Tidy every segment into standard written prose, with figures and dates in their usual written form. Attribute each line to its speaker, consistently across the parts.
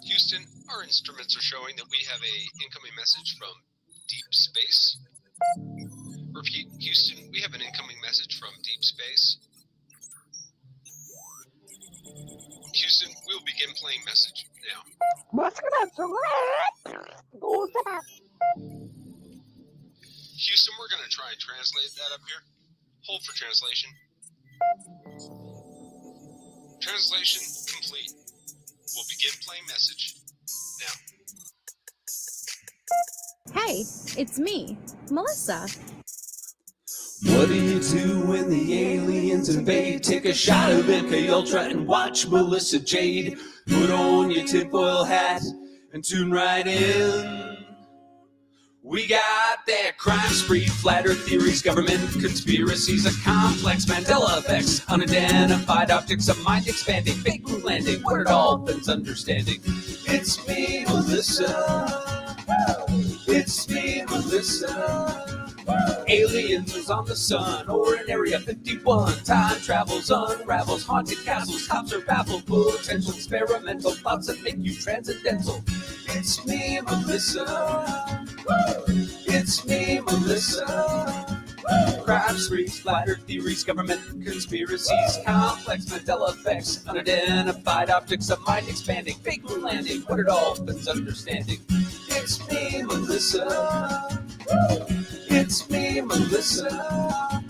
Speaker 1: Houston, our instruments are showing that we have a incoming message from deep space. Repeat, Houston, we have an incoming message from deep space. Houston, we will begin playing message now. Houston, we're going to try and translate that up here. Hold for translation. Translation complete. We'll begin playing message now.
Speaker 2: Hey, it's me, Melissa.
Speaker 3: What do you do when the aliens invade? Take a shot of MK Ultra and watch Melissa Jade. Put on your tinfoil hat and tune right in. We got that crime spree, flat earth theories, government conspiracies, a complex Mandela effects, unidentified objects, a mind expanding, fake moon landing, what are dolphins understanding? It's me, Melissa. It's me, Melissa. Aliens is on the sun or in Area 51. Time travels, unravels, haunted castles, cops are baffled, potential experimental thoughts that make you transcendental. It's me, Melissa. It's me, Melissa. Crime sprees, flat earth theories, government conspiracies, complex Mandela effects, unidentified objects, a mind expanding, fake moon landing, what are dolphins understanding? It's me, Melissa. It's me, Melissa.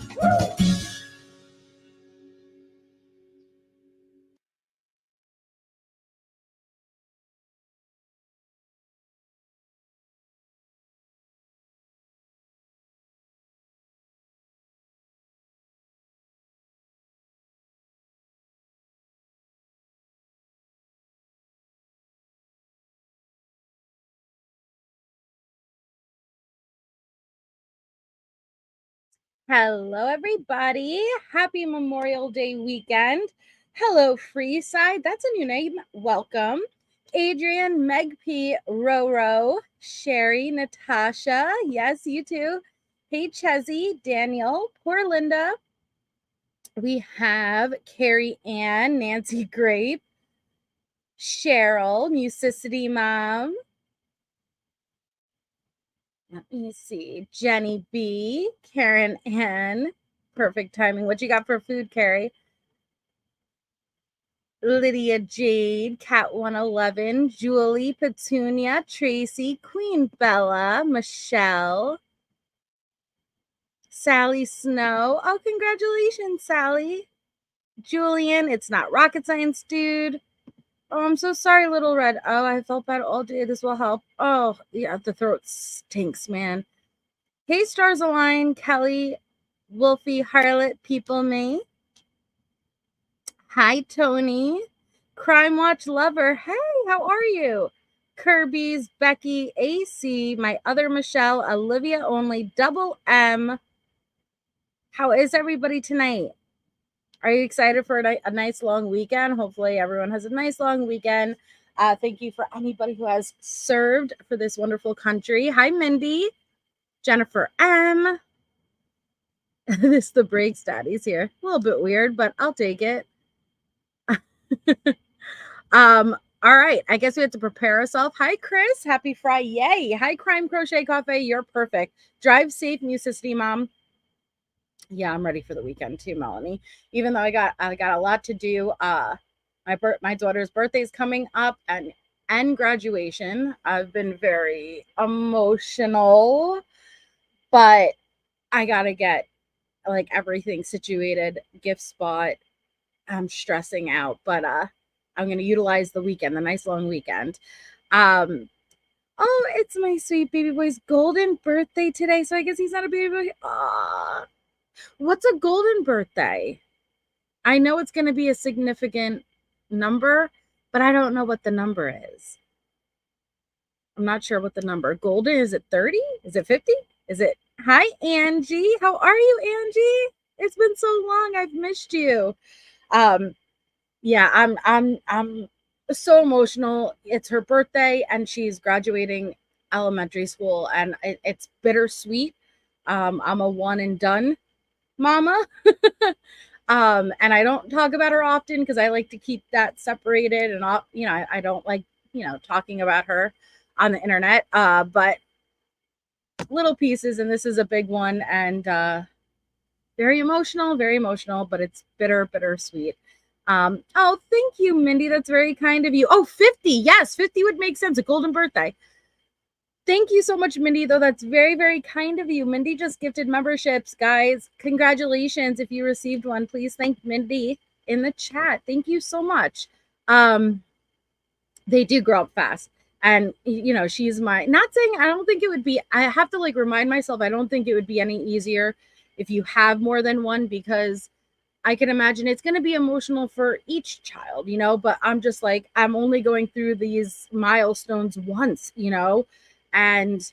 Speaker 2: Hello, everybody. Happy Memorial Day weekend. Hello, Freeside. That's a new name. Welcome. Adrian, Meg P, Roro, Sherry, Natasha. Yes, you too. Hey, Chezzy, Daniel, poor Linda. We have Carrie Ann, Nancy Grape, Cheryl, Musicity Mom. Let me see. Jenny B, Karen N. Perfect timing. What you got for food, Carrie? Lydia Jade, Cat 111, Julie, Petunia, Tracy, Queen Bella, Michelle, Sally Snow. Oh, congratulations, Sally. Julian, it's not rocket science, dude. Oh, I'm so sorry, Little Red. Oh, I felt bad all day. This will help. Oh, yeah, the throat stinks, man. Hey, Stars Align, Kelly, Wolfie, Harlot, People Me. Hi, Tony. Crime Watch Lover. Hey, how are you? Kirby's, Becky, AC, my other Michelle, Olivia only, Double M. How is everybody tonight? Are you excited for a nice long weekend? Hopefully, everyone has a nice long weekend. Thank you for anybody who has served for this wonderful country. Hi, Mindy. Jennifer M. This the breaks daddy's here. A little bit weird, but I'll take it. All right. I guess we have to prepare ourselves. Hi, Chris. Happy Friday. Yay. Hi, Crime Crochet Cafe. You're perfect. Drive safe, Musicity Mom. Yeah, I'm ready for the weekend too, Melanie. Even though I got a lot to do. My daughter's birthday is coming up and graduation. I've been very emotional, but I gotta get like everything situated, gift spot. I'm stressing out, but I'm gonna utilize the weekend, the nice long weekend. Oh, it's my sweet baby boy's golden birthday today, so I guess he's not a baby boy. What's a golden birthday? I know it's gonna be a significant number, but I don't know what the number is. I'm not sure what the number. Golden, is it 30? Is it 50? Is it Hi Angie? How are you, Angie? It's been so long. I've missed you. Yeah, I'm so emotional. It's her birthday and she's graduating elementary school and it's bittersweet. I'm a one and done mama. And I don't talk about her often because I like to keep that separated and I don't like talking about her on the internet. But little pieces, and this is a big one, and very emotional, but it's bittersweet. Oh, thank you, Mindy. That's very kind of you. Oh, 50. Yes, 50 would make sense. A golden birthday. Thank you so much, Mindy, though. That's very, very kind of you. Mindy just gifted memberships, guys. Congratulations. If you received one, please thank Mindy in the chat. Thank you so much. They do grow up fast. And, she's not saying, I don't think it would be, I have to remind myself, I don't think it would be any easier if you have more than one, because I can imagine it's going to be emotional for each child, but I'm just I'm only going through these milestones once, and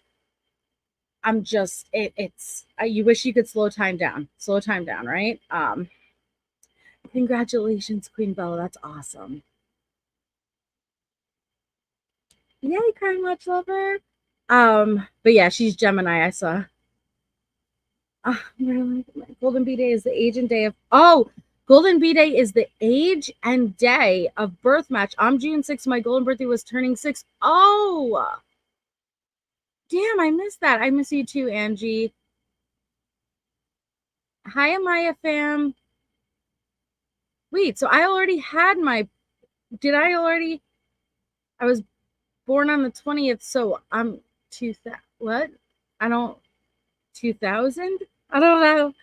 Speaker 2: I'm just, you wish you could slow time down, right? Congratulations, Queen Bella. That's awesome. Yay, Crime Watch Lover. But yeah, she's Gemini, I saw. Golden B Day is the age and day of, Golden B Day is the age and day of birth match. I'm June 6th. My golden birthday was turning 6. Oh, damn, I missed that. I miss you too, Angie. Hi, Amaya fam. Wait, so I already had I was born on the 20th, so I'm 2000. What? 2000? I don't know.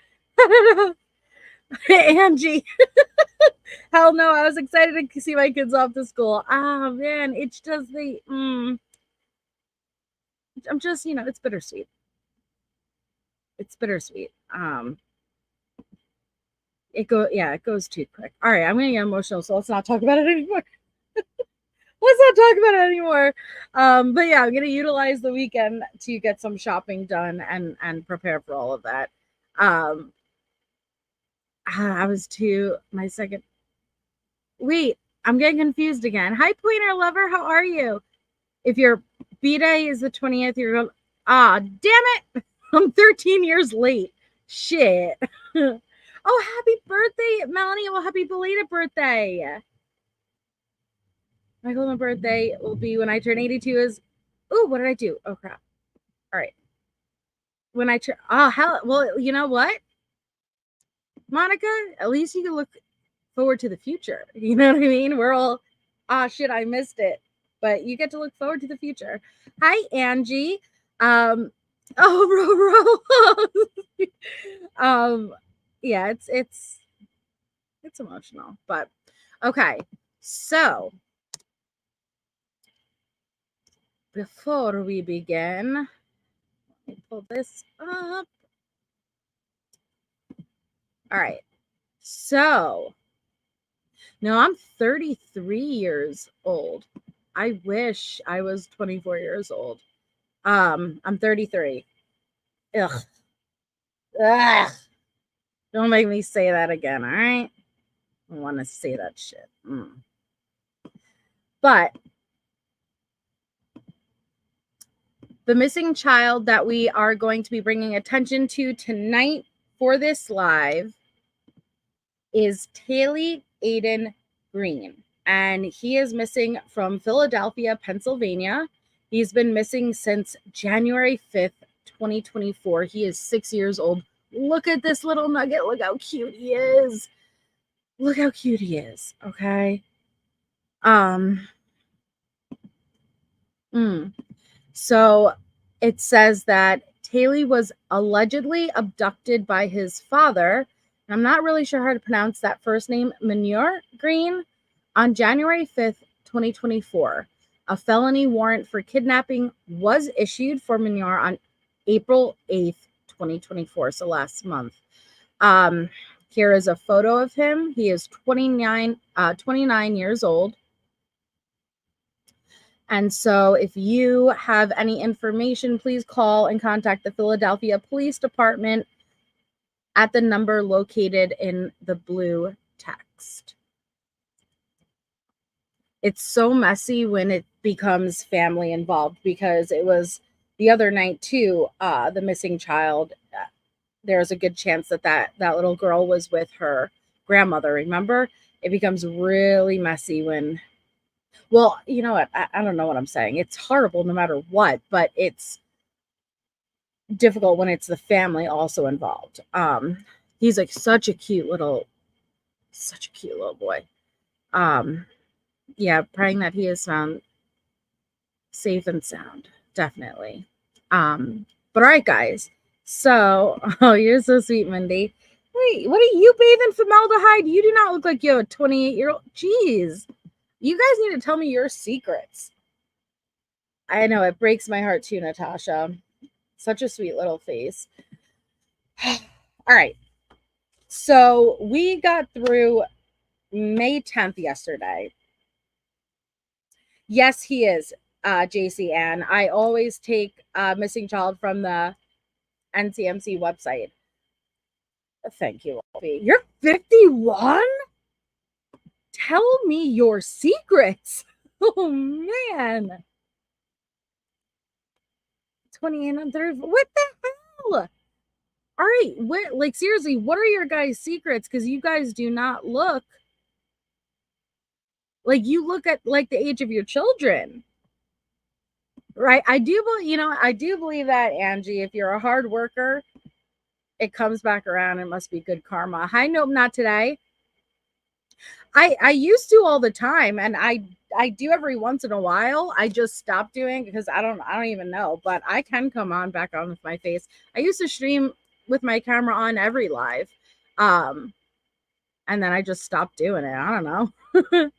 Speaker 2: Angie. Hell no, I was excited to see my kids off to school. Oh man, it's just I'm just, it's bittersweet. It goes too quick. All right, I'm gonna get emotional, so let's not talk about it anymore. But yeah, I'm gonna utilize the weekend to get some shopping done and prepare for all of that. I was my second. Wait, I'm getting confused again. Hi, Pointer Lover. How are you? If your B-Day is the 20th, you're going, damn it. I'm 13 years late. Shit. Oh, happy birthday, Melanie. Well, happy belated birthday. My golden birthday will be when I turn 82 what did I do? Oh, crap. All right. When I turn, hell, well, you know what? Monica, at least you can look forward to the future. You know what I mean? We're all, shit, I missed it. But you get to look forward to the future. Hi, Angie. Ro. Yeah, it's emotional, but okay. So before we begin, let me pull this up. All right. So now I'm 33 years old. I wish I was 24 years old. I'm 33. Ugh. Don't make me say that again, all right? I want to say that shit. But the missing child that we are going to be bringing attention to tonight for this live is Taylor Aiden Green. And he is missing from Philadelphia, Pennsylvania. He's been missing since January 5th, 2024. He is 6 years old. Look at this little nugget. Look how cute he is. Okay. So it says that Taylor was allegedly abducted by his father. I'm not really sure how to pronounce that first name, Manure Green, on January 5th, 2024. A felony warrant for kidnapping was issued for Manure on April 8th, 2024, so last month. Here is a photo of him. He is 29 years old. And so if you have any information, please call and contact the Philadelphia Police Department at the number located in the blue text. It's so messy when it becomes family involved, because it was the other night too, the missing child. There's a good chance that little girl was with her grandmother. Remember? It becomes really messy when Well, you know what? I don't know what I'm saying. It's horrible no matter what, but it's difficult when it's the family also involved. He's like such a cute little boy. Yeah, praying that he is found safe and sound, definitely. But all right, guys. So, oh, you're so sweet, Mindy. Wait, what are you bathing formaldehyde? You do not look like you have a 28-year-old. Jeez. You guys need to tell me your secrets. I know it breaks my heart too, Natasha. Such a sweet little face. All right. So we got through May 10th yesterday. Yes, he is, JC Ann. I always take missing child from the NCMC website. Thank you, Wolfie. You're 51? Tell me your secrets. Oh, man. 28 and 30. What the hell? All right. What, like, seriously, what are your guys' secrets? Because you guys do not look like you look at like the age of your children. Right. I do believe that, Angie, if you're a hard worker, it comes back around. It must be good karma. Hi, nope, not today. I used to all the time, and I do every once in a while. I just stopped doing because I don't even know, but I can come on back on with my face. I used to stream with my camera on every live. And then I just stopped doing it. I don't know.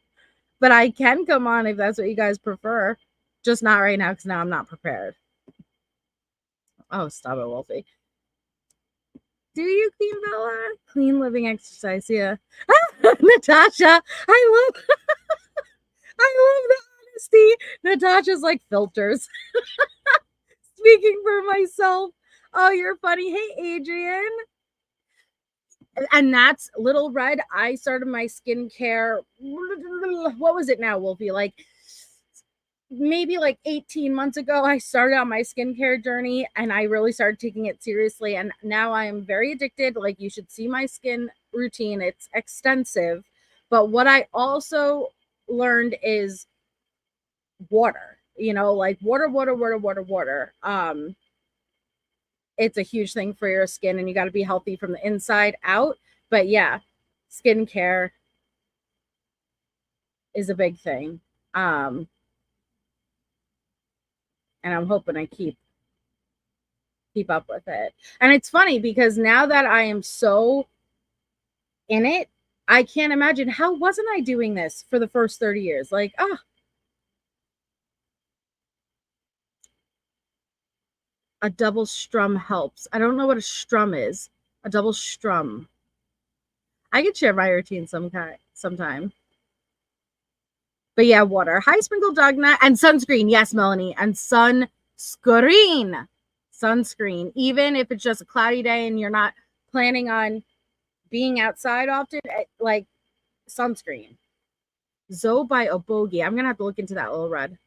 Speaker 2: But I can come on if that's what you guys prefer. Just not right now because now I'm not prepared. Oh, stop it, Wolfie. Do you, Queen Bella? Clean living exercise, yeah. Natasha, I love the honesty. Natasha's like filters. Speaking for myself. Oh, you're funny. Hey, Adrian. And that's Little Red. I started my skincare. What was it now, Wolfie? Like maybe like 18 months ago, I started on my skincare journey and I really started taking it seriously. And now I am very addicted. Like, you should see my skin routine. It's extensive. But what I also learned is water, like water. It's a huge thing for your skin, and you got to be healthy from the inside out. But yeah, skincare is a big thing. And I'm hoping I keep up with it. And it's funny because now that I am so in it, I can't imagine how wasn't I doing this for the first 30 years? Like, a double strum helps. I don't know what a strum is. A double strum. I could share my routine sometime. But yeah, water. Hi, Sprinkle Dog Nut. And sunscreen. Yes, Melanie. And sunscreen. Sunscreen. Even if it's just a cloudy day and you're not planning on being outside often, like sunscreen. Zoe by Obogi. I'm going to have to look into that, Little Red.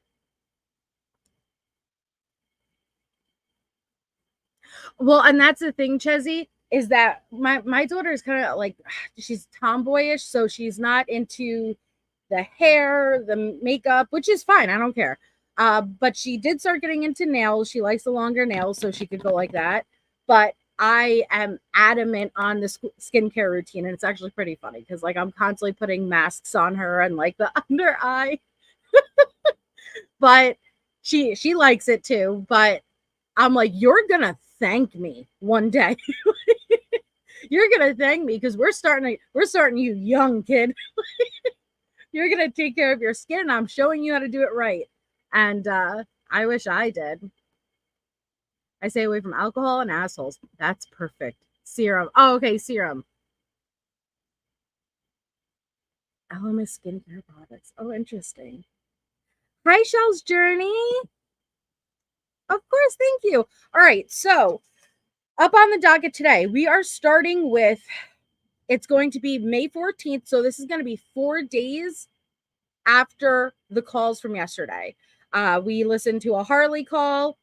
Speaker 2: Well, and that's the thing, Chezzy, is that my daughter is kind of like, she's tomboyish, so she's not into the hair, the makeup, which is fine. I don't care. But she did start getting into nails. She likes the longer nails, so she could go like that. But I am adamant on the skincare routine, and it's actually pretty funny because like I'm constantly putting masks on her and like the under eye. But she likes it too. But I'm like, you're gonna thank me one day. You're gonna thank me because we're starting you young, kid. You're gonna take care of your skin. I'm showing you how to do it right. And I wish I did. I stay away from alcohol and assholes. That's perfect. Serum. Oh, okay, serum. LMS skincare products. Oh, interesting. Hi, Shell's Journey. Of course, thank you. All right, so up on the docket today, we are starting with, it's going to be May 14th. So this is going to be 4 days after the calls from yesterday. We listened to a Harley call.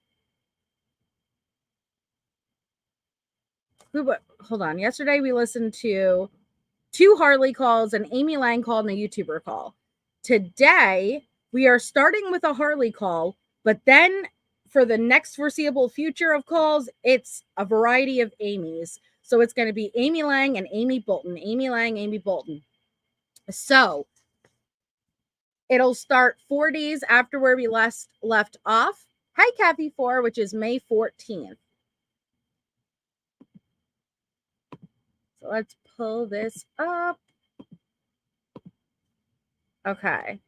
Speaker 2: Hold on. Yesterday, we listened to 2 Harley calls, an Amy Lang call, and a YouTuber call. Today, We are starting with a Harley call, but then for the next foreseeable future of calls, it's a variety of Amy's. So it's going to be Amy Lang and Amy Bolton. Amy Lang, Amy Bolton. So it'll start 4 days after where we left off. Hi, Kathy 4, which is May 14th. So let's pull this up. Okay.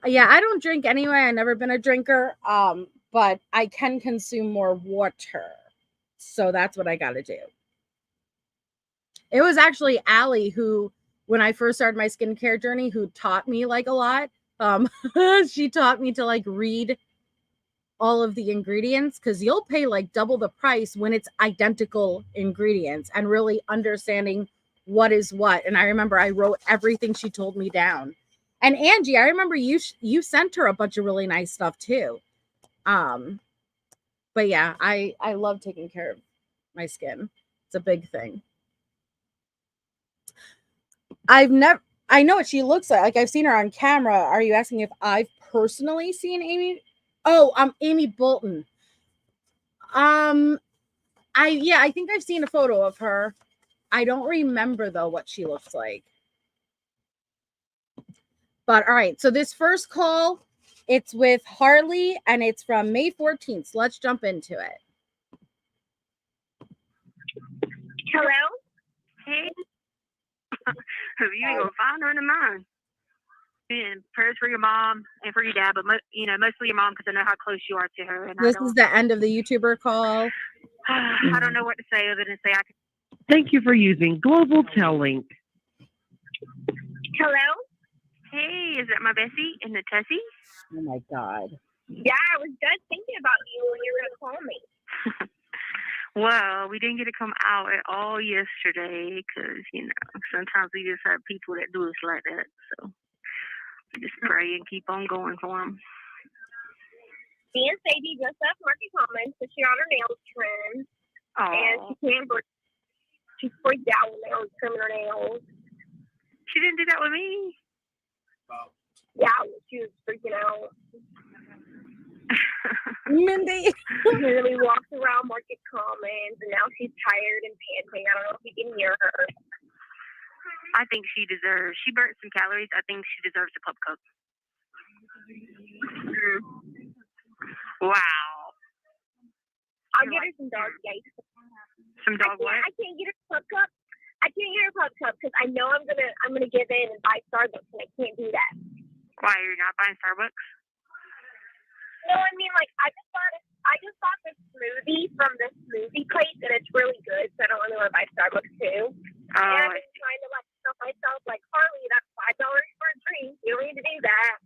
Speaker 2: Yeah, I don't drink anyway. I've never been a drinker, but I can consume more water. So that's what I got to do. It was actually Allie who, when I first started my skincare journey, who taught me like a lot. She taught me to like read all of the ingredients, because you'll pay like double the price when it's identical ingredients, and really understanding what is what. And I remember I wrote everything she told me down. And Angie, I remember you sent her a bunch of really nice stuff too. But yeah, I love taking care of my skin. It's a big thing. I know what she looks like. Like, I've seen her on camera. Are you asking if I've personally seen Amy? Oh, Amy Bolton. I think I've seen a photo of her. I don't remember though what she looks like. But all right, so this first call, it's with Harley, and it's from May 14th. So let's jump into it.
Speaker 4: Hello? Hey. You ain't gonna find her in mine. And prayers for your mom and for your dad, but mostly your mom, because I know how close you are to her. And
Speaker 2: this is the end of the YouTuber call.
Speaker 4: I don't know what to say other than say I can.
Speaker 5: Thank you for using Global Tellink.
Speaker 4: Hello? Hey, is that my Bessie and the Tessie?
Speaker 2: Oh my God.
Speaker 4: Yeah, I was just thinking about you when you were gonna call me. Well, we didn't get to come out at all yesterday because, sometimes we just have people that do us like that. So we just pray and keep on going for them. Me and Sadie just left Market Commons because she got her nails trimmed. And she can't breathe. She freaked out when they were trimming her nails. She didn't do that with me. Yeah, she was freaking out.
Speaker 2: Mindy.
Speaker 4: She literally walks around Market Commons, and now she's tired and panting. I don't know if you can hear her. I think she burnt some calories. I think she deserves a pup cup. Wow. I'll get her some dog ice. Some dog what? I can't get her a pup cup. I can't get her a pup cup because I know I'm gonna give in and buy Starbucks, and I can't do that. Why, you're not buying Starbucks? No, I mean, like, I just bought this smoothie from the smoothie place, and it's really good, so I don't really want to buy Starbucks too. And I've been trying to tell myself, like, Harley, that's $5 for a drink. You don't need to do that.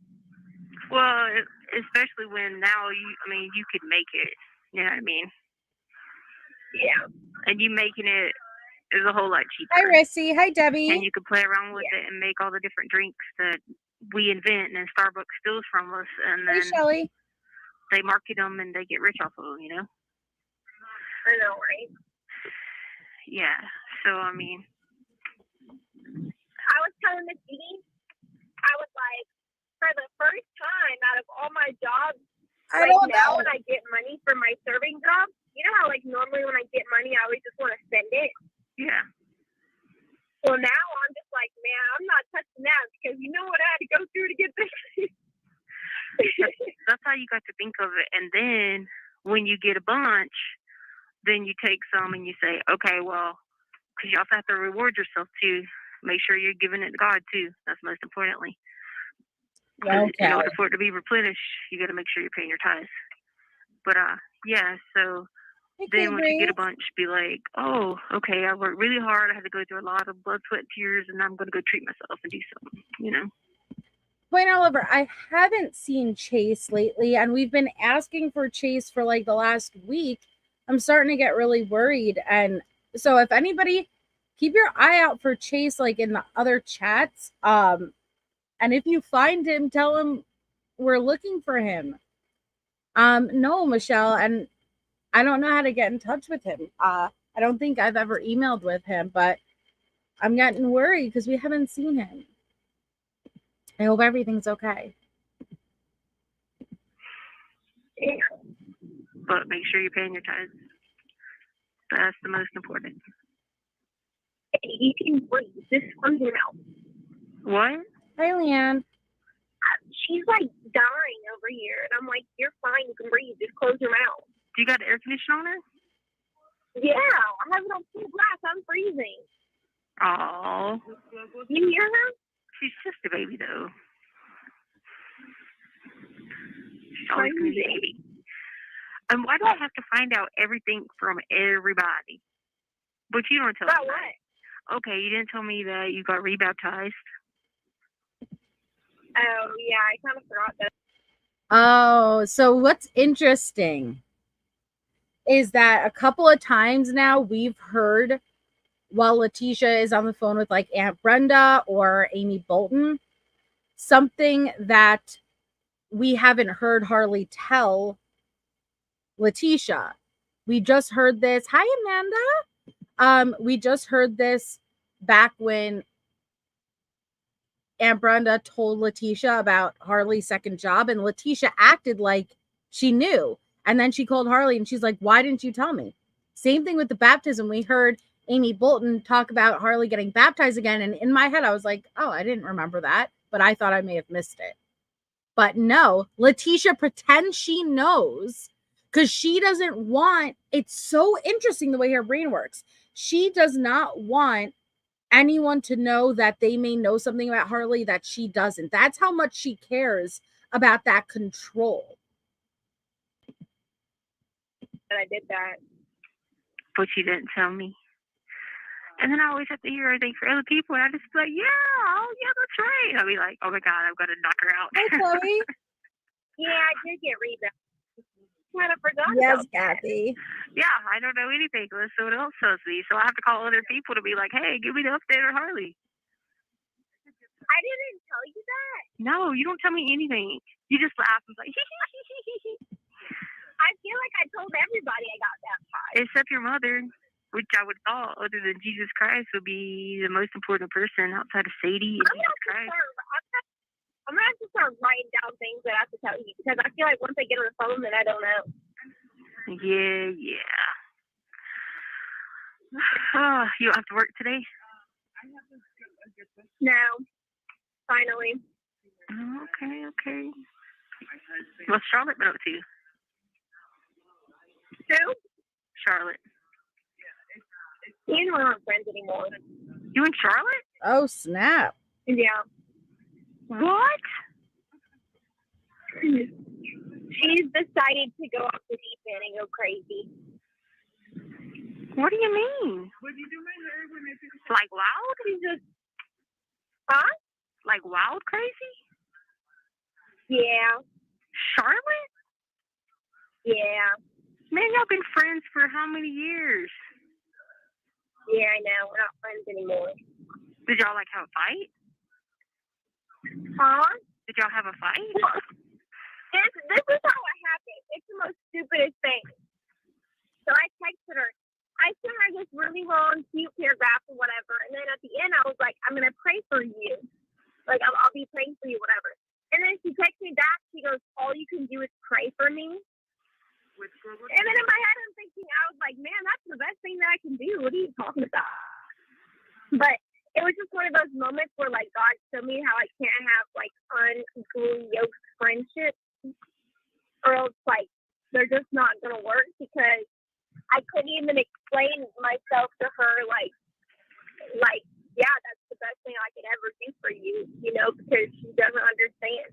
Speaker 4: Well, especially when now you could make it. You know what I mean? Yeah. And you making it is a whole lot cheaper.
Speaker 2: Hi, Rissy. Hi, Debbie.
Speaker 4: And you could play around with it and make all the different drinks that we invent, and then Starbucks steals from us, and then
Speaker 2: Hey, Shelly.
Speaker 4: they market them and they get rich off of them, I know, right? Yeah. So, I was telling Miss Dee, I was like, for the first time out of all my jobs,
Speaker 2: I don't
Speaker 4: now
Speaker 2: know.
Speaker 4: when I get money for my serving job, you know how, like, normally when I get money, I always just want to spend it? Yeah. Well, now I'm just like, man, I'm not touching that because you know what I had to go through to get this. That's how you got to think of it. And then when you get a bunch, then you take some and you say, okay, well, because you also have to reward yourself too. Make sure you're giving it to God too. That's most importantly.
Speaker 2: Okay.
Speaker 4: In order for it to be replenished, you got to make sure you're paying your tithes. But yeah, so then when you get a bunch, be like, oh, okay, I worked really hard. I had to go through a lot of blood, sweat, and tears, and I'm going to go treat myself and do something,
Speaker 2: Point Oliver, I haven't seen Chase lately, and we've been asking for Chase for like the last week. I'm starting to get really worried. And so if anybody, keep your eye out for Chase, like in the other chats. And if you find him, tell him we're looking for him. No, Michelle, and I don't know how to get in touch with him. I don't think I've ever emailed with him, but I'm getting worried because we haven't seen him. I hope everything's okay.
Speaker 4: but make sure you're paying your tithes. That's the most important. You can breathe. Just close your mouth. What?
Speaker 2: Hi, Leanne.
Speaker 4: She's like dying over here, and I'm like, you're fine. You can breathe. Just close your mouth. Do you got the air conditioner on her? Yeah, I have it on full blast. I'm freezing. Oh. You hear her? She's just a baby, though. She's always a baby. And why do I have to find out everything from everybody? But you don't tell me. About what? Okay, you didn't tell me that you got rebaptized. Oh, yeah, I kind of forgot that.
Speaker 2: Oh, so what's interesting is that a couple of times now we've heard while Letecia is on the phone with like Aunt Brenda or Amy Bolton, something that we haven't heard Harley tell Letecia. We just heard this. Hi, Amanda. We just heard this back when Aunt Brenda told Letecia about Harley's second job, and Letecia acted like she knew. And then she called Harley and she's like, why didn't you tell me? Same thing with the baptism. We heard Amy Bolton talk about Harley getting baptized again. And in my head, I was like, oh, I didn't remember that, but I thought I may have missed it. But no, Letecia pretends she knows because she doesn't want, it's so interesting the way her brain works. She does not want anyone to know that they may know something about Harley that she doesn't. That's how much she cares about that control.
Speaker 4: And I did that. But she didn't tell me. And then I always have to hear everything for other people, and I just be like, yeah, that's right. I'll be like, oh my God, I've got to knock her out.
Speaker 2: Hi, Chloe.
Speaker 4: Yeah, I did get rebounded. Kind of forgot.
Speaker 2: Yes, Kathy.
Speaker 4: Yeah, I don't know anything unless someone else tells me. So I have to call other people to be like, hey, give me the update on Harley. I didn't tell you that. No, you don't tell me anything. You just laugh and like, I feel like I told everybody I got baptized. Except your mother, which I would have thought, other than Jesus Christ, would be the most important person outside of Sadie and Jesus Christ. I'm going to have to start writing down things that I have to tell you, because I feel like once I get on the phone, then I don't know. Yeah. Oh, you don't have to work today? No. Finally. Okay. What's Charlotte been up to? Who? Charlotte. You don't have friends anymore. You and Charlotte?
Speaker 2: Oh, snap.
Speaker 4: Yeah. What? She's decided to go off the deep end and go crazy. What do you mean? Like wild? She's just... Huh? Like wild crazy? Yeah. Charlotte? Yeah. Man, y'all been friends for how many years? Yeah, I know. We're not friends anymore. Did y'all like have a fight? Huh? Did y'all have a fight? Well, this is how it happened. It's the most stupidest thing. So I texted her. I sent her this really long, cute paragraph or whatever. And then at the end, I was like, I'm going to pray for you. Like, I'll be praying for you, whatever. And then she texted me back. She goes, all you can do is pray for me. And then in my head, I'm thinking, I was like, man, that's the best thing that I can do. What are you talking about? But it was just one of those moments where, like, God showed me how I can't have, like, unequally yoked friendships. Or else, like, they're just not going to work, because I couldn't even explain myself to her, like, yeah, that's the best thing I could ever do for you, because she doesn't understand.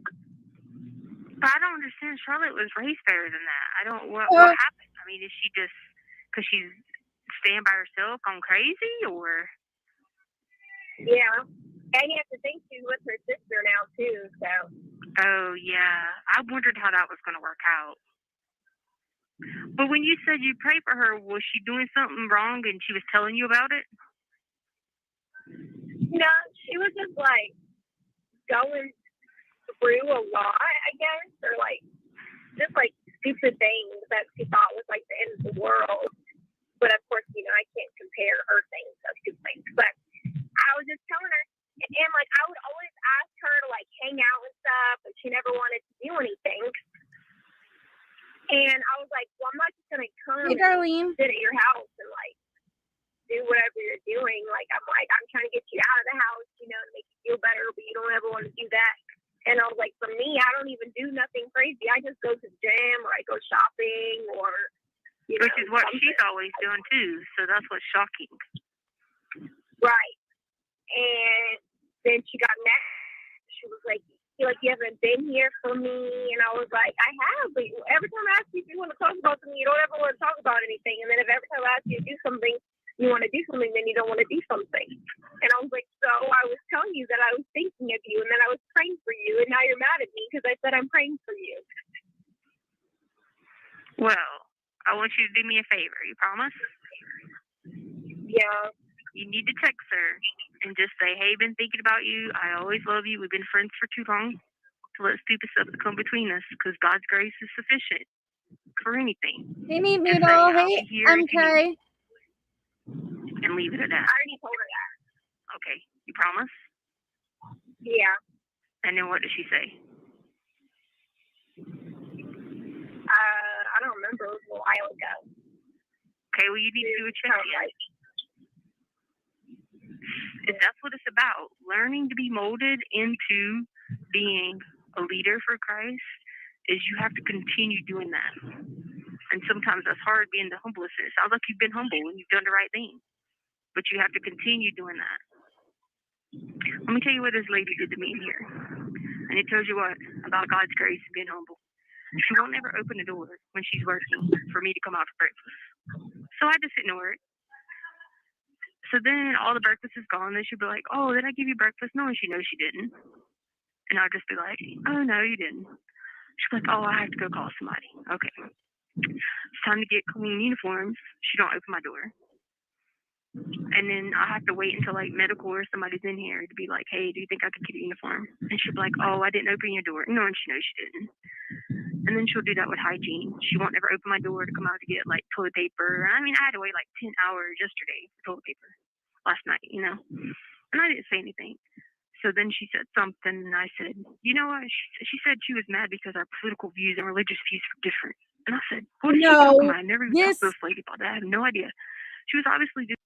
Speaker 4: But I don't understand. Charlotte was raised better than that. I don't, what happened? I mean, is she just, because she's staying by herself, gone crazy, or? Yeah. And you have to think she's with her sister now, too, so. Oh, yeah. I wondered how that was going to work out. But when you said you prayed for her, was she doing something wrong and she was telling you about it? No, she was just, like, going through a lot, I guess, or, like, just, like, stupid things that she thought was, like, the end of the world. But, of course, I can't compare her things to stupid things. But I was just telling her, and like, I would always ask her to, like, hang out and stuff, but she never wanted to do anything. And I was like, well, I'm not
Speaker 2: Hey, Darlene.
Speaker 4: sit at your house and like do whatever you're doing. I'm trying to get you out of the house, to make you feel better, but you don't ever want to do that. And I was like, for me, I don't even do nothing crazy. I just go to the gym or I go shopping or
Speaker 6: which is what she's always doing too. So that's what's shocking.
Speaker 4: Right. And then she got mad. She was like, you haven't been here for me. And I was like, I have, but every time I ask you if you want to talk about something, you don't ever want to talk about anything. And then if every time I ask you to do something, you want to do something, then you don't want to do something. And I was like, so I was telling you that I was thinking of you and then I was praying for you. And now you're mad at me because I said I'm praying for you.
Speaker 6: Well, I want you to do me a favor. You promise?
Speaker 4: Yeah.
Speaker 6: You need to text her and just say, hey, been thinking about you. I always love you. We've been friends for too long to let stupid stuff come between us because God's grace is sufficient for anything.
Speaker 2: Hey, Meat
Speaker 6: Just
Speaker 2: Noodle.
Speaker 6: say,
Speaker 2: Hey, MK.
Speaker 6: And leave it at that.
Speaker 4: I already told her that.
Speaker 6: Okay. You promise?
Speaker 4: Yeah.
Speaker 6: And then what did she say?
Speaker 4: I don't remember. It was a while ago.
Speaker 6: Okay, well, you need to do a check-in. If that's what it's about, learning to be molded into being a leader for Christ, is you have to continue doing that. And sometimes that's hard, being the humblest. It sounds like you've been humble and you've done the right thing, but you have to continue doing that. Let me tell you what this lady did to me in here. And it tells you what about God's grace and being humble. She won't never open the door when she's working for me to come out for breakfast. So I just ignore it. So then all the breakfast is gone. Then she'll be like, oh, did I give you breakfast? No, and she knows she didn't. And I'll just be like, oh, no, you didn't. She's like, oh, I have to go call somebody. Okay. It's time to get clean uniforms. She don't open my door. And then I have to wait until like medical or somebody's in here to be like, hey, do you think I could get a uniform? And she'll be like, oh, I didn't open your door. No, and she knows she didn't. And then she'll do that with hygiene. She won't never open my door to come out to get like toilet paper. I mean, I had to wait like 10 hours yesterday for toilet paper last night, and I didn't say anything. So then she said something, and I said, you know what? She said she was mad because our political views and religious views were different. And I said, what is she talking about? I never even talked to this lady about that. I have no idea. She was obviously just...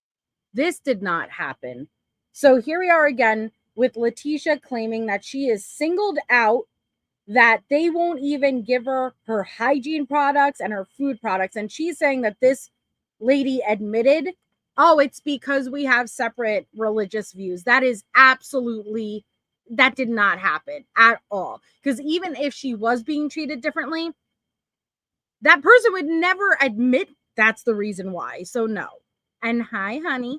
Speaker 2: This did not happen. So here we are again with Letecia claiming that she is singled out, that they won't even give her hygiene products and her food products. And she's saying that this lady admitted, oh, it's because we have separate religious views. That is absolutely, that did not happen at all. Because even if she was being treated differently, that person would never admit that's the reason why. So no. And hi, honey.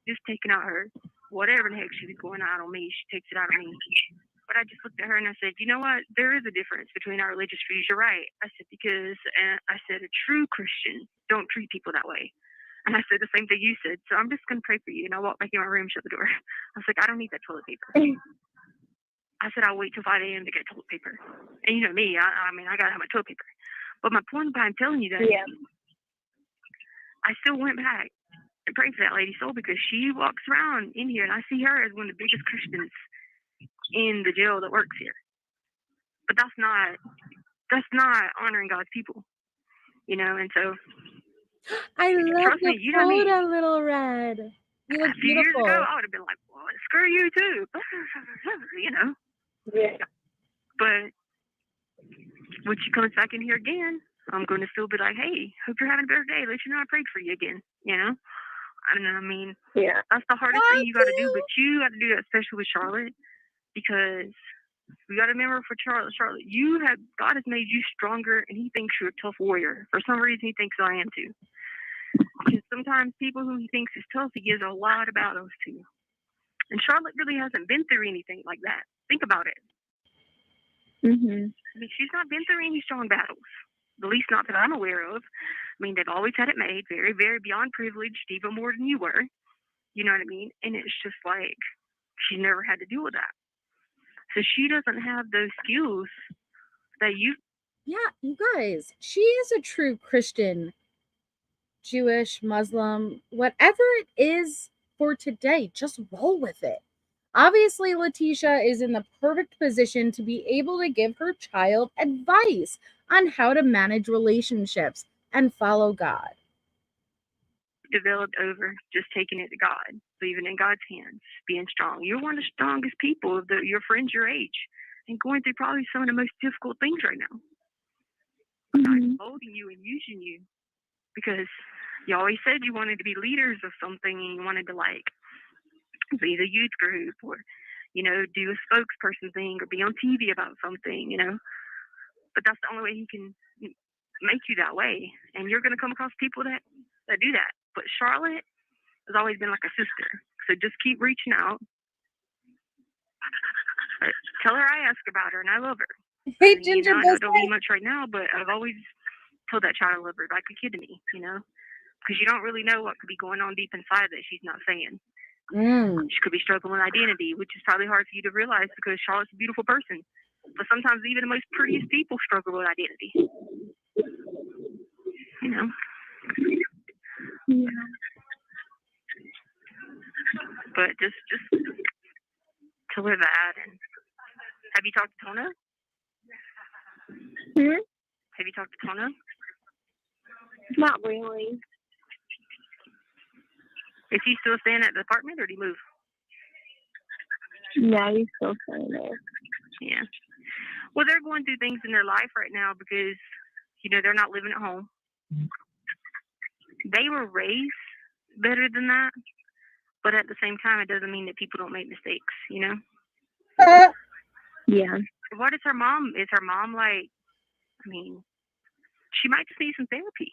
Speaker 6: Just taking out her, whatever the heck she was going out on me, she takes it out on me. But I just looked at her and I said, you know what? There is a difference between our religious views. You're right. I said, because I said, a true Christian don't treat people that way. And I said the same thing you said. So I'm just going to pray for you. And I walked back in my room, shut the door. I was like, I don't need that toilet paper. I said, I'll wait till 5 a.m. to get toilet paper. And you know me, I mean, I got to have my toilet paper. But my point by telling you that, I still went back and prayed for that lady's soul, because she walks around in here and I see her as one of the biggest Christians in the jail that works here. But that's not honoring God's people, and so
Speaker 2: I love
Speaker 6: trust
Speaker 2: the
Speaker 6: me, you know me.
Speaker 2: photo, Little Red. You look
Speaker 6: a few
Speaker 2: beautiful.
Speaker 6: years ago, I would have been like, well, screw you too,
Speaker 4: Yeah.
Speaker 6: But when she comes back in here again, I'm going to still be like, hey, hope you're having a better day. Let you know I prayed for you again, And I mean, that's the hardest thing you got to do, but you got to do that, especially with Charlotte, because we got to remember for Charlotte, God has made you stronger, and he thinks you're a tough warrior. For some reason, he thinks I am too. Because sometimes people who he thinks is tough, he gives a lot about those too. And Charlotte really hasn't been through anything like that. Think about it.
Speaker 4: Mm-hmm.
Speaker 6: I mean, she's not been through any strong battles, at least not that I'm aware of. I mean, they've always had it made, very, very beyond privileged, even more than you were. You know what I mean? And it's just like, she never had to deal with that. So she doesn't have those skills that you...
Speaker 2: Yeah, you guys, she is a true Christian, Jewish, Muslim, whatever it is for today, just roll with it. Obviously, Letecia is in the perfect position to be able to give her child advice on how to manage relationships. and follow God.
Speaker 6: Developed over just taking it to God, leaving it in God's hands, being strong. You're one of the strongest people of your friends your age, and going through probably some of the most difficult things right now. God molding you and using you, because you always said you wanted to be leaders of something, and you wanted to lead a youth group, or do a spokesperson thing, or be on TV about something, But that's the only way He can make you that way, and you're going to come across people that do that. But Charlotte has always been like a sister, so just keep reaching out. Tell her I ask about her, and I love her.
Speaker 2: Hey,
Speaker 6: And,
Speaker 2: Ginger
Speaker 6: I know it
Speaker 2: Biscuit.
Speaker 6: don't mean much right now, but I've always told that child I love her like a kid to me, because you don't really know what could be going on deep inside that she's not saying. She could be struggling with identity, which is probably hard for you to realize because Charlotte's a beautiful person. But sometimes even the most prettiest people struggle with identity.
Speaker 4: Yeah.
Speaker 6: But just tell her that. And have you talked to Tona? Have you talked to Tona?
Speaker 4: Not really.
Speaker 6: Is he still staying at the apartment, or did he move?
Speaker 4: No, he's still staying there.
Speaker 6: Yeah. Well, they're going through things in their life right now because, they're not living at home. They were raised better than that, but at the same time, it doesn't mean that people don't make mistakes,
Speaker 4: Yeah.
Speaker 6: What is her mom? Is her mom she might just need some therapy.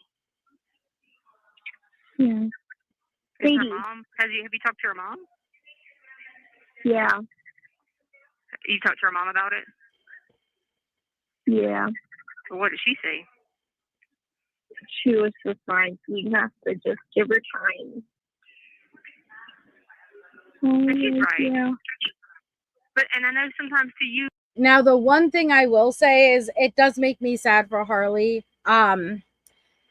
Speaker 4: Yeah.
Speaker 6: Is her mom, have you talked to her mom?
Speaker 4: Yeah.
Speaker 6: You talked to her mom about it?
Speaker 4: Yeah.
Speaker 6: Well, what did she say?
Speaker 4: She was just like, you have to just give her time.
Speaker 6: And she's right.
Speaker 4: Yeah.
Speaker 6: And I know sometimes to you.
Speaker 2: Now, the one thing I will say is it does make me sad for Harley. And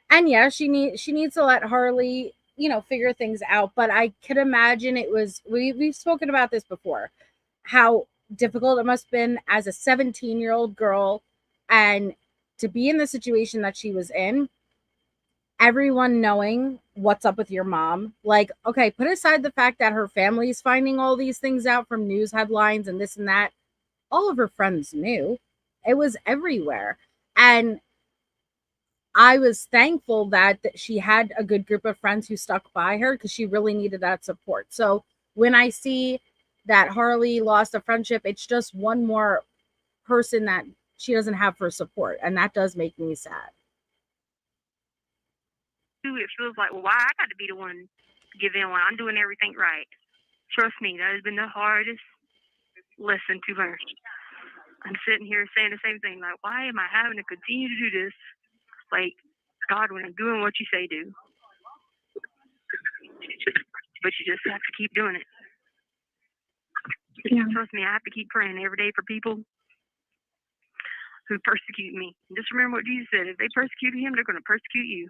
Speaker 2: yeah, she needs to let Harley, figure things out. But I could imagine it was, we've spoken about this before, how difficult it must have been as a 17-year-old girl, and to be in the situation that she was in, everyone knowing what's up with your mom. Like, okay, put aside the fact that her family's finding all these things out from news headlines and this and that. All of her friends knew. It was everywhere. And I was thankful that she had a good group of friends who stuck by her because she really needed that support. So when I see that Harley lost a friendship, it's just one more person that she doesn't have for support. And that does make me sad.
Speaker 6: It feels like, well, why I got to be the one to give in when I'm doing everything right? Trust me, that has been the hardest lesson to learn. I'm sitting here saying the same thing, like, why am I having to continue to do this? Like, God, when I'm doing what you say do. But you just have to keep doing it. Yeah. Trust me, I have to keep praying every day for people who persecute me. And just remember what Jesus said. If they persecuted him, they're going to persecute you.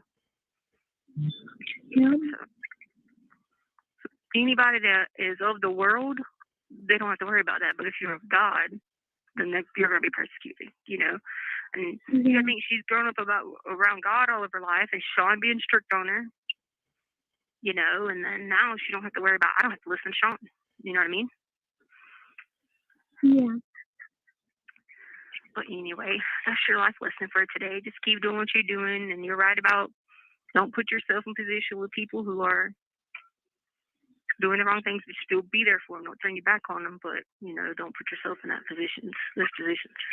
Speaker 4: Yeah.
Speaker 6: So, anybody that is of the world, they don't have to worry about that. But if you're of God, then you're going to be persecuted, And I think she's grown up around God all of her life, and Sean being strict on her, and then now she don't have to worry about, I don't have to listen to Sean. You know what I mean?
Speaker 4: Yeah.
Speaker 6: But anyway, that's your life lesson for today. Just keep doing what you're doing, and you're right about don't put yourself in position with people who are doing the wrong things. But still be there for them. Don't turn your back on them, but don't put yourself in those positions.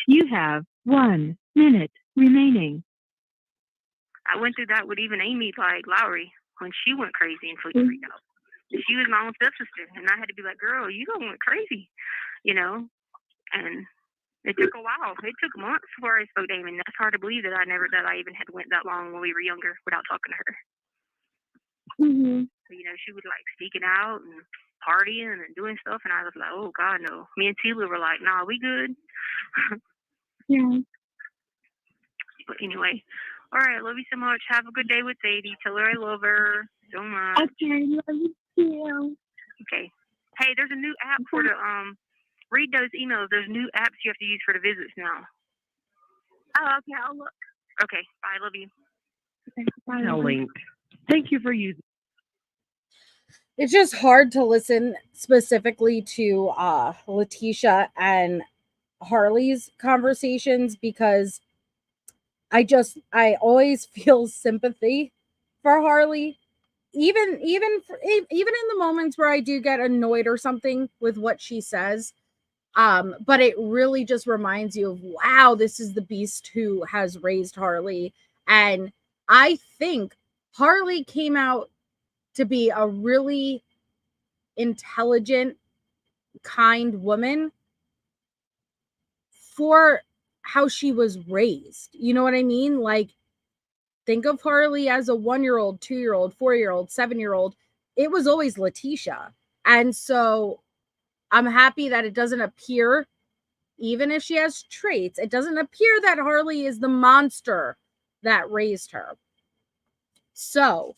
Speaker 5: You have 1 minute remaining.
Speaker 6: I went through that with even Amy, like Lowry, when she went crazy and freaked out. She was my own stepsister, and I had to be like, girl, you don't went crazy, And it took a while. It took months before I spoke to Amy. And that's hard to believe that I even had went that long when we were younger without talking to her.
Speaker 4: Mm-hmm.
Speaker 6: So, she would like sneaking out and partying and doing stuff, and I was like, oh God, no. Me and Tila were like, nah, we good.
Speaker 4: Yeah.
Speaker 6: But anyway, all right, love you so much. Have a good day with Sadie. Tell her I love her so much.
Speaker 4: Okay, love you too.
Speaker 6: Okay. Hey, there's a new app for the read those emails. There's new apps you have to use for the visits now.
Speaker 4: Oh, okay, I'll look.
Speaker 6: Okay, bye. Love you.
Speaker 5: Link. Thank you for using.
Speaker 2: It's just hard to listen specifically to Letecia and Harley's conversations because I always feel sympathy for Harley, even in the moments where I do get annoyed or something with what she says. But it really just reminds you of, wow, this is the beast who has raised Harley. And I think Harley came out to be a really intelligent, kind woman for how she was raised. You know what I mean? Like, think of Harley as a 1-year-old, 2-year-old, 4-year-old, 7-year-old. It was always Letecia. And so I'm happy that it doesn't appear, even if she has traits, it doesn't appear that Harley is the monster that raised her. So,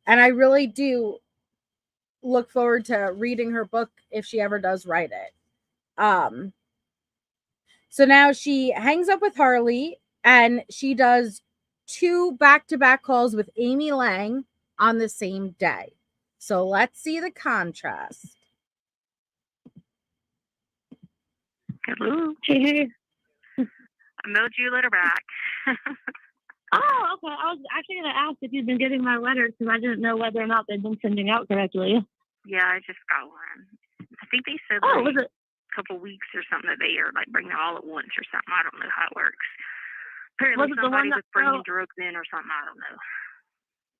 Speaker 2: and I really do look forward to reading her book if she ever does write it. So now she hangs up with Harley and she does 2 back-to-back calls with Amy Lang on the same day. So let's see the contrast.
Speaker 6: Hello.
Speaker 4: Hey.
Speaker 6: I mailed you a letter back.
Speaker 4: Oh, okay. I was actually going to ask if you've been getting my letters because I didn't know whether or not they've been sending out correctly.
Speaker 6: Yeah, I just got one. I think they said
Speaker 4: was it?
Speaker 6: a couple weeks or something that they are like bringing it all at once or something. I don't know how it works. Apparently
Speaker 4: Was it the
Speaker 6: somebody
Speaker 4: one
Speaker 6: was bringing drugs in or something. I don't know.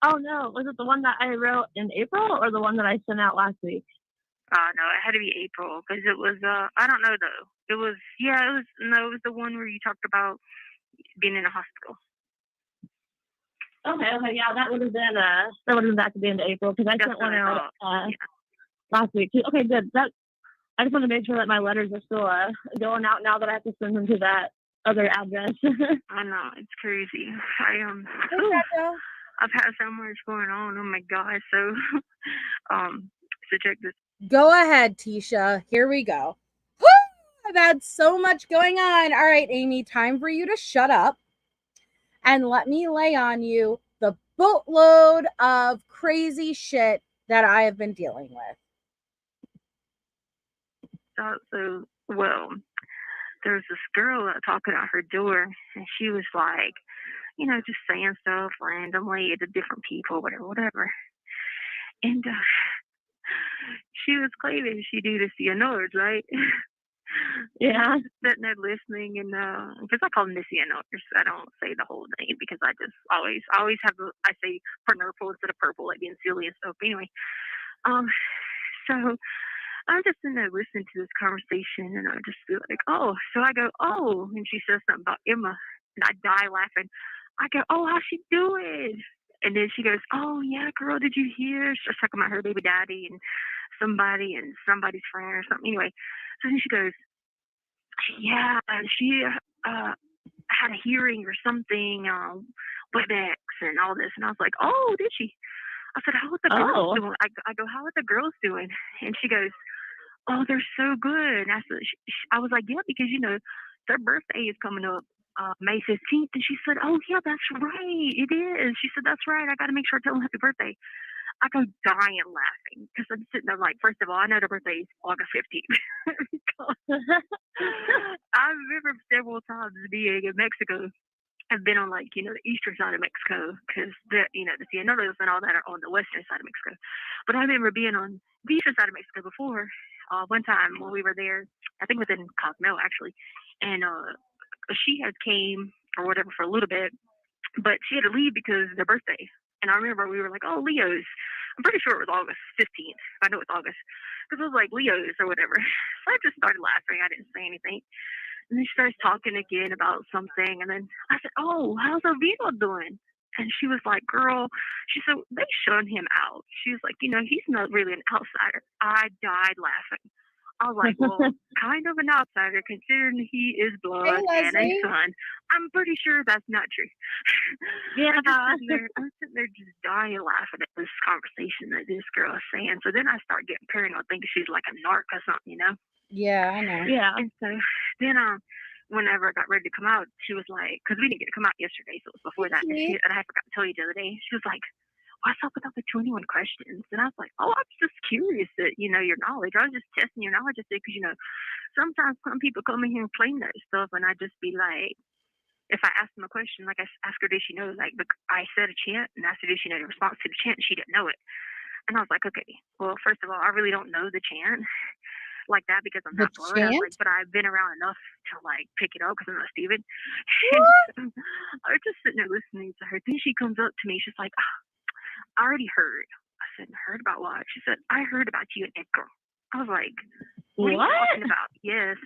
Speaker 4: Oh no, was it the one that I wrote in April or the one that I sent out last week?
Speaker 6: No, it had to be April because it was I don't know though. It was the one where you talked about being in a hospital.
Speaker 4: Okay, yeah, that would have been back at the end of April because I sent one out last week too. Okay, good. I just want to make sure that my letters are still going out now that I have to send them to that other address.
Speaker 6: I know, it's crazy. I've had so much going on. Oh my gosh. So so check this.
Speaker 2: Go ahead, Tisha. Here we go. Woo! I've had so much going on. All right, Amy, time for you to shut up and let me lay on you the boatload of crazy shit that I have been dealing with.
Speaker 6: Well, there's this girl talking at her door, and she was like, just saying stuff randomly to different people, whatever. And she was claiming she knew the CNRs, right?
Speaker 4: Yeah.
Speaker 6: Sitting there listening, and because I call them the CNRs, I don't say the whole name because I just always have I say purple instead of purple, like being silly and stuff. Anyway, so I'm just sitting there listening to this conversation, and I just feel like, oh, so I go, oh, and she says something about Emma, and I die laughing. I go, oh, how's she doing? And then she goes, oh, yeah, girl, did you hear? She's talking about her baby daddy and somebody's friend or something. Anyway, so then she goes, yeah, she had a hearing or something, WebEx and all this. And I was like, oh, did she? I said, how are the girls doing? I go, how are the girls doing? And she goes, oh, they're so good. And I said, I was like, yeah, because, their birthday is coming up. May 15th, and she said, oh yeah, that's right, it is. She said, that's right, I gotta make sure I tell them happy birthday. I go dying laughing because I'm sitting there like, first of all, I know their birthday is August 15th. I remember several times being in Mexico. I've been on the eastern side of Mexico because the Ciénagas and all that are on the western side of Mexico. But I remember being on the eastern side of Mexico before. One time when we were there, I think it was in Cozumel actually, and she had came or whatever for a little bit, but she had to leave because of their birthday. And I remember we were like, oh, Leo's. I'm pretty sure it was August 15th. I know it's August because it was like Leo's or whatever. So I just started laughing. I didn't say anything. And then she starts talking again about something. And then I said, oh, how's Oviedo doing? And she was like, girl, she said, they shunned him out. She was like, he's not really an outsider. I died laughing. I was like, well, kind of an outsider considering he is blood and a son. I'm pretty sure that's not true. Yeah. I'm sitting there just dying laughing at this conversation that this girl is saying. So then I start getting paranoid thinking she's like a narc or something,
Speaker 2: Yeah, I know.
Speaker 4: Yeah.
Speaker 6: And so then whenever I got ready to come out, she was like, because we didn't get to come out yesterday, so it was before that. And I forgot to tell you the other day. She was like, what's up with all the 21 questions? And I was like, oh, I was just curious that, your knowledge. I was just testing your knowledge. I said, because, sometimes some people come in here and claim that stuff, and I just be like, if I ask them a question, like I asked her, did she know, like, I said a chant, and asked her, did she know the response to the chant? She didn't know it. And I was like, okay, well, first of all, I really don't know the chant like that because I'm not blood. I was like, but I've been around enough to like pick it up because I'm not stupid. And I was just sitting there listening to her. Then she comes up to me. She's like, I already heard. I said, heard about what? She said, I heard about you and Edgar. I was like, what are you talking about? Yes.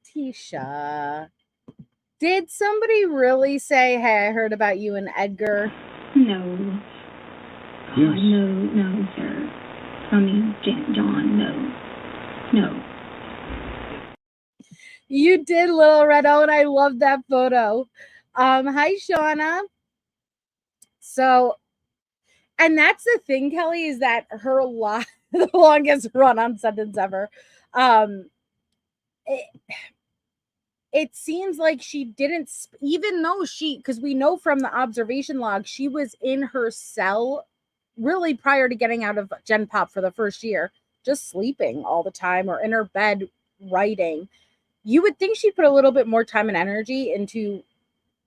Speaker 2: Tisha, did somebody really say, hey, I heard about you and Edgar?
Speaker 7: No.
Speaker 3: Yes.
Speaker 7: No, sir. I mean, John, no.
Speaker 2: You did, Little Red O, and I love that photo. Hi, Shauna. So, and that's the thing, Kelly, is that her the longest run-on sentence ever. It seems like she didn't, even though because we know from the observation log, she was in her cell really prior to getting out of Gen Pop for the first year, just sleeping all the time or in her bed writing. You would think she'd put a little bit more time and energy into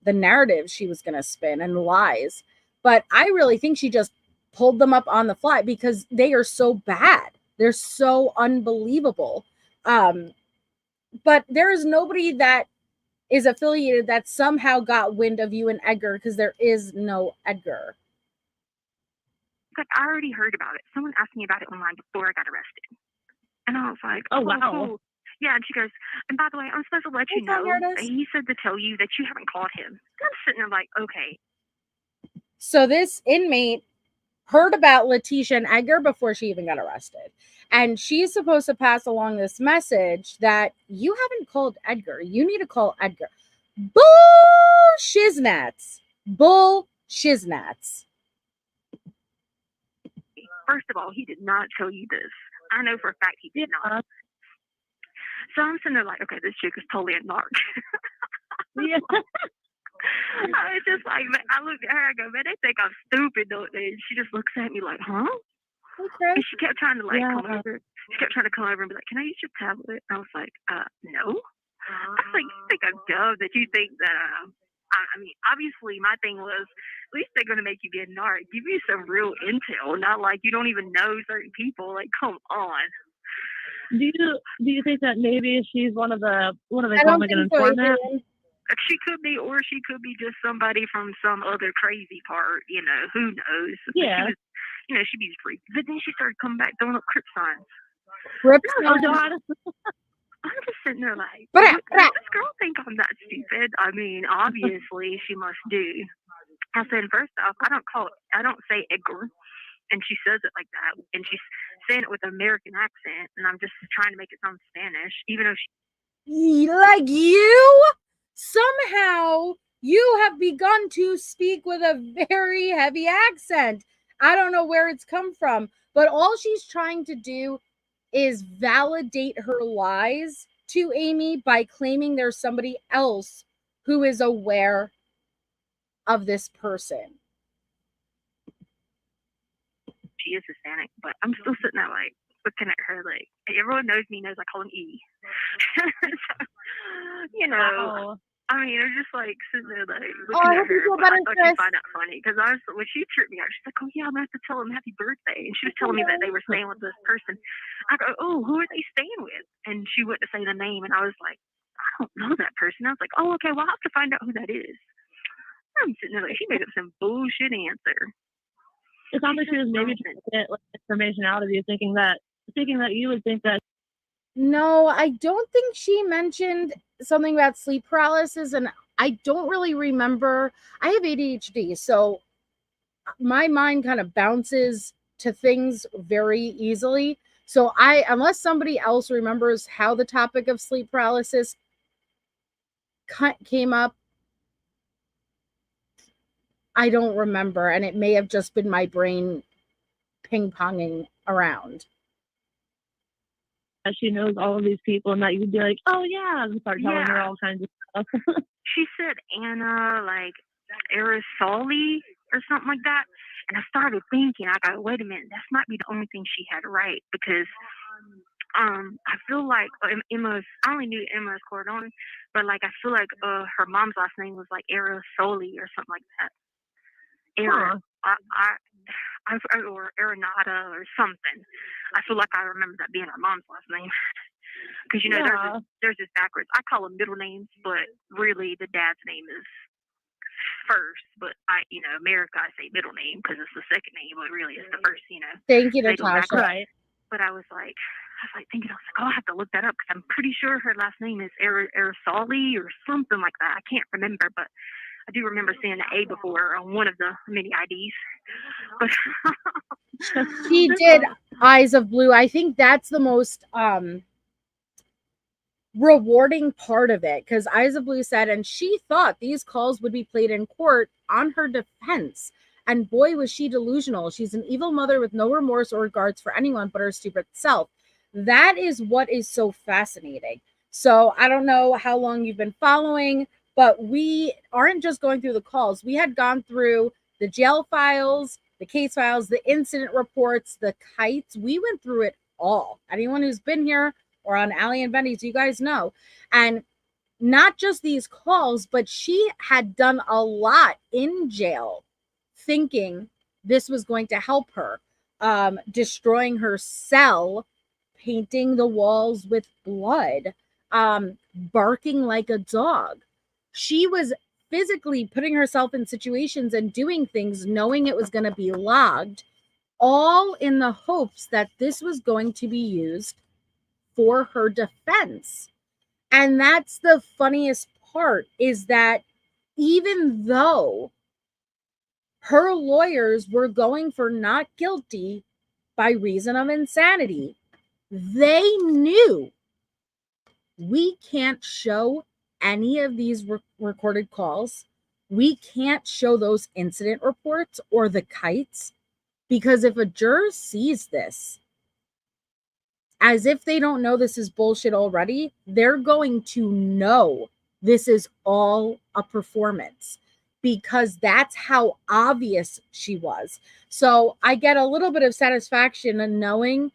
Speaker 2: the narrative she was going to spin and the lies. But I really think she just pulled them up on the fly because they are so bad. They're so unbelievable. But there is nobody that is affiliated that somehow got wind of you and Edgar because there is no Edgar.
Speaker 6: Like, I already heard about it. Someone asked me about it online before I got arrested. And I was like,
Speaker 5: Oh, wow.
Speaker 6: Cool. Yeah, and she goes, and by the way, I'm supposed to let you know that he said to tell you that you haven't called him. I'm sitting there like, okay.
Speaker 2: So this inmate heard about Letecia and Edgar before she even got arrested. And she's supposed to pass along this message that you haven't called Edgar. You need to call Edgar. Bull shiznats. Bull shiznats.
Speaker 6: First of all, he did not tell you this. I know for a fact he did not. So I'm sitting there like, okay, this chick is totally a narc.
Speaker 5: Yeah.
Speaker 6: I was just like, man, I looked at her, I go, man, they think I'm stupid, don't they? And she just looks at me like, huh?
Speaker 2: Okay.
Speaker 6: And she kept trying to come over. She kept trying to come over and be like, can I use your tablet? And I was like, no. I was like, you think I'm dumb that you think that, I mean, obviously my thing was, at least they're going to make you be a narc. Give me some real intel, not like you don't even know certain people. Like, come on.
Speaker 5: Do you think that maybe she's one of the
Speaker 2: I don't think so,
Speaker 5: informant?
Speaker 6: She could be, or she could be just somebody from some other crazy part. Who knows?
Speaker 5: Yeah.
Speaker 6: She was, she'd be free. But then she started coming back throwing up Crip signs.
Speaker 2: Oh,
Speaker 5: God.
Speaker 6: I'm just sitting there like,
Speaker 2: but
Speaker 6: does this girl think I'm that stupid? I mean, obviously she must do. I said, first off, I don't say Edgar. And she says it like that. And she's saying it with an American accent. And I'm just trying to make it sound Spanish, even though
Speaker 2: like you somehow you have begun to speak with a very heavy accent. I don't know where it's come from, but all she's trying to do is validate her lies to Amy by claiming there's somebody else who is aware of this person.
Speaker 6: she is Hispanic, but I'm still sitting there like looking at her like everyone knows I call him E. So,
Speaker 5: Wow.
Speaker 6: I mean, they're just like sitting there like looking at her. But I thought she'd find that funny because when she tripped me out, she's like, "Oh yeah, I'm gonna have to tell him happy birthday," and she was telling me that they were staying with this person. I go, "Oh, who are they staying with?" And she went to say the name, and I was like, "I don't know that person." I was like, "Oh, okay, well I'll have to find out who that is." I'm sitting there like she made up some bullshit answer.
Speaker 5: It sounds like she was maybe trying to get information out of you, thinking that you would think that.
Speaker 2: No, I don't think she mentioned something about sleep paralysis, and I don't really remember. I have ADHD, so my mind kind of bounces to things very easily. So unless somebody else remembers how the topic of sleep paralysis came up, I don't remember, and it may have just been my brain ping-ponging around.
Speaker 5: that she knows all of these people and that you could be like, oh yeah, and start telling her all kinds of stuff.
Speaker 6: She said Anna, like Aerosoli or something like that. And I started thinking, I go, wait a minute, that might be the only thing she had right, because I feel like Emma's, I only knew Emma's Cordon, but like I feel like her mom's last name was like Aerosoli or something like that. Or Arenata or something. I feel like I remember that being her mom's last name. Because, you know, there's this backwards. I call them middle names, but really the dad's name is first. But America, I say middle name because it's the second name, but really it's the first,
Speaker 2: Thank you, Natasha.
Speaker 6: Right. But I was thinking, oh, I have to look that up because I'm pretty sure her last name is Aerosoli or something like that. I can't remember, but I do remember seeing the A before on one of the many IDs. But
Speaker 2: she did Eyes of Blue. I think that's the most rewarding part of it, because Eyes of Blue said, and she thought these calls would be played in court on her defense. And boy, was she delusional. She's an evil mother with no remorse or regards for anyone but her stupid self. That is what is so fascinating. So I don't know how long you've been following, but we aren't just going through the calls. We had gone through the jail files, the case files, the incident reports, the kites. We went through it all. Anyone who's been here or on Allie and Benny's, you guys know. And not just these calls, but she had done a lot in jail thinking this was going to help her. Destroying her cell, painting the walls with blood, barking like a dog. She was physically putting herself in situations and doing things knowing it was going to be logged, all in the hopes that this was going to be used for her defense. And that's the funniest part, is that even though her lawyers were going for not guilty by reason of insanity, they knew we can't show any of these recorded calls. We can't show those incident reports or the kites, because if a juror sees this, as if they don't know this is bullshit already, they're going to know this is all a performance, because that's how obvious she was. So I get a little bit of satisfaction in knowing,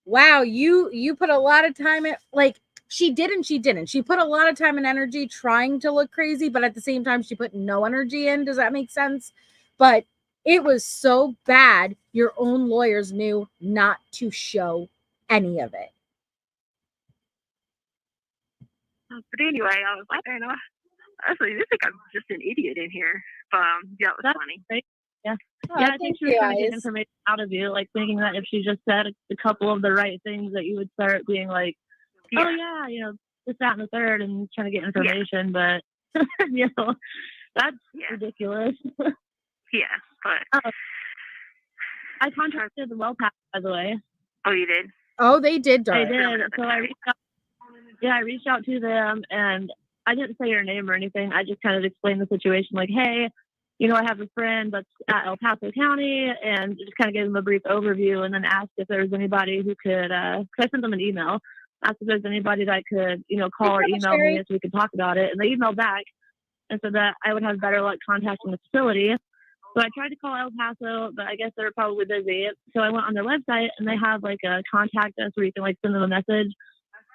Speaker 2: wow, you put a lot of time in, like, she did and she didn't. She put a lot of time and energy trying to look crazy, but at the same time, she put no energy in. Does that make sense? But it was so bad, your own lawyers knew not to show any of it.
Speaker 6: But anyway, I was like, I know, honestly, I think I'm just an idiot in here. Yeah, it was funny.
Speaker 5: Right? Yeah.
Speaker 2: Oh,
Speaker 5: I think she was trying to get information out of you, like thinking that if she just said a couple of the right things, that you would start being like, oh yeah, this, that, and the third, and trying to get information. But that's ridiculous.
Speaker 6: Yeah, but
Speaker 5: I contacted the WellPath, by the way.
Speaker 6: Oh, you did?
Speaker 2: Oh, they did, darling.
Speaker 5: I did. So I reached out to them, and I didn't say your name or anything. I just kind of explained the situation, like, hey, I have a friend that's at El Paso County, and just kind of gave them a brief overview, and then asked if there was anybody who could, I sent them an email, asked if there's anybody that could, call or email me so we could talk about it. And they emailed back and said that I would have better luck contacting the facility. So I tried to call El Paso, but I guess they were probably busy. So I went on their website, and they have like a contact us where you can like send them a message.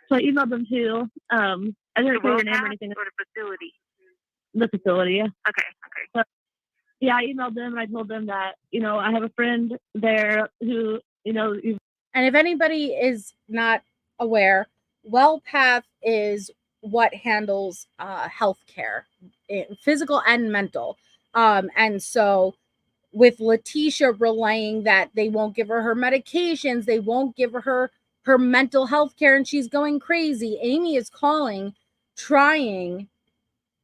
Speaker 5: So I emailed them too. I didn't say your name or anything.
Speaker 6: Or the facility?
Speaker 5: The facility.
Speaker 6: Okay.
Speaker 5: So, yeah, I emailed them and I told them that, I have a friend there who,
Speaker 2: and if anybody is not aware, WellPath is what handles healthcare, physical and mental. And so with Letecia relaying that they won't give her medications, they won't give her mental health care, and she's going crazy, Amy is calling, trying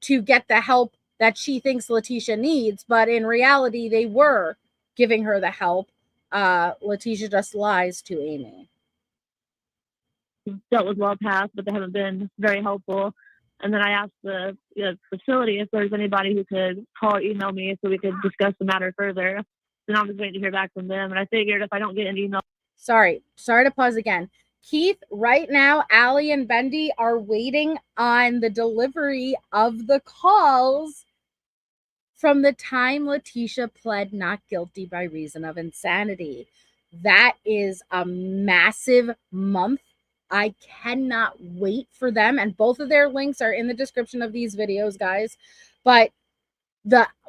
Speaker 2: to get the help that she thinks Letecia needs, but in reality, they were giving her the help. Letecia just lies to Amy.
Speaker 5: Dealt with WellPath, but they haven't been very helpful. And then I asked the facility if there's anybody who could call or email me so we could discuss the matter further. Then I'm just waiting to hear back from them. And I figured if I don't get an email.
Speaker 2: Sorry to pause again. Keith, right now, Allie and Bendy are waiting on the delivery of the calls from the time Letecia pled not guilty by reason of insanity. That is a massive month. I cannot wait for them. And both of their links are in the description of these videos, guys. But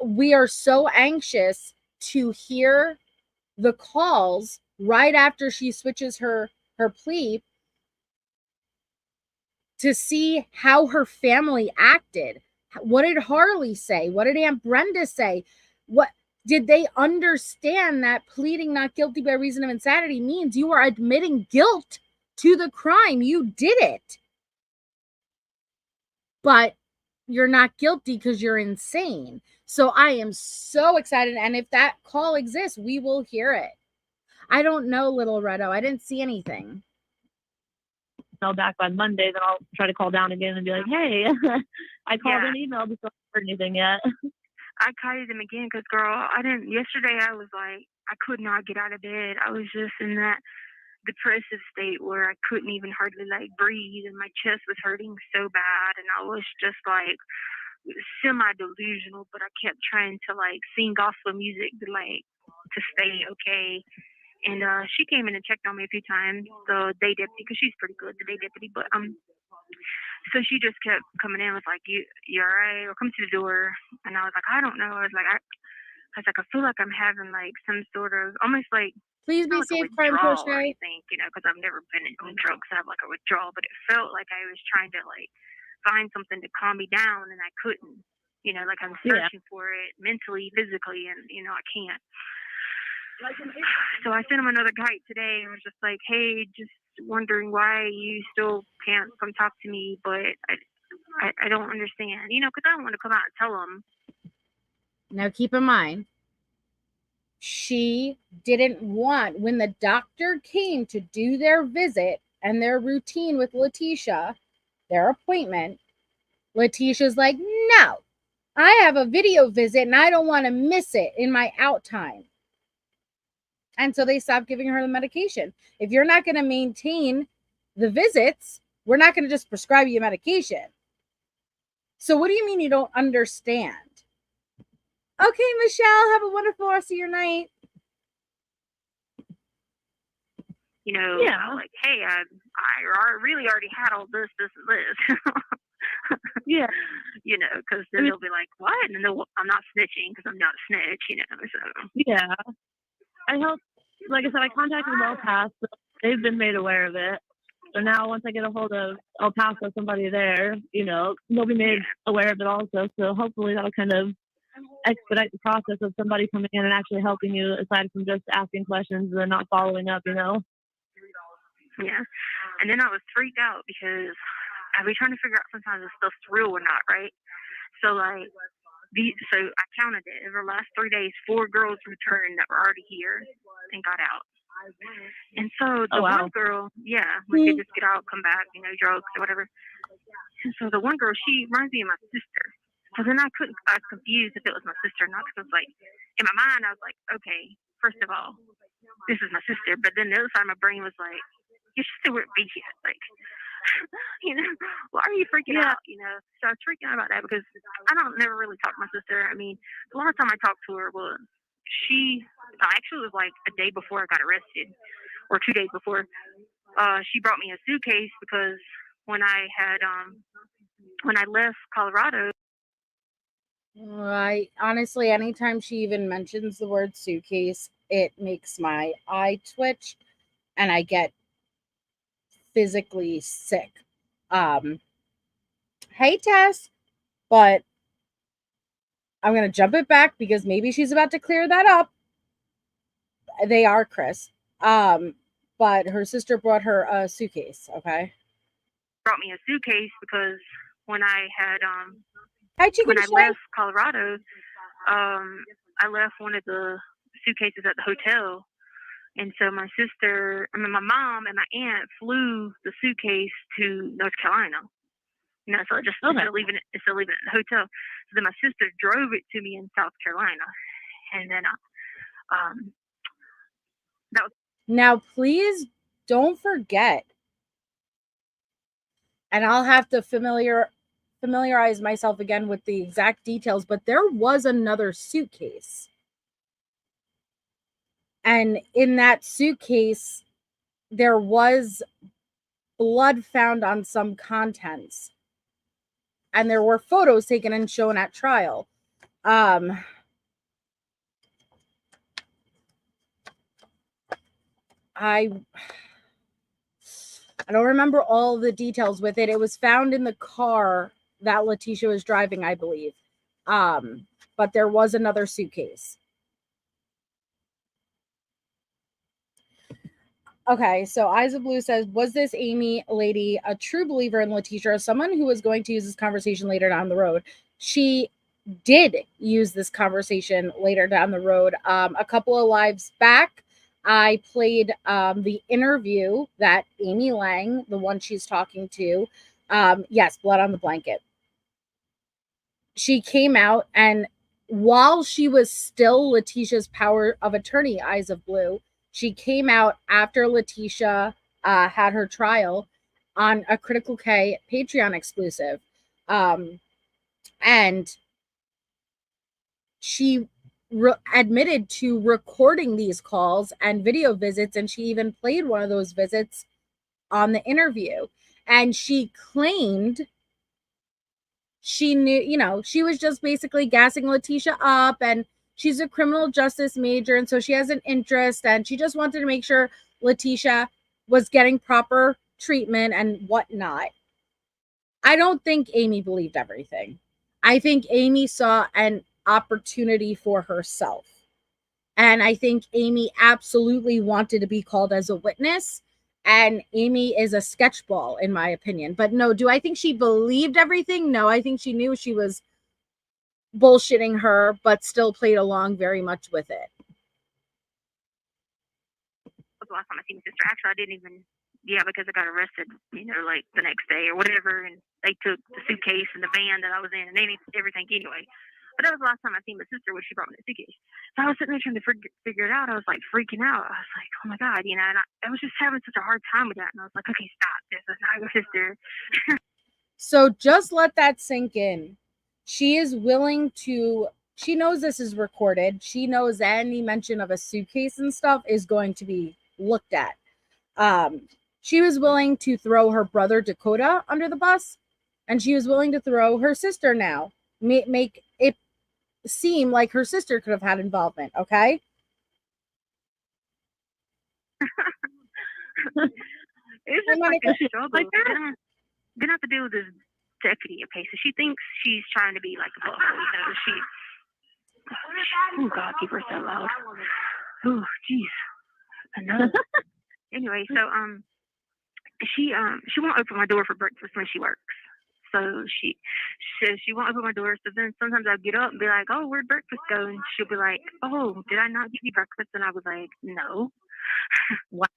Speaker 2: we are so anxious to hear the calls right after she switches her plea, to see how her family acted. What did Harley say? What did Aunt Brenda say? What did they understand that pleading not guilty by reason of insanity means you are admitting guilt to the crime. You did it, but you're not guilty because you're insane. So I am so excited. And if that call exists, we will hear it. I don't know, Little Redo. I didn't see anything.
Speaker 5: Back by Monday, then I'll try to call down again and be like, hey, I called an email, but don't heard anything yet.
Speaker 6: I called them again because, girl, yesterday I was like, I could not get out of bed. I was just in that depressive state where I couldn't even hardly like breathe, and my chest was hurting so bad, and I was just like semi-delusional, but I kept trying to like sing gospel music to stay okay. And she came in and checked on me a few times, the day deputy, because she's pretty good, the day deputy. But so she just kept coming in, was like, "You all right?" Or come to the door. And I was like, "I don't know." I was like, I feel like I'm having like some sort of almost like,
Speaker 2: please be safe, crime crochet.
Speaker 6: I think, because I've never been on drugs. I have like a withdrawal, but it felt like I was trying to like find something to calm me down, and I couldn't. Like I'm searching for it mentally, physically, and I can't. So I sent him another kite today and was just like, hey, just wondering why you still can't come talk to me, but I don't understand, because I don't want to come out and tell him.
Speaker 2: Now keep in mind, she didn't want, when the doctor came to do their visit and their routine with Letecia, their appointment, Leticia's like, no, I have a video visit and I don't want to miss it in my out time. And so they stopped giving her the medication. If you're not going to maintain the visits, we're not going to just prescribe you medication. So what do you mean you don't understand? Okay, Michelle, have a wonderful rest of your night.
Speaker 6: Like, hey, I really already had all this, and this.
Speaker 5: Yeah.
Speaker 6: Because then they'll be like, what? And then I'm not snitching because I'm not a snitch, so.
Speaker 5: Yeah. I hope, like I said, I contacted El Paso. They've been made aware of it. So now once I get a hold of El Paso, somebody there, they'll be made aware of it also. So hopefully that'll kind of expedite the process of somebody coming in and actually helping you, aside from just asking questions and not following up,
Speaker 6: Yeah. And then I was freaked out because I be trying to figure out sometimes if stuff's real or not, right? So like, so I counted it. Over the last 3 days, 4 girls returned that were already here and got out. And so the one girl, like they just get out, come back, drugs or whatever. And so the one girl, she reminds me of my sister. So then I was confused if it was my sister or not, because I was like, in my mind, I was like, okay, first of all, this is my sister. But then the other side of my brain was like, your sister wouldn't be here. Like, why are you freaking out? So I was freaking out about that because I never really talk to my sister. I mean, the last time I talked to her was actually was like a day before I got arrested, or 2 days before. She brought me a suitcase because when I left Colorado.
Speaker 2: Right. Honestly, anytime she even mentions the word suitcase, it makes my eye twitch and I get physically sick. Hey, Tess, but I'm going to jump it back because maybe she's about to clear that up. They are, Chris. But her sister brought her a suitcase, okay?
Speaker 6: Brought me a suitcase because when I
Speaker 2: left
Speaker 6: Colorado, I left one of the suitcases at the hotel. And so my mom and my aunt flew the suitcase to North Carolina. So I just instead of leaving it in the hotel. So then my sister drove it to me in South Carolina. And then that was.
Speaker 2: Now, please don't forget and I'll have to familiarize myself again with the exact details, but there was another suitcase. And in that suitcase, there was blood found on some contents. And there were photos taken and shown at trial. I don't remember all the details with it. It was found in the car that Letecia was driving, I believe. But there was another suitcase. Okay, so Eyes of Blue says, was this Amy lady a true believer in Letecia, or someone who was going to use this conversation later down the road? She did use this conversation later down the road. A couple of lives back, I played the interview that Amy Lang, the one she's talking to, yes, blood on the blanket. She came out, and while she was still Letecia's power of attorney, Eyes of Blue, she came out after Letecia had her trial on a Critical K Patreon exclusive. And she admitted to recording these calls and video visits, and she even played one of those visits on the interview. And she claimed she knew, she was just basically gassing Letecia up, and she's a criminal justice major, and so she has an interest, and she just wanted to make sure Letecia was getting proper treatment and whatnot. I don't think Amy believed everything. I think Amy saw an opportunity for herself. And I think Amy absolutely wanted to be called as a witness. And Amy is a sketchball, in my opinion. But no, do I think she believed everything? No, I think she knew she was bullshitting her, but still played along very much with it.
Speaker 6: The last time I seen my sister, actually, I didn't even, because I got arrested, like the next day or whatever, and they took the suitcase and the van that I was in, and they needed everything anyway. But that was the last time I seen my sister when she brought me the suitcase. So I was sitting there trying to figure it out. I was like freaking out. I was like, oh my God, and I was just having such a hard time with that. And I was like, okay, stop. This is not your sister.
Speaker 2: So just let that sink in. She is willing to, she knows this is recorded. She knows any mention of a suitcase and stuff is going to be looked at. She was willing to throw her brother Dakota under the bus, and she was willing to throw her sister now. Make it seem like her sister could have had involvement, okay?
Speaker 6: It's just like a struggle. Like that. Gonna have to deal with this deputy, okay? So she thinks she's trying to be like a boss, oh God, keep her so loud. Oh, jeez. Another. Anyway, so she won't open my door for breakfast when she works. So she says she won't open my door. So then sometimes I'll get up and be like, oh, where'd breakfast go? And she'll be like, oh, did I not give you breakfast? And I was like, no.
Speaker 5: What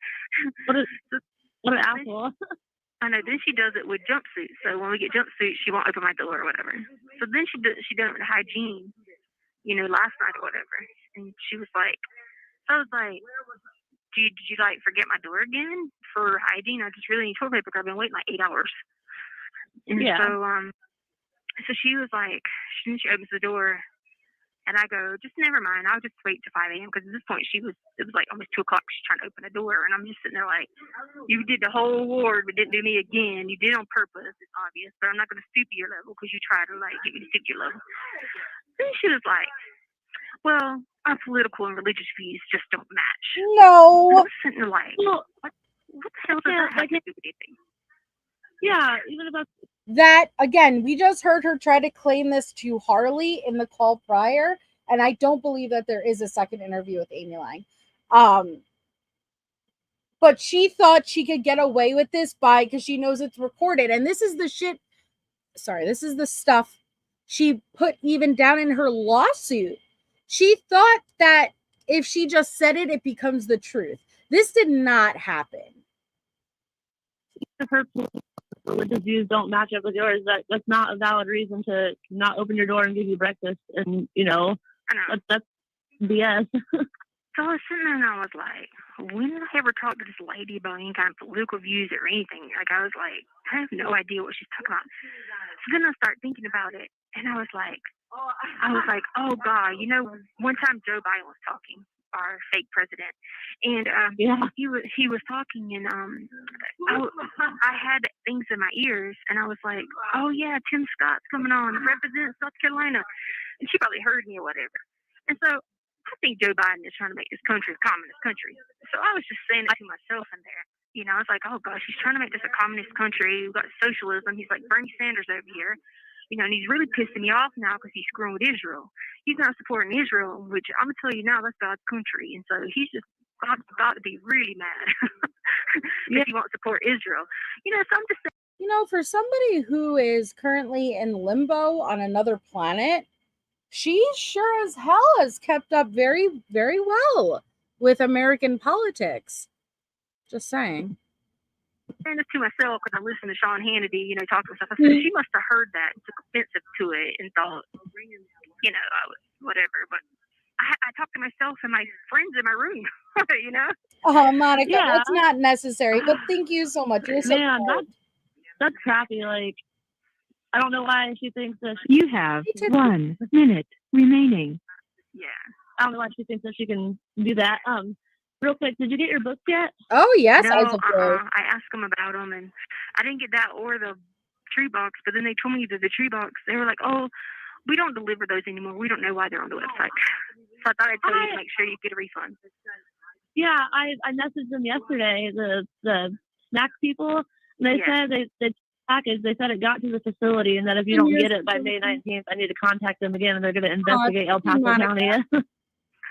Speaker 5: an asshole.
Speaker 6: I know. Then she does it with jumpsuits. So when we get jumpsuits, she won't open my door or whatever. So then she done it with hygiene, last night or whatever. And she was like, I was like, did you like forget my door again for hygiene? I just really need toilet paper. I've been waiting like 8 hours. And so she was like, she opens the door, and I go, just never mind. I'll just wait till 5 a.m. Because at this point, it was like almost 2 o'clock. She's trying to open the door, and I'm just sitting there like, you did the whole ward, but didn't do me again. You did it on purpose. It's obvious, but I'm not going to stoop to your level because you tried to like get me to stoop to your level. Then she was like, well, our political and religious views just don't match.
Speaker 2: No.
Speaker 6: I was sitting there like, what the hell does that have to do with anything?
Speaker 5: Yeah, even about
Speaker 2: that, again, we just heard her try to claim this to Harley in the call prior, and I don't believe that there is a second interview with Amy Lang. But she thought she could get away with this because she knows it's recorded, and this is the stuff she put even down in her lawsuit. She thought that if she just said it, it becomes the truth. This did not happen.
Speaker 5: If her religious views don't match up with yours, that's not a valid reason to not open your door and give you breakfast. And,
Speaker 6: I know.
Speaker 5: That's BS.
Speaker 6: So I was sitting there and I was like, when did I ever talk to this lady about any kind of political views or anything? Like, I was like, I have no idea what she's talking about. So then I started thinking about it, and I was like, oh God, you know, one time Joe Biden was talking, our fake president, and he was talking, and I had things in my ears, and I was like, oh yeah, Tim Scott's coming on, represent South Carolina, and she probably heard me or whatever, and so I think Joe Biden is trying to make this country a communist country. So I was just saying it to myself in there. You know, I was like, oh gosh, he's trying to make this a communist country. We've got socialism. He's like Bernie Sanders over here. You know, and he's really pissing me off now because he's screwing with Israel. He's not supporting Israel, which I'm going to tell you now, that's God's country. And so he's just got to be really mad if he won't support Israel. You know, so I'm just saying.
Speaker 2: You know, for somebody who is currently in limbo on another planet, she sure as hell has kept up very, very well with American politics. Just saying.
Speaker 6: Saying this to myself because I listened to Sean Hannity, you know, talking stuff. I said she must have heard that and took offensive to it and thought, you know, I was whatever. But I talked to myself and my friends in my room, you know.
Speaker 2: Oh, Monica, that's not necessary. But thank you so much. You're so
Speaker 5: that's crappy. Like, I don't know why she thinks that
Speaker 8: you have 1 minute remaining.
Speaker 6: Yeah,
Speaker 5: I don't know why she thinks that she can do that. Real quick, did you get your books yet?
Speaker 2: Oh, yes.
Speaker 6: No, I asked them about them, and I didn't get that or the tree box, but then they told me that the tree box, they were like, oh, we don't deliver those anymore. We don't know why they're on the website. So I thought I'd tell you to make sure you get a refund.
Speaker 5: Yeah, I messaged them yesterday, the snacks people, and they said they package. They said it got to the facility, and that if you don't get it by May 19th, I need to contact them again, and they're going to investigate El Paso County.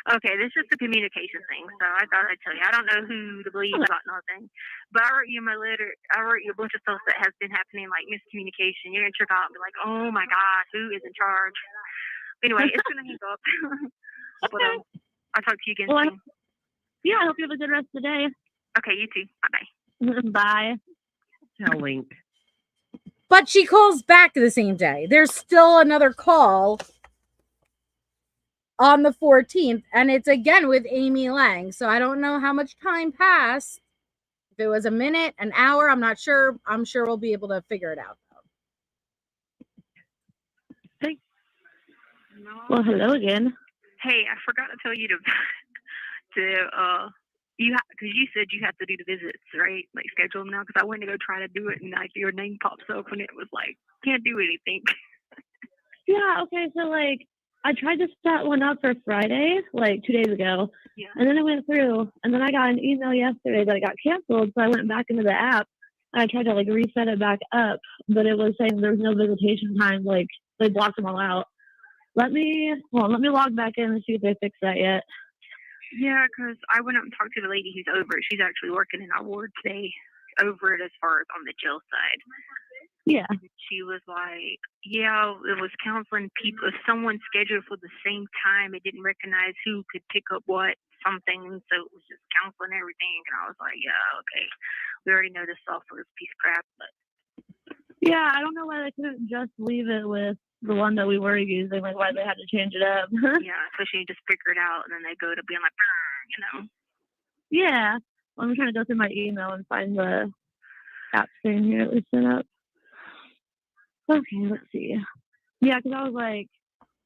Speaker 6: Okay, this is just a communication thing, so I thought I'd tell you. I don't know who to believe about nothing, but I wrote you my letter. I wrote you a bunch of stuff that has been happening, like miscommunication. You're going to trip out and be like, oh my God, who is in charge? Anyway, it's going to hang up. But I'll talk to you again soon.
Speaker 5: Yeah, I hope you have a good rest of the day.
Speaker 6: Okay, you too. Bye-bye.
Speaker 5: Bye.
Speaker 8: Telling.
Speaker 2: But she calls back the same day. There's still another call on the 14th, and it's again with Amy Lang. So I don't know how much time passed. If it was a minute, an hour, I'm not sure. I'm sure we'll be able to figure it out, though.
Speaker 5: Hey. Well, hello again.
Speaker 6: Hey, I forgot to tell you because you said you have to do the visits, right? Like schedule them now, because I went to go try to do it, and like your name pops up, and it was like, can't do anything.
Speaker 5: Yeah, okay, so like, I tried to set one up for Friday, like 2 days ago, and then I went through, and then I got an email yesterday that it got canceled, so I went back into the app, and I tried to like reset it back up, but it was saying there was no visitation time, like they blocked them all out. Let me log back in and see if they fixed that yet.
Speaker 6: Yeah, because I went up and talked to the lady who's over it. She's actually working in our ward today over it as far as on the jail side.
Speaker 5: Yeah.
Speaker 6: She was like, yeah, it was counseling people. If someone scheduled for the same time, it didn't recognize who could pick up what, something. So it was just counseling everything. And I was like, yeah, okay. We already know this software is a piece of crap. But
Speaker 5: yeah, I don't know why they couldn't just leave it with the one that we were using, like why they had to change it up.
Speaker 6: Yeah, especially you just figure it out and then they go to being like, you know.
Speaker 5: Yeah. Well, I'm trying to go through my email and find the app thing here that we set up. Okay, let's see. Yeah, because I was like,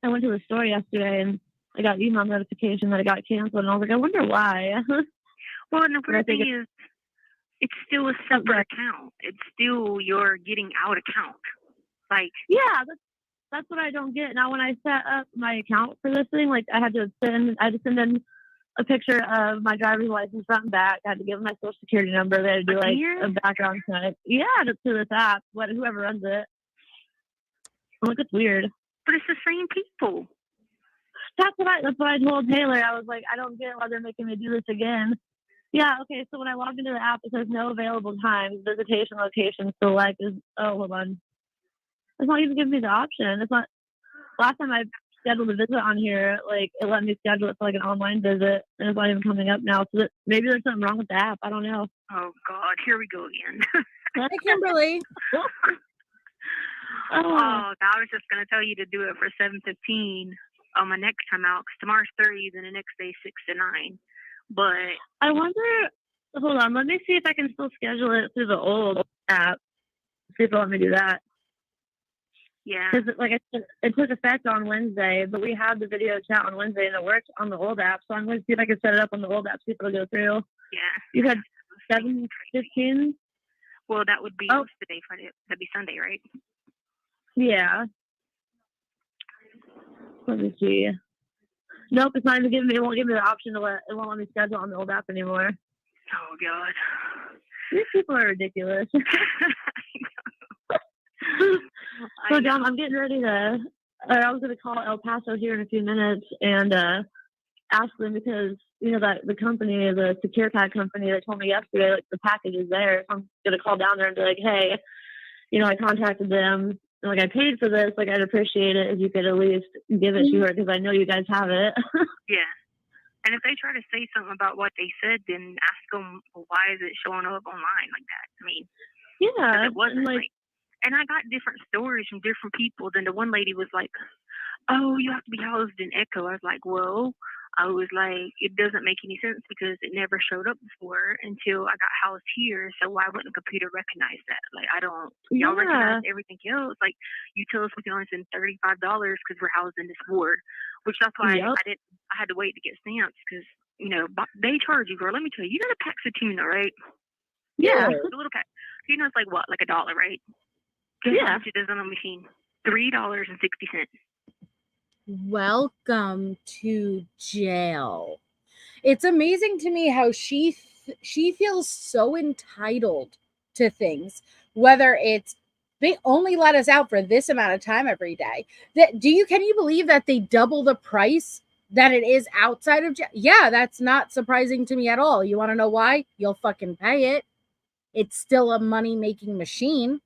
Speaker 5: I went to the store yesterday and I got email notification that it got canceled, and I was like, I wonder why.
Speaker 6: Well, and the weird thing is, it's still a separate account. It's still your getting out account. Like,
Speaker 5: yeah, that's what I don't get. Now, when I set up my account for this thing, like I had to send in a picture of my driver's license front and back. I had to give them my social security number. They had to do like a background check. Yeah, to this app, whoever runs it. I'm like, it's weird.
Speaker 6: But it's the same people.
Speaker 5: That's what I told Taylor. I was like, I don't get why they're making me do this again. Yeah, okay, so when I logged into the app, it says no available times, visitation location select is, hold on. It's not even giving me the option. It's not, last time I scheduled a visit on here, like, it let me schedule it for like an online visit, and it's not even coming up now. So maybe there's something wrong with the app. I don't know.
Speaker 6: Oh, God, here we go again.
Speaker 2: Hey, Kimberly.
Speaker 6: I was just going to tell you to do it for 7:15 on my next time out, because tomorrow's 30, then the next day 6 to 9. But
Speaker 5: I wonder. Hold on, let me see if I can still schedule it through the old app. See if they'll let me do that.
Speaker 6: yeah,
Speaker 5: Because, like I said, it took effect on Wednesday, but we had the video chat on Wednesday and it worked on the old app. So I'm going to see if I can set it up on the old app, see if it'll go through.
Speaker 6: yeah.
Speaker 5: You had 7:15.
Speaker 6: Well, that would be what's the day Friday? That'd be Sunday, right?
Speaker 5: Yeah. Let me see. Nope, it's not even giving me. It won't give me the option to let. It won't let me schedule on the old app anymore.
Speaker 6: Oh God.
Speaker 5: These people are ridiculous. So Dom, I'm getting ready to. I was going to call El Paso here in a few minutes and ask them because that the company, the secure tag company, they told me yesterday like the package is there. So I'm going to call down there and be like, hey, I contacted them. And, like, I paid for this. Like, I'd appreciate it if you could at least give it to her because I know you guys have it.
Speaker 6: Yeah. And if they try to say something about what they said, then ask them, well, why is it showing up online like that? I mean,
Speaker 5: Yeah.
Speaker 6: it wasn't
Speaker 5: like
Speaker 6: and I got different stories from different people. Then the one lady was like, oh, you have to be housed in Echo. I was like, well, it doesn't make any sense because it never showed up before until I got housed here. So why wouldn't the computer recognize that? Like, I don't, y'all recognize everything else. Like, you tell us we can only send $35 because we're housed in this ward, which that's why I had to wait to get stamps because, they charge you, girl. Let me tell you, you got a pack of tuna, right?
Speaker 5: Yeah.
Speaker 6: The little pack. Tuna's like what? Like $1, right? Guess how much it is on a machine? $3.60.
Speaker 2: Welcome to jail. It's amazing to me how she feels so entitled to things, whether it's they only let us out for this amount of time every day. Can you believe that they double the price that it is outside of jail? Yeah, that's not surprising to me at all. You want to know why? You'll fucking pay it. It's still a money-making machine.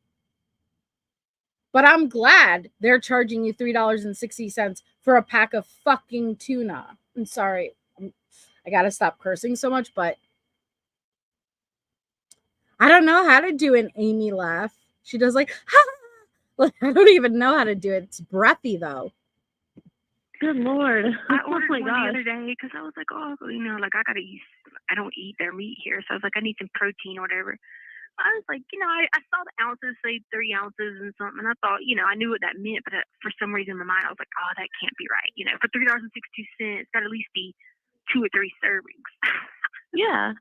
Speaker 2: But I'm glad they're charging you $3.60 for a pack of fucking tuna. I'm sorry. I got to stop cursing so much, but I don't know how to do an Amy laugh. She does like, ha! I don't even know how to do it. It's breathy, though.
Speaker 5: Good Lord.
Speaker 6: I ordered one the other day because I was like, I got to eat. I don't eat their meat here. So I was like, I need some protein or whatever. I was like, I saw the ounces say 3 ounces and something. And I thought, I knew what that meant. But for some reason in my mind, I was like, oh, that can't be right. For $3.62, it's got to at least be 2 or 3 servings.
Speaker 5: Yeah.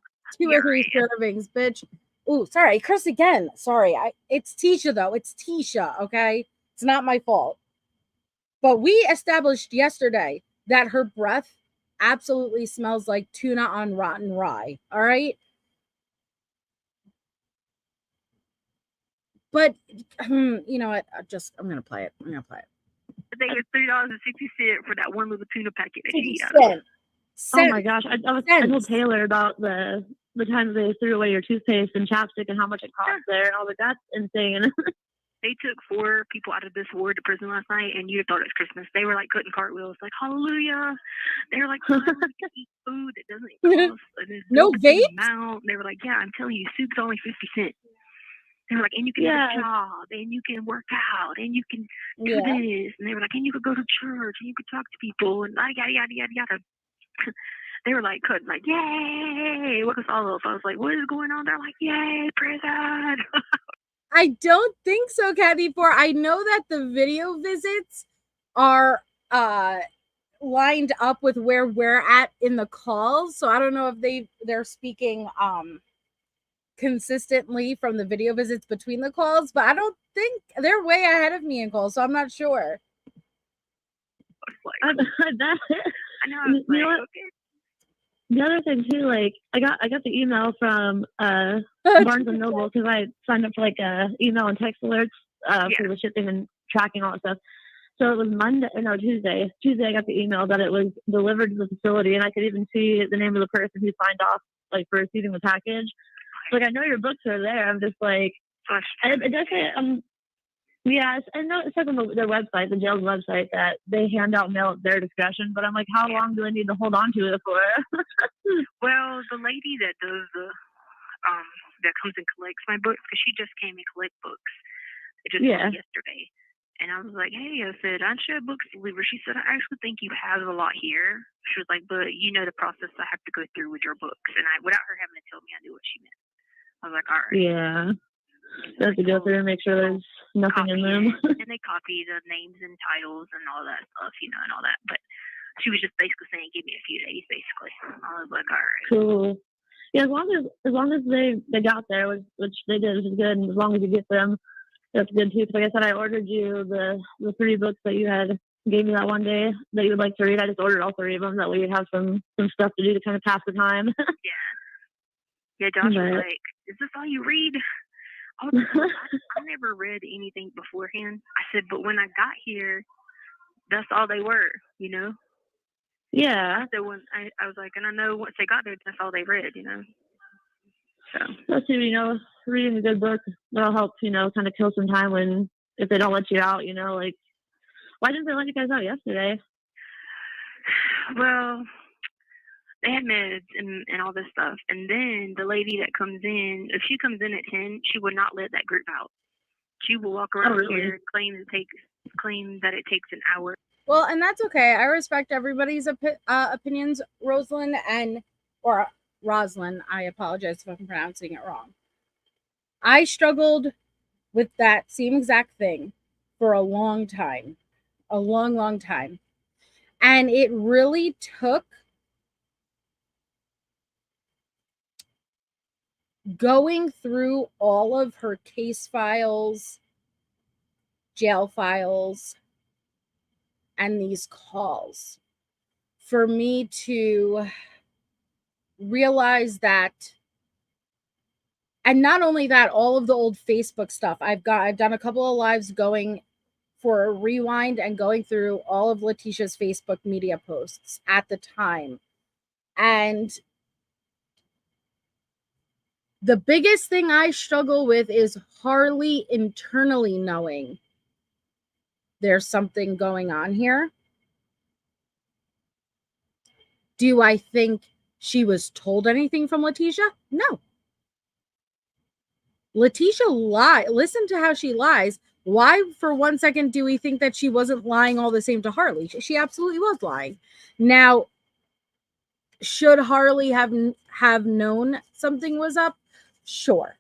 Speaker 2: 2 or 3 servings, bitch. Ooh, sorry. I cursed again. Sorry. It's Tisha, though. It's Tisha, okay? It's not my fault. But we established yesterday that her breath absolutely smells like tuna on rotten rye, all right? But you know what? I'm gonna play it.
Speaker 6: I think it's $3.60 for that one little tuna packet that you eat.
Speaker 5: Oh my gosh! I told Taylor about the time they threw away your toothpaste and chapstick and how much it cost there. And I was like, that's insane.
Speaker 6: They took 4 people out of this ward to prison last night, and you'd have thought it was Christmas. They were like cutting cartwheels, like hallelujah. They were like, eat food that doesn't cost
Speaker 2: no vape.
Speaker 6: They were like, yeah, I'm telling you, soup's only 50 cents. They were like, and you can have a job, and you can work out, and you can do this. And they were like, and you could go to church, and you could talk to people, and yada, yada, yada, yada. They were like, cutting, like, yay. What was all of us? I was like, what is going on? They're like, yay, prison.
Speaker 2: I don't think so, Kathy. I know that the video visits are lined up with where we're at in the calls. So I don't know if they're speaking consistently from the video visits between the calls, but I don't think they're way ahead of me in calls, so I'm not sure.
Speaker 6: I know. I was like, okay.
Speaker 5: The other thing too, like I got the email from Barnes and Noble because I signed up for like email and text alerts for the shipping and tracking all that stuff. So it was Tuesday. Tuesday I got the email that it was delivered to the facility, and I could even see the name of the person who signed off like for receiving the package. Like, I know your books are there. I'm just like, it does say, yes, I know it says on their website, the jail's website, that they hand out mail at their discretion, but I'm like, how long do I need to hold on to it for?
Speaker 6: Well, the lady that does that comes and collects my books, because she just came and collect books. It just was yesterday. And I was like, hey, I said, aren't you a book believer? She said, I actually think you have a lot here. She was like, but you know the process I have to go through with your books. And without her having to tell me, I knew what she meant. I was like, all right.
Speaker 5: Yeah. You have to go through and make sure there's nothing in them.
Speaker 6: And they copy the names and titles and all that stuff, you know, and all that. But she was just basically saying, give me a few days, basically. I was like, all right.
Speaker 5: Cool. Yeah, as long as they got there, which they did, which is good. And as long as you get them, that's good too. Because like I said, I ordered you the 3 books that you had gave me that one day that you would like to read. I just ordered all 3 of them. That way you'd have some stuff to do to kind of pass the time.
Speaker 6: Yeah, Josh was like, is this all you read? I was like, I never read anything beforehand. I said, but when I got here, that's all they were, you know?
Speaker 5: Yeah.
Speaker 6: So when I was like, and I know once they got there, that's all they read, you know? So
Speaker 5: that's too, you know, reading a good book, that'll help, you know, kind of kill some time if they don't let you out, you know, like, why didn't they let you guys out yesterday?
Speaker 6: Well, they had meds and all this stuff. And then the lady that comes in, if she comes in at 10, she would not let that group out. She will walk around here, claim that it takes an hour.
Speaker 2: Well, and that's okay. I respect everybody's opinions, Rosalind or Roslyn. I apologize if I'm pronouncing it wrong. I struggled with that same exact thing for a long time, a long, long time. And it really took going through all of her case files, jail files, and these calls for me to realize that. And not only that, all of the old Facebook stuff. I've done a couple of lives going for a rewind and going through all of Letecia's Facebook media posts at the time. And the biggest thing I struggle with is Harley internally knowing there's something going on here. Do I think she was told anything from Letecia? No. Letecia lied. Listen to how she lies. Why, for 1 second, do we think that she wasn't lying all the same to Harley? She absolutely was lying. Now, should Harley have known something was up? Sure.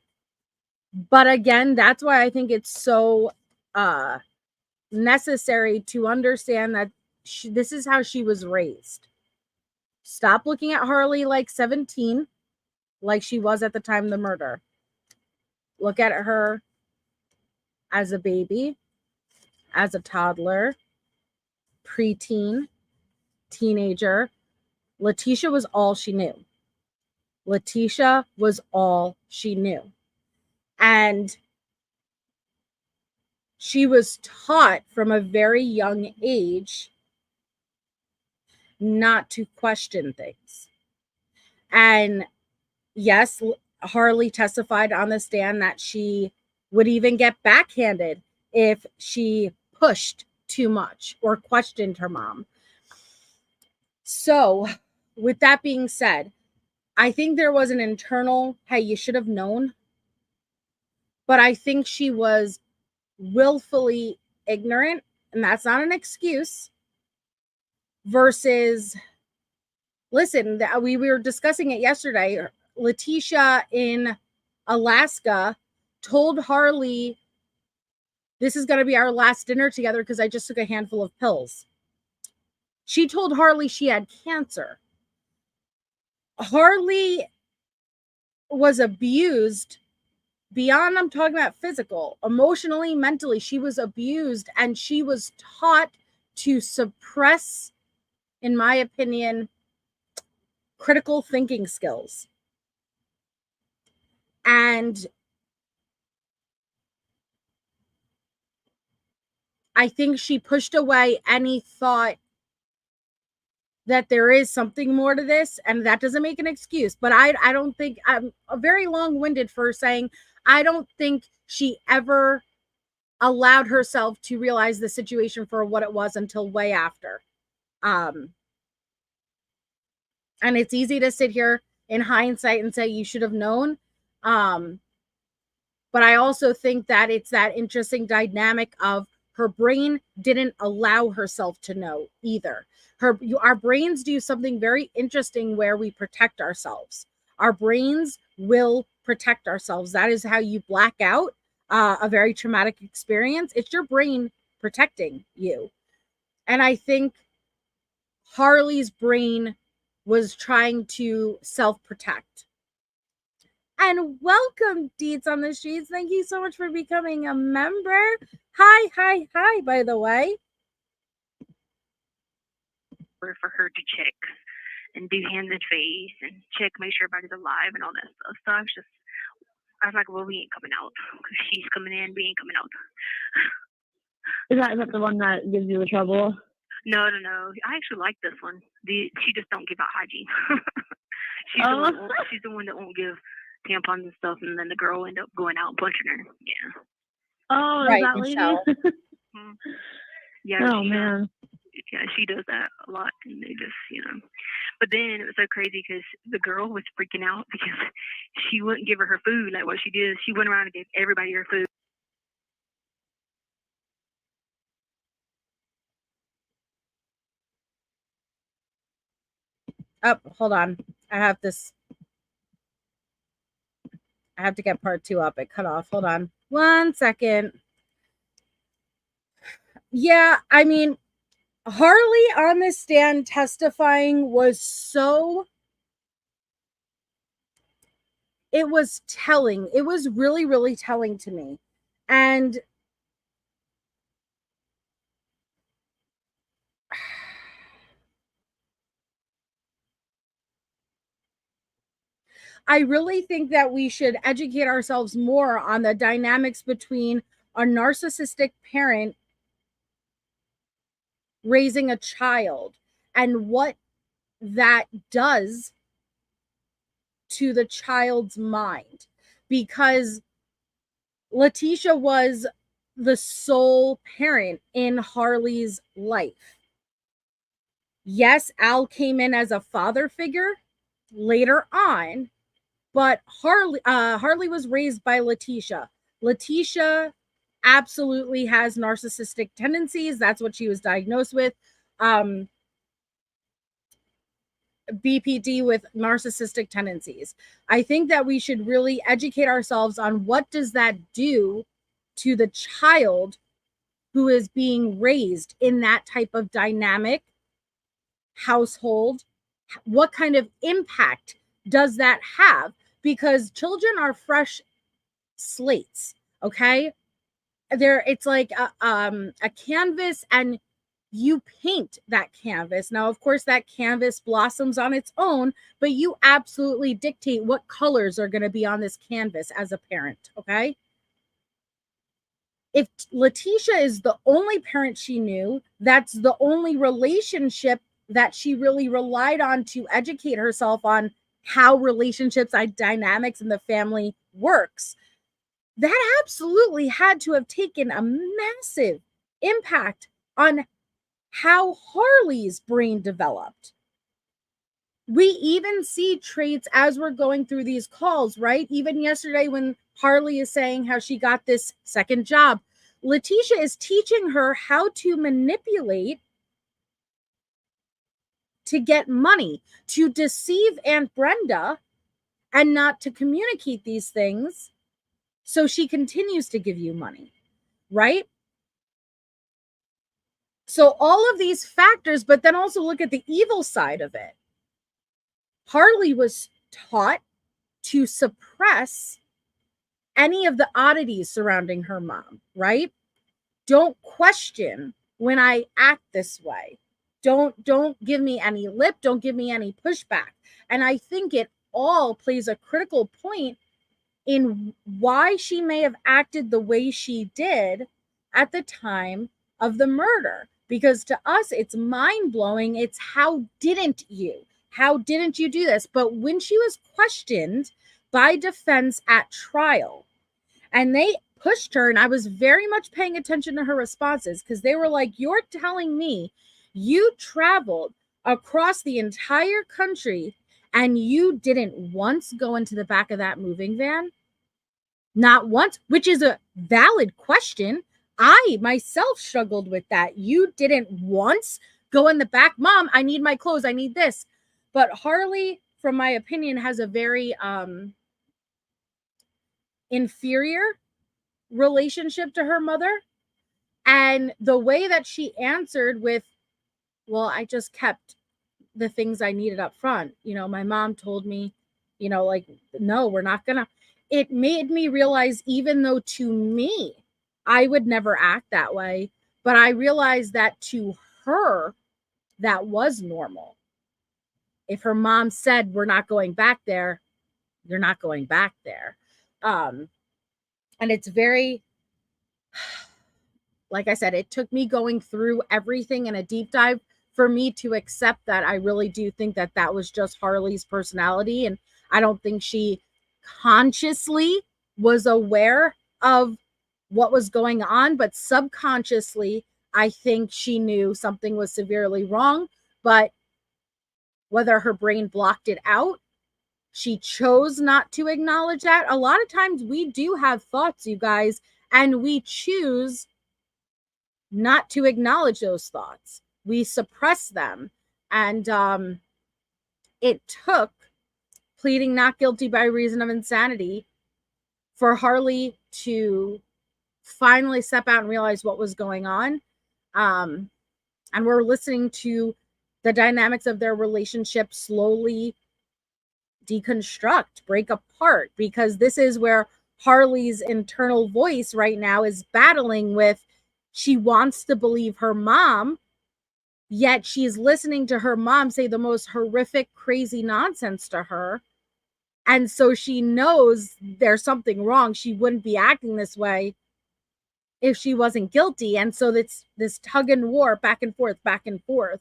Speaker 2: But again, that's why I think it's so necessary to understand that this is how she was raised. Stop looking at Harley like 17, like she was at the time of the murder. Look at her as a baby, as a toddler, preteen, teenager. Letecia was all she knew. Letecia was all she knew. And she was taught from a very young age not to question things. And yes, Harley testified on the stand that she would even get backhanded if she pushed too much or questioned her mom. So, with that being said, I think there was an internal, hey, you should have known. But I think she was willfully ignorant, and that's not an excuse. Versus, listen, we were discussing it yesterday. Letecia in Alaska told Harley, this is going to be our last dinner together because I just took a handful of pills. She told Harley she had cancer. Harley was abused beyond, I'm talking about physical, emotionally, mentally. She was abused, and she was taught to suppress, in my opinion, critical thinking skills. And I think she pushed away any thought that there is something more to this, and that doesn't make an excuse. But I don't think, I'm very long-winded for saying, I don't think she ever allowed herself to realize the situation for what it was until way after. And it's easy to sit here in hindsight and say you should have known. But I also think that it's that interesting dynamic of Her brain didn't allow herself to know either. Our brains do something very interesting where we protect ourselves. Our brains will protect ourselves. That is how you black out a very traumatic experience. It's your brain protecting you. And I think Harley's brain was trying to self-protect. And welcome, Deeds on the Streets. Thank you so much for becoming a member. Hi, by the way.
Speaker 6: For her to check and do hands and face and check, make sure everybody's alive and all that stuff. So I was like, well, we ain't coming out because she's coming in, we ain't coming out.
Speaker 5: Is that the one that gives you the trouble?
Speaker 6: No. I actually like this one. She just don't give out hygiene. She's the one that won't give tampons and stuff, and then the girl end up going out and punching her. Yeah.
Speaker 5: Oh,
Speaker 2: right,
Speaker 5: is that lady?
Speaker 6: Yeah.
Speaker 5: Oh, man.
Speaker 6: Yeah, she does that a lot, and they just, But then it was so crazy because the girl was freaking out because she wouldn't give her food. Like, what she did is she went around and gave everybody her food.
Speaker 2: Oh, hold on. I have to get part 2 up. It cut off. Hold on 1 second. Yeah, I mean, Harley on the stand testifying was it was telling. It was really, really telling to me. And I really think that we should educate ourselves more on the dynamics between a narcissistic parent raising a child and what that does to the child's mind, because Letecia was the sole parent in Harley's life. Yes, Al came in as a father figure later on, but Harley was raised by Letecia. Letecia absolutely has narcissistic tendencies. That's what she was diagnosed with. BPD with narcissistic tendencies. I think that we should really educate ourselves on what does that do to the child who is being raised in that type of dynamic household. What kind of impact does that have? Because children are fresh slates, okay? It's like a canvas, and you paint that canvas. Now, of course, that canvas blossoms on its own, but you absolutely dictate what colors are going to be on this canvas as a parent, okay? If Letecia is the only parent she knew, that's the only relationship that she really relied on to educate herself on how relationships, dynamics in the family works. That absolutely had to have taken a massive impact on how Harley's brain developed. We even see traits as we're going through these calls, right? Even yesterday when Harley is saying how she got this second job, Letecia is teaching her how to manipulate to get money, to deceive Aunt Brenda and not to communicate these things, so she continues to give you money, right? So all of these factors, but then also look at the evil side of it. Harley was taught to suppress any of the oddities surrounding her mom, right? Don't question when I act this way. Don't give me any lip. Don't give me any pushback. And I think it all plays a critical point in why she may have acted the way she did at the time of the murder. Because to us, it's mind-blowing. It's how didn't you do this? But when she was questioned by defense at trial, and they pushed her, and I was very much paying attention to her responses, because they were like, you're telling me you traveled across the entire country and you didn't once go into the back of that moving van? Not once, which is a valid question. I myself struggled with that. You didn't once go in the back, Mom, I need my clothes, I need this. But Harley, from my opinion, has a very inferior relationship to her mother. And the way that she answered with, well, I just kept the things I needed up front. You know, my mom told me, you know, like, no, we're not gonna. It made me realize, even though to me, I would never act that way, but I realized that to her, that was normal. If her mom said, we're not going back there, you're not going back there. And it's very, like I said, it took me going through everything in a deep dive for me to accept that. I really do think that that was just Harley's personality. And I don't think she consciously was aware of what was going on, but subconsciously, I think she knew something was severely wrong. But whether her brain blocked it out, she chose not to acknowledge that. A lot of times we do have thoughts, you guys, and we choose not to acknowledge those thoughts. We suppress them. And it took pleading not guilty by reason of insanity for Harley to finally step out and realize what was going on. And we're listening to the dynamics of their relationship slowly deconstruct, break apart, because this is where Harley's internal voice right now is battling with, she wants to believe her mom, yet she's listening to her mom say the most horrific, crazy nonsense to her. And so she knows there's something wrong. She wouldn't be acting this way if she wasn't guilty. And so it's this tug and war, back and forth, back and forth.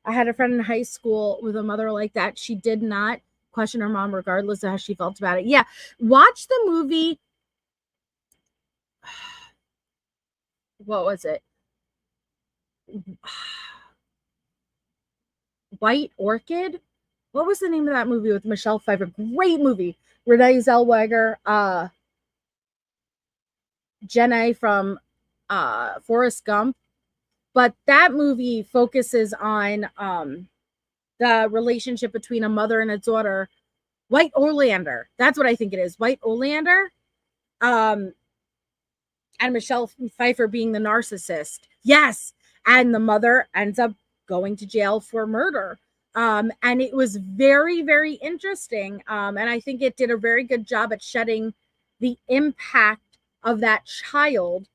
Speaker 2: I had a friend in high school with a mother like that. She did not question her mom regardless of how she felt about it. Yeah. Watch the movie. What was it? White Orchid? What was the name of that movie with Michelle Pfeiffer? Great movie. Renee Zellweger, Jenna from Forrest Gump. But that movie focuses on the relationship between a mother and a daughter. White Oleander. That's what I think it is. White Oleander. And Michelle Pfeiffer being the narcissist. Yes. And the mother ends up going to jail for murder. And it was very, very interesting. And I think it did a very good job at shedding the impact of that child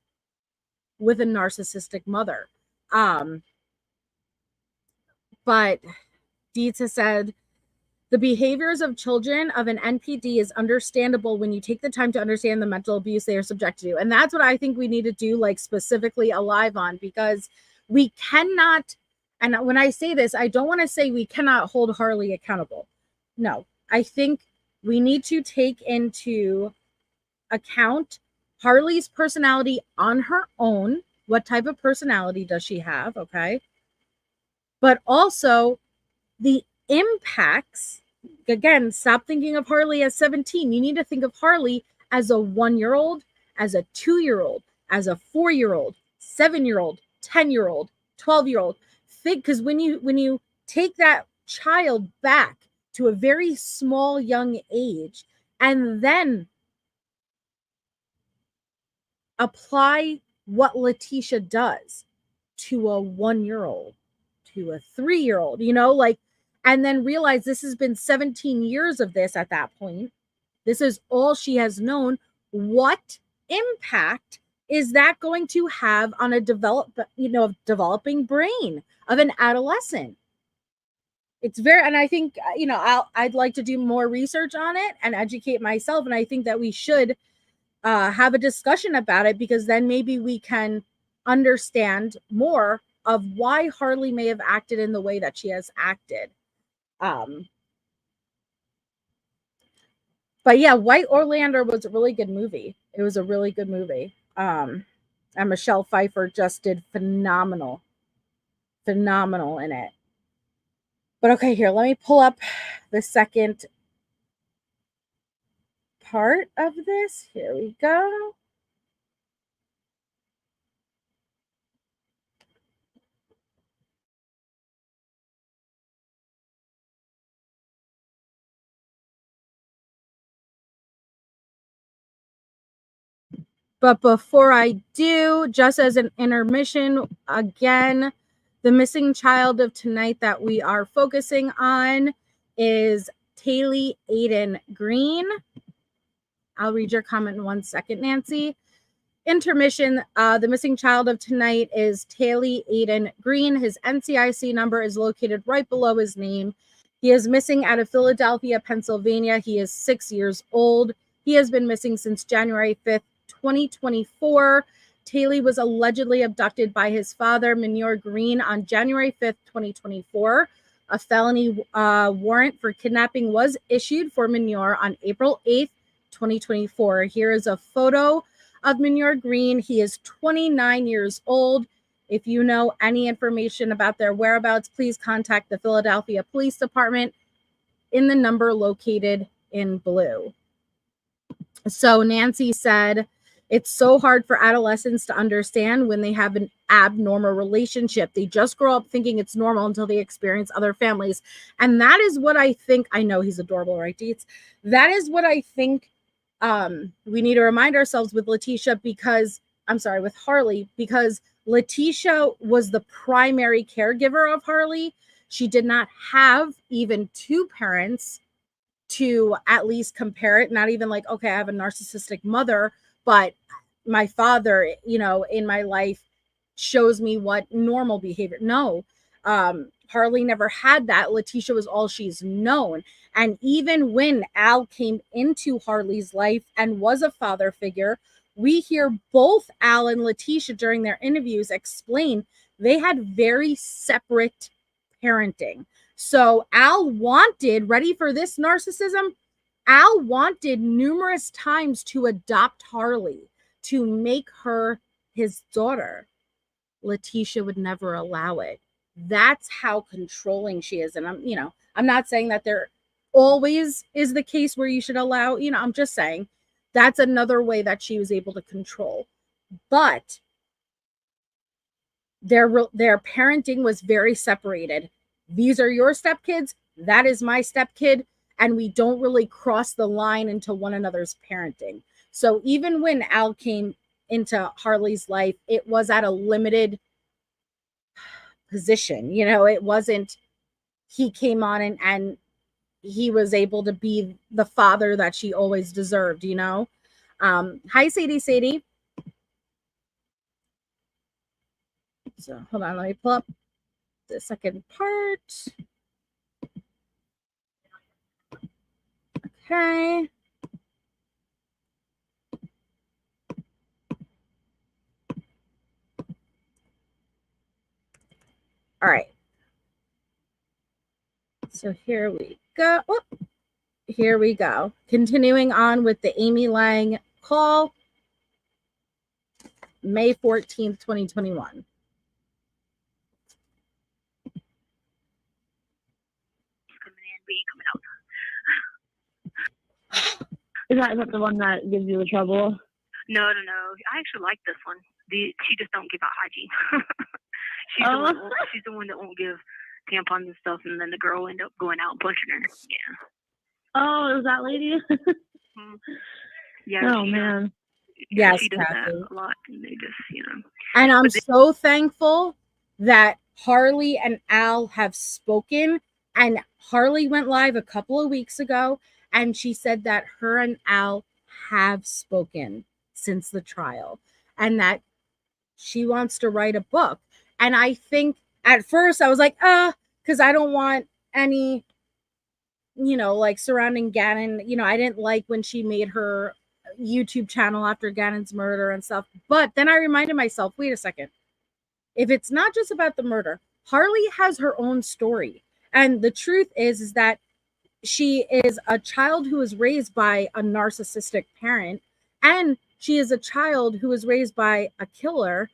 Speaker 2: with a narcissistic mother. But Dietz has said, the behaviors of children of an NPD is understandable when you take the time to understand the mental abuse they are subjected to. And that's what I think we need to do, like specifically Alive on, because we cannot, and when I say this, I don't want to say we cannot hold Harley accountable. No, I think we need to take into account Harley's personality on her own. What type of personality does she have? Okay. But also the impacts. Again, stop thinking of Harley as 17. You need to think of Harley as a 1-year-old, as a 2-year-old, as a 4-year-old, 7-year-old, 10-year-old, 12-year-old. Think, because when you take that child back to a very small young age and then apply what Letecia does to a 1-year-old, to a 3-year-old, you know, like, and then realize this has been 17 years of this at that point. This is all she has known. What impact is that going to have on a developing brain of an adolescent? It's very, and I think, I'd like to do more research on it and educate myself. And I think that we should have a discussion about it, because then maybe we can understand more of why Harley may have acted in the way that she has acted. But yeah, White Oleander was a really good movie. It was a really good movie. And Michelle Pfeiffer just did phenomenal in it. But okay, here, let me pull up the second part of this. Here we go. But before I do, just as an intermission, again, the missing child of tonight that we are focusing on is Taylor Aiden Green. I'll read your comment in 1 second, Nancy. Intermission, the missing child of tonight is Taylor Aiden Green. His NCIC number is located right below his name. He is missing out of Philadelphia, Pennsylvania. He is 6 years old. He has been missing since January 5th, 2024. Taylor was allegedly abducted by his father, Minor Green, on January 5th, 2024. A felony warrant for kidnapping was issued for Minor on April 8th, 2024. Here is a photo of Minor Green. He is 29 years old. If you know any information about their whereabouts, please contact the Philadelphia Police Department in the number located in blue. So Nancy said, it's so hard for adolescents to understand when they have an abnormal relationship. They just grow up thinking it's normal until they experience other families. And that is what I think. I know he's adorable, right, Deets? That is what I think we need to remind ourselves with Letecia with Harley, because Letecia was the primary caregiver of Harley. She did not have even two parents to at least compare it. Not even like, okay, I have a narcissistic mother, but my father, in my life shows me what normal behavior. No, Harley never had that. Letecia was all she's known. And even when Al came into Harley's life and was a father figure, we hear both Al and Letecia during their interviews explain they had very separate parenting. So Al wanted, ready for this narcissism? Al wanted numerous times to adopt Harley, to make her his daughter. Letecia would never allow it. That's how controlling she is. And I'm not saying that there always is the case where you should allow, I'm just saying that's another way that she was able to control. But their parenting was very separated. These are your stepkids. That is my stepkid. And we don't really cross the line into one another's parenting. So even when Al came into Harley's life, it was at a limited position. It wasn't, he came on and he was able to be the father that she always deserved, Hi, Sadie. So hold on, let me pull up the second part. Okay. All right. So here we go. Oh, here we go. Continuing on with the Amy Lang call, May 14th, 2021.
Speaker 5: Is that the one that gives you the trouble?
Speaker 6: No. I actually like this one. She just don't give out hygiene. She's the one that won't give tampons and stuff, and then the girl will end up going out and punching her. Yeah.
Speaker 5: Oh, is that lady?
Speaker 6: Yeah.
Speaker 5: Oh, man.
Speaker 2: Yes,
Speaker 6: she does
Speaker 2: Kathy.
Speaker 6: that a lot, and they just,
Speaker 2: And I'm so thankful that Harley and Al have spoken. And Harley went live a couple of weeks ago, and she said that her and Al have spoken since the trial, and that she wants to write a book. And I think at first I was like, because I don't want any, like surrounding Gannon. I didn't like when she made her YouTube channel after Gannon's murder and stuff. But then I reminded myself, wait a second. If it's not just about the murder, Harley has her own story. And the truth is that she is a child who was raised by a narcissistic parent, and she is a child who was raised by a killer.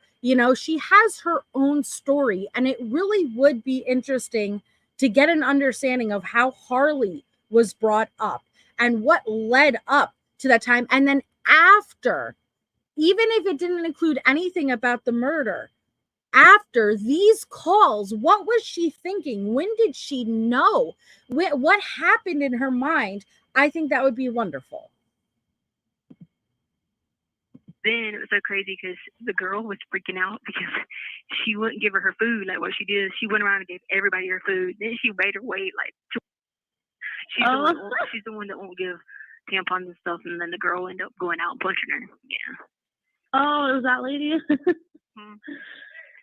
Speaker 2: She has her own story, and it really would be interesting to get an understanding of how Harley was brought up and what led up to that time. And then after, even if it didn't include anything about the murder, after these calls, what was she thinking? When did she know? What happened in her mind? I think that would be wonderful.
Speaker 6: Then it was so crazy because the girl was freaking out because she wouldn't give her food. Like what she did is she went around and gave everybody her food. Then she made her wait like she's the one that won't give tampons and stuff, and then the girl ended up going out and punching her. Yeah.
Speaker 5: Oh, it was that lady?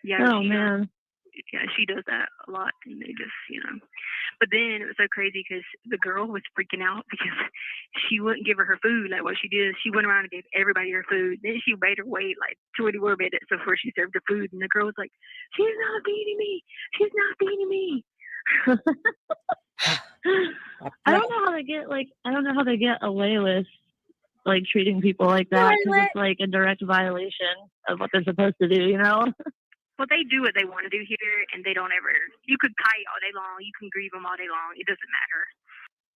Speaker 6: Yeah.
Speaker 5: Oh, man.
Speaker 6: Yeah, she does that a lot, and they just, But then it was so crazy because the girl was freaking out because she wouldn't give her food. Like what she did is she went around and gave everybody her food. Then she made her wait like 20 more minutes before she served the food, and the girl was like, "She's not feeding me. She's not feeding me."
Speaker 5: I don't know how they get away with like treating people like that, because it's like a direct violation of what they're supposed to do,
Speaker 6: Well, they do what they want to do here, and they don't ever. You could kite all day long. You can grieve them all day long. It doesn't matter.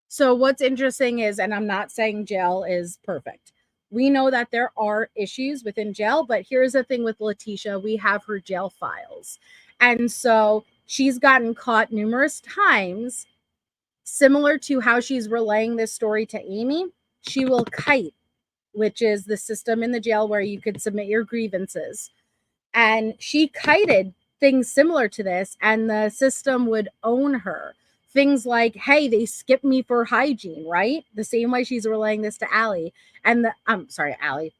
Speaker 2: So what's interesting is, and I'm not saying jail is perfect. We know that there are issues within jail, but here's the thing with Letecia. We have her jail files. And so she's gotten caught numerous times, similar to how she's relaying this story to Amy. She will kite, which is the system in the jail where you could submit your grievances. And she kited things similar to this, and the system would own her. Things like, hey, they skipped me for hygiene, right? The same way she's relaying this to Allie. And Allie.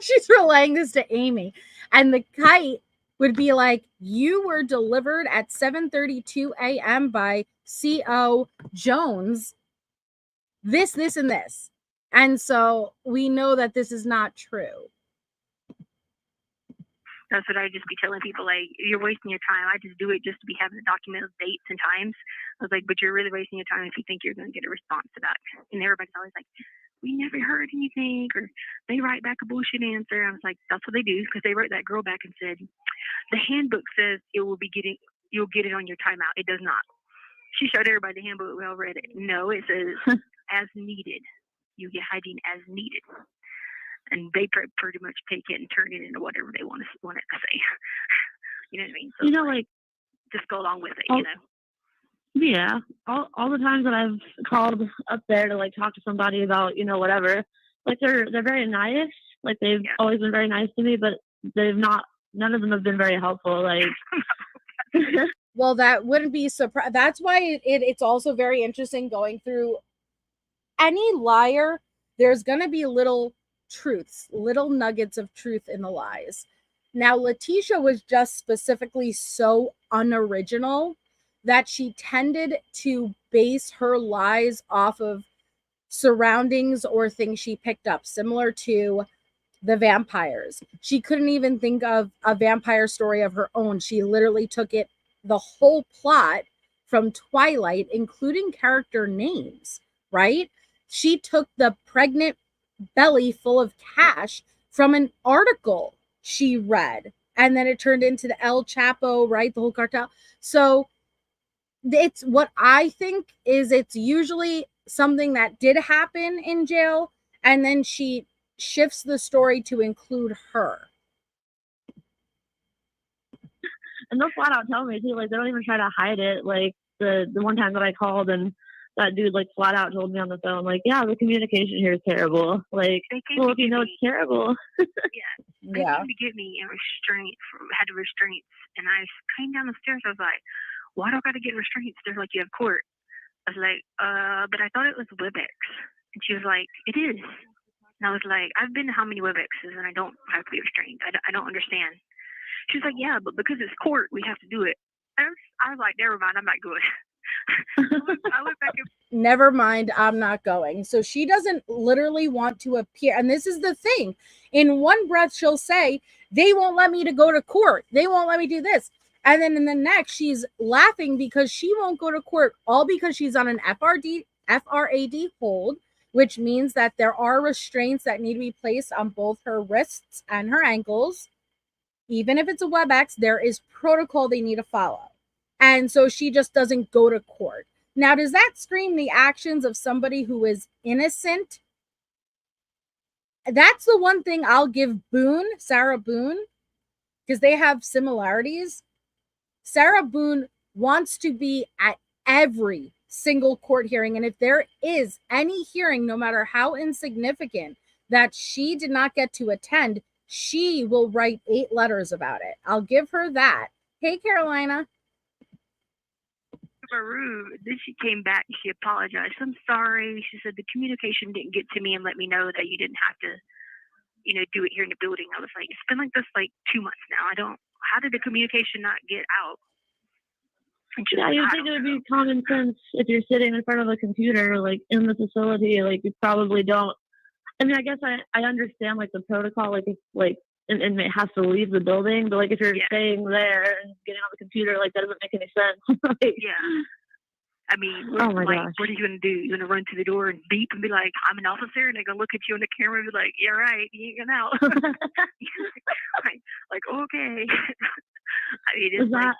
Speaker 2: She's relaying this to Amy. And the kite would be like, you were delivered at 7:32 a.m. by C.O. Jones. This, and this. And so we know that this is not true.
Speaker 6: That's what I just be telling people, like, you're wasting your time. I just do it just to be having to document dates and times. I was like, but you're really wasting your time if you think you're going to get a response to that. And everybody's always like, we never heard anything, or they write back a bullshit answer. I was like, that's what they do, because they wrote that girl back and said, the handbook says you'll get it on your timeout. It does not. She showed everybody the handbook. We all read it. No, it says as needed. You get hygiene as needed. And they pretty much take it and turn it into whatever they want it to say. You know what I mean? So like, just go along with it,
Speaker 5: Yeah. All the times that I've called up there to like talk to somebody about, whatever, like they're very nice. Like they've always been very nice to me, but none of them have been very helpful. Like,
Speaker 2: well, that wouldn't be surprised. That's why it's also very interesting going through any liar. There's going to be little truths, little nuggets of truth in the lies. Now, Letecia was just specifically so unoriginal that she tended to base her lies off of surroundings or things she picked up, similar to the vampires. She couldn't even think of a vampire story of her own. She literally took the whole plot from Twilight, including character names, right? She took the pregnant belly full of cash from an article she read, and then it turned into the El Chapo, right? The whole cartel. So it's what I think is it's usually something that did happen in jail, and then she shifts the story to include her.
Speaker 5: And they'll flat out tell me too, like they don't even try to hide it. Like the one time that I called and that dude like flat out told me on the phone, like, yeah, the communication here is terrible. Like, well, if you know it's terrible.
Speaker 6: They came to get me in had restraints, and I came down the stairs. I was like, why do I got to get restraints? They're like, you have court. I was like, but I thought it was WebEx. And she was like, it is. And I was like, I've been to how many WebExes, and I don't have to be restrained. I don't understand. She was like, yeah, but because it's court, we have to do it. I was like, never mind, I'm not good. I went back and
Speaker 2: never mind, I'm not going. So she doesn't literally want to appear. And this is the thing. In one breath, she'll say, they won't let me to go to court. They won't let me do this. And then in the next, she's laughing because she won't go to court, all because she's on an FRAD hold, which means that there are restraints that need to be placed on both her wrists and her ankles. Even if it's a WebEx, there is protocol they need to follow. And so she just doesn't go to court. Now, does that scream the actions of somebody who is innocent that's the one thing I'll give Sarah Boone, because they have similarities. Sarah Boone wants to be at every single court hearing. And if there is any hearing, no matter how insignificant, that she did not get to attend, she will write 8 letters about it. I'll give her that. Hey, Carolina.
Speaker 6: Rude. Then she came back and she apologized. I'm sorry. She said the communication didn't get to me and let me know that you didn't have to, do it here in the building. I was like, it's been like this 2 months now. How did the communication not get out?
Speaker 5: Yeah, you'd think it would be common sense if you're sitting in front of a computer, in the facility, you probably don't. I mean, I guess I understand, the protocol, if, an inmate has to leave the building, but, if you're staying there and getting on the computer, that doesn't make any sense.
Speaker 6: Yeah. I mean,
Speaker 5: oh my gosh.
Speaker 6: What are you going to do? You're going to run to the door and beep and be like, I'm an officer? And they're going to look at you on the camera and be like, yeah, right, you ain't getting out. Okay. I mean, it's
Speaker 5: was that,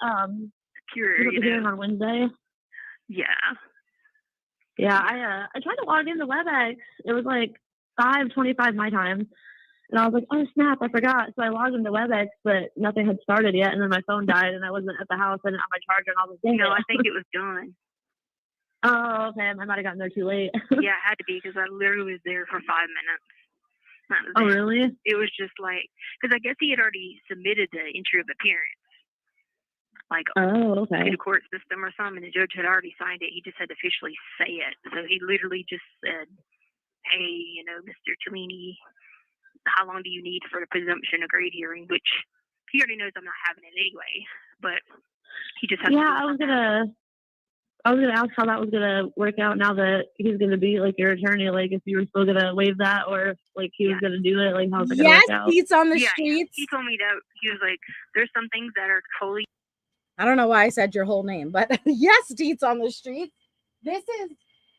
Speaker 6: pure,
Speaker 5: was it hearing on Wednesday?
Speaker 6: Yeah.
Speaker 5: Yeah, I tried to log into WebEx. It was 5:25 my time. And I was like, oh, snap, I forgot. So I logged into WebEx, but nothing had started yet. And then my phone died, and I wasn't at the house. I didn't have my charger, and I was like,
Speaker 6: no, I think it was done.
Speaker 5: Oh, okay. I might have gotten there too late.
Speaker 6: Yeah, it had to be, because I literally was there for 5 minutes. That was
Speaker 5: oh,
Speaker 6: it.
Speaker 5: Really?
Speaker 6: It was just because I guess he had already submitted the entry of appearance.
Speaker 5: Oh, okay.
Speaker 6: To the court system or something, and the judge had already signed it. He just had to officially say it. So he literally just said, hey, Mr. Tellini, how long do you need for the presumption of grade hearing? Which he already knows I'm not having it anyway, but he just has to.
Speaker 5: Yeah, I was gonna ask how that was gonna work out now that he's gonna be your attorney. If you were still gonna waive that, or if he was gonna do it. How's it gonna work out?
Speaker 2: He's on the
Speaker 6: streets.
Speaker 2: streets.
Speaker 6: He told me that he was like, there's some things that are totally.
Speaker 2: I don't know why I said your whole name, but yes, Deets on the streets. This is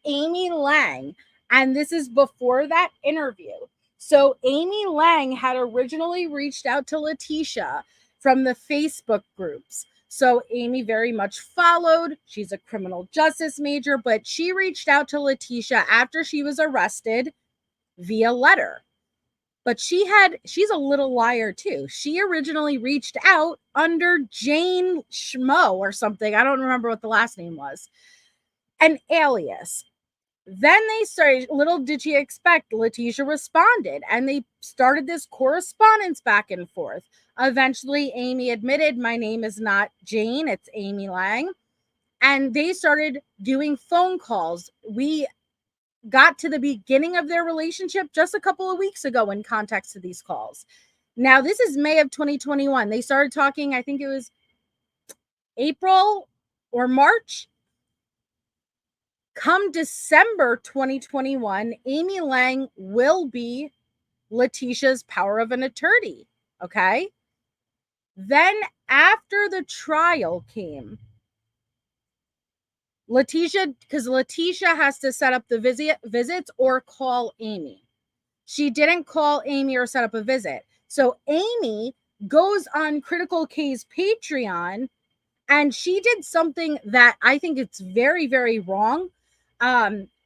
Speaker 2: Amy Lang, and this is before that interview. So Amy Lang had originally reached out to Letecia from the Facebook groups. So Amy very much followed. She's a criminal justice major, but she reached out to Letecia after she was arrested via letter. But she's a little liar too. She originally reached out under Jane Schmo or something. I don't remember what the last name was. An alias. Then they started, little did she expect, Letecia responded, and they started this correspondence back and forth. Eventually, Amy admitted, my name is not Jane, it's Amy Lang. And they started doing phone calls. We got to the beginning of their relationship just a couple of weeks ago in context to these calls. Now, this is May of 2021. They started talking, I think it was April or March. Come December 2021, Amy Lang will be Letecia's power of an attorney, okay? Then after the trial came, Letecia, because Letecia has to set up the visits or call Amy. She didn't call Amy or set up a visit. So Amy goes on Critical K's Patreon, and she did something that I think it's very, very wrong.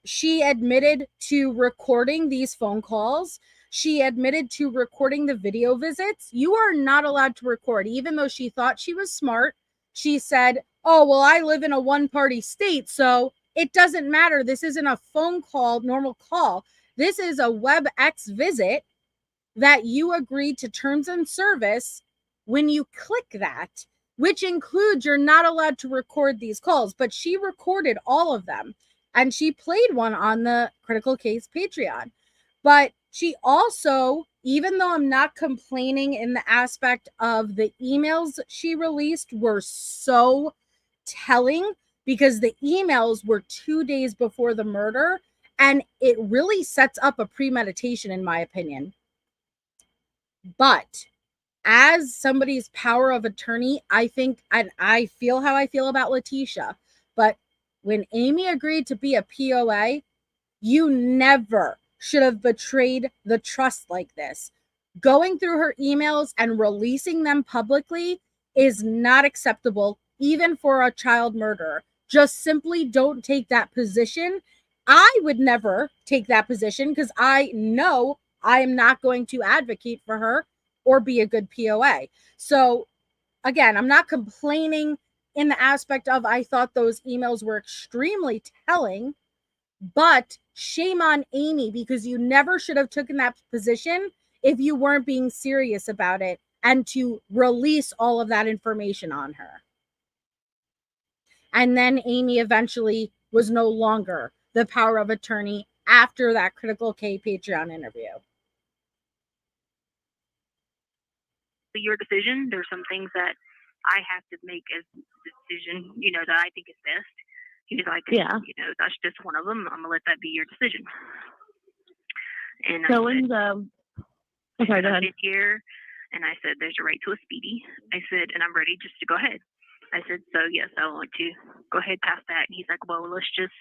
Speaker 2: She admitted to recording these phone calls. She admitted to recording the video visits. You are not allowed to record, even though she thought she was smart. She said, oh, well, I live in a one-party state, so it doesn't matter. This isn't a phone call, normal call. This is a WebEx visit that you agreed to terms and service when you click that, which includes you're not allowed to record these calls. But she recorded all of them, and she played one on the Critical Case Patreon. But she also, even though I'm not complaining in the aspect of the emails she released were so telling, because the emails were 2 days before the murder, and it really sets up a premeditation, in my opinion. But as somebody's power of attorney, I think, and I feel how I feel about Letecia, but when Amy agreed to be a POA, you never should have betrayed the trust like this. Going through her emails and releasing them publicly is not acceptable, even for a child murderer. Just simply don't take that position. I would never take that position because I know I am not going to advocate for her or be a good POA. So again, I'm not complaining in the aspect of I thought those emails were extremely telling, but shame on Amy, because you never should have taken that position if you weren't being serious about it and to release all of that information on her. And then Amy eventually was no longer the power of attorney after that Critical K Patreon interview.
Speaker 6: Your decision. There's some things that I have to make as a decision, that I think is best. He's like, that's just one of them. I'm gonna let that be your decision. And
Speaker 5: so
Speaker 6: when's
Speaker 5: okay, go ahead.
Speaker 6: I've been here, and I said, there's a right to a speedy. I said, and I'm ready just to go ahead. I said, so yes, I want to go ahead past that. And he's like, well, let's just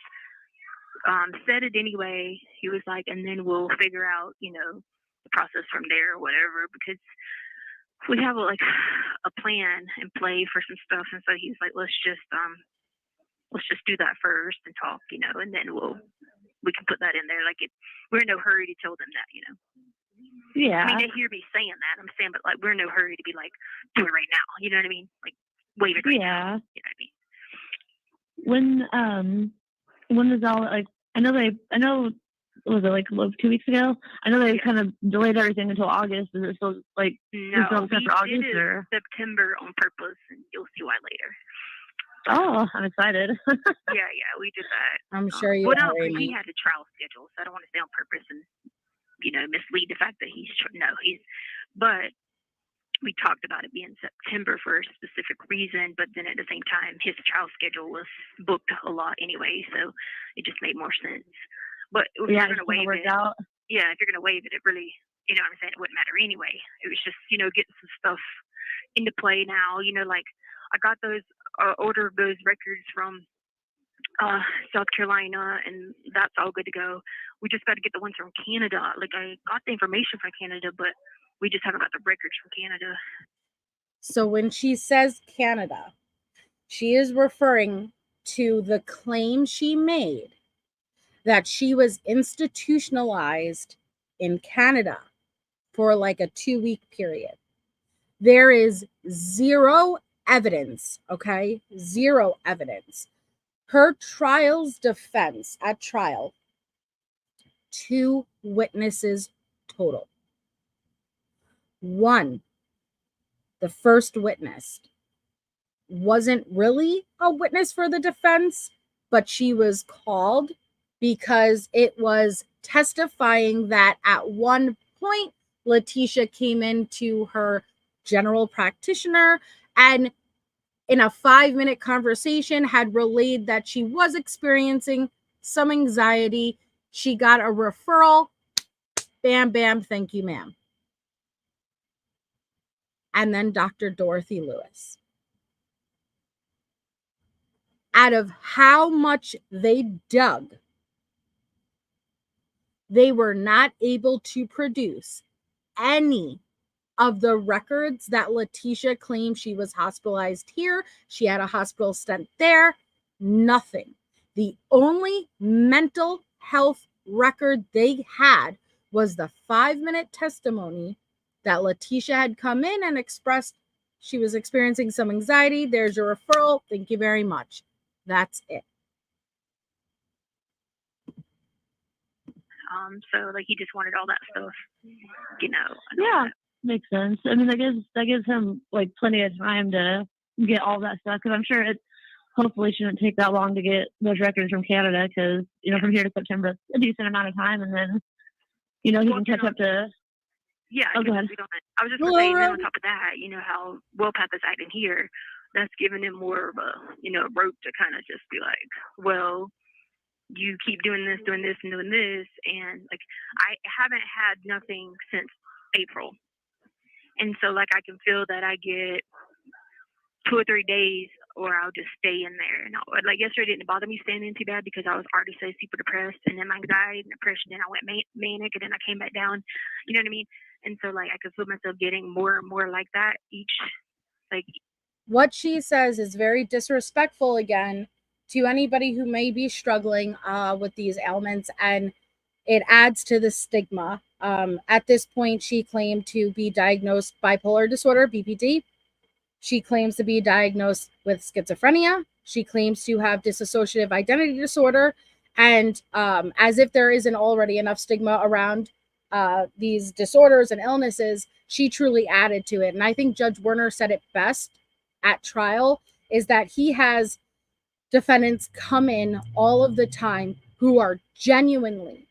Speaker 6: set it anyway. He was like, and then we'll figure out, the process from there or whatever, because we have a plan in play for some stuff. And so he's like, let's just do that first and talk, and then we can put that in there. Like we're in no hurry to tell them that,
Speaker 5: Yeah.
Speaker 6: I mean, they hear me saying that. I'm saying, but like, we're in no hurry to be like, do it right now. You know what I mean? Like, wave it right now. You know what I mean?
Speaker 5: When is all was it like 2 weeks ago? I know they kind of delayed everything until August. Is it still like
Speaker 6: no? We
Speaker 5: for August
Speaker 6: did it
Speaker 5: or
Speaker 6: September on purpose, and you'll see why later.
Speaker 5: Oh, I'm excited.
Speaker 6: yeah, we did that.
Speaker 2: I'm sure you
Speaker 6: are.
Speaker 2: Well,
Speaker 6: no, he had a trial schedule, so I don't want to say on purpose and mislead the fact that but we talked about it being September for a specific reason, but then at the same time, his trial schedule was booked a lot anyway, so it just made more sense. But if you're going to waive it, if you're going to waive it, it really, what I'm saying, it wouldn't matter anyway. It was just, getting some stuff into play now. Like I got those order of those records from South Carolina, and that's all good to go. We just got to get the ones from Canada. Like I got the information from Canada, but we just haven't got the records from Canada.
Speaker 2: So when she says Canada, she is referring to the claim she made that she was institutionalized in Canada for like a 2-week period. There is zero evidence, okay? Zero evidence. Her trial's defense at trial, 2 witnesses total. 1, the first witness, wasn't really a witness for the defense, but she was called because it was testifying that at one point, Letecia came into her general practitioner and in a 5-minute conversation had relayed that she was experiencing some anxiety. She got a referral. Bam, bam, thank you, ma'am. And then Dr. Dorothy Lewis. Out of how much they dug, they were not able to produce any of the records that Letecia claimed she was hospitalized here. She had a hospital stent there. Nothing. The only mental health record they had was the 5-minute testimony that Letecia had come in and expressed she was experiencing some anxiety. There's your referral. Thank you very much. That's it.
Speaker 6: So like he just wanted all that stuff,
Speaker 5: Yeah, makes sense. I mean, that gives him like plenty of time to get all that stuff, because I'm sure it hopefully shouldn't take that long to get those records from Canada, because from here to September it's a decent amount of time, and then he can catch up to.
Speaker 6: Yeah,
Speaker 5: go ahead.
Speaker 6: I was just going to say, on top of that, how WellPath is acting here, that's giving him more of a rope to kind of just be like, well, you keep doing this, and doing this. And like, I haven't had nothing since April. And so like, I can feel that I get 2 or 3 days, or I'll just stay in there. And like yesterday, it didn't bother me staying in too bad because I was already so super depressed, and then my anxiety and depression, and I went manic, and then I came back down. You know what I mean? And so like, I could feel myself getting more and more like that each. Like,
Speaker 2: what she says is very disrespectful again to anybody who may be struggling with these ailments, and it adds to the stigma At this point, she claimed to be diagnosed bipolar disorder, BPD. She claims to be diagnosed with schizophrenia. She claims to have dissociative identity disorder. And as if there isn't already enough stigma around these disorders and illnesses, she truly added to it. And I think Judge Werner said it best at trial, is that he has defendants come in all of the time who are genuinely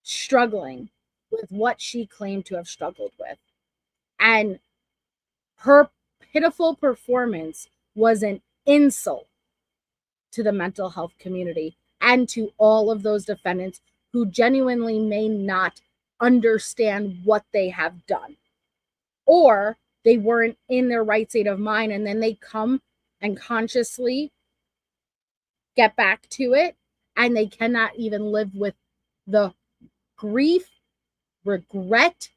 Speaker 2: struggling with what she claimed to have struggled with. And her pitiful performance was an insult to the mental health community and to all of those defendants who genuinely may not understand what they have done, or they weren't in their right state of mind, and then they come and consciously get back to it, and they cannot even live with the grief, regret,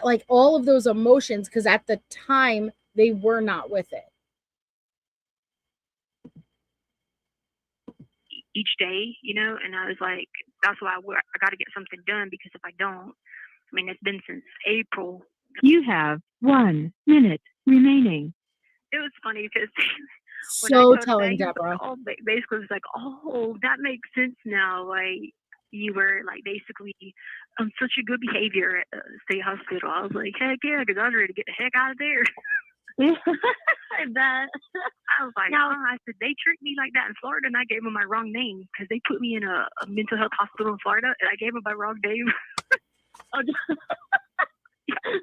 Speaker 2: like all of those emotions, because at the time they were not with it.
Speaker 6: Each day, you know, and I was like, that's why I got to get something done, because if I don't, I mean, it's been since April.
Speaker 8: You have 1 minute remaining.
Speaker 6: It was funny because
Speaker 2: So telling, Deborah.
Speaker 6: Basically, it was like, oh, that makes sense now. Like, you were like basically such a good behavior at the state hospital. I was like, heck yeah, because I was ready to get the heck out of there.
Speaker 5: I bet.
Speaker 6: I was like, no. I said, they tricked me like that in Florida, and I gave them my wrong name because they put me in a mental health hospital in Florida, and I gave them my wrong name.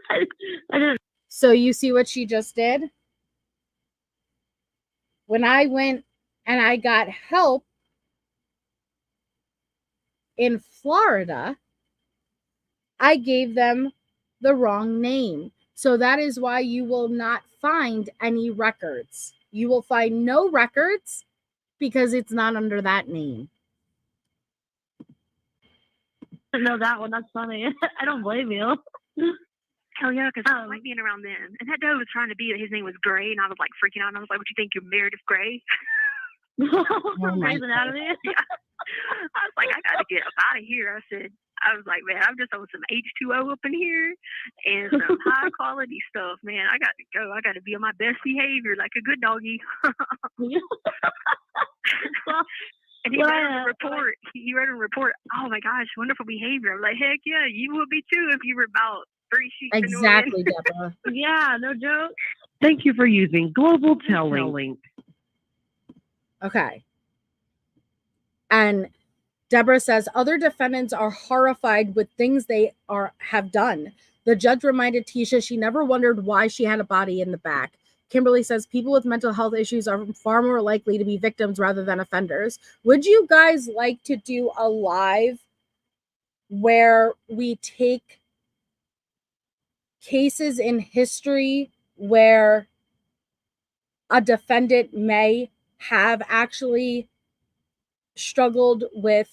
Speaker 5: I didn't.
Speaker 2: So you see what she just did? When I went and I got help in Florida, I gave them the wrong name. So that is why you will not find any records. You will find no records because it's not under that name.
Speaker 5: I didn't know that one. That's funny. I don't blame you.
Speaker 6: Hell yeah, because I like being around them. And that dude was trying to be that his name was Gray, and I was like freaking out. And I was like, what you think, you're Meredith Gray?
Speaker 5: From Grey's Anatomy?
Speaker 6: Yeah. I was like, I got to get up out of here. I was like, man, I'm just on some H2O up in here and some high quality stuff, man. I got to go. I got to be on my best behavior like a good doggy. And he read a report. He read a report. Oh my gosh, wonderful behavior. I'm like, heck yeah, you would be too if you were about 3 sheets.
Speaker 2: Exactly, Deborah.
Speaker 5: Yeah, no joke.
Speaker 8: Thank you for using Global Telling.
Speaker 2: Okay. And Deborah says other defendants are horrified with things they have done. The judge reminded Tisha she never wondered why she had a body in the back. Kimberly says people with mental health issues are far more likely to be victims rather than offenders. Would you guys like to do a live where we take cases in history where a defendant may have actually struggled with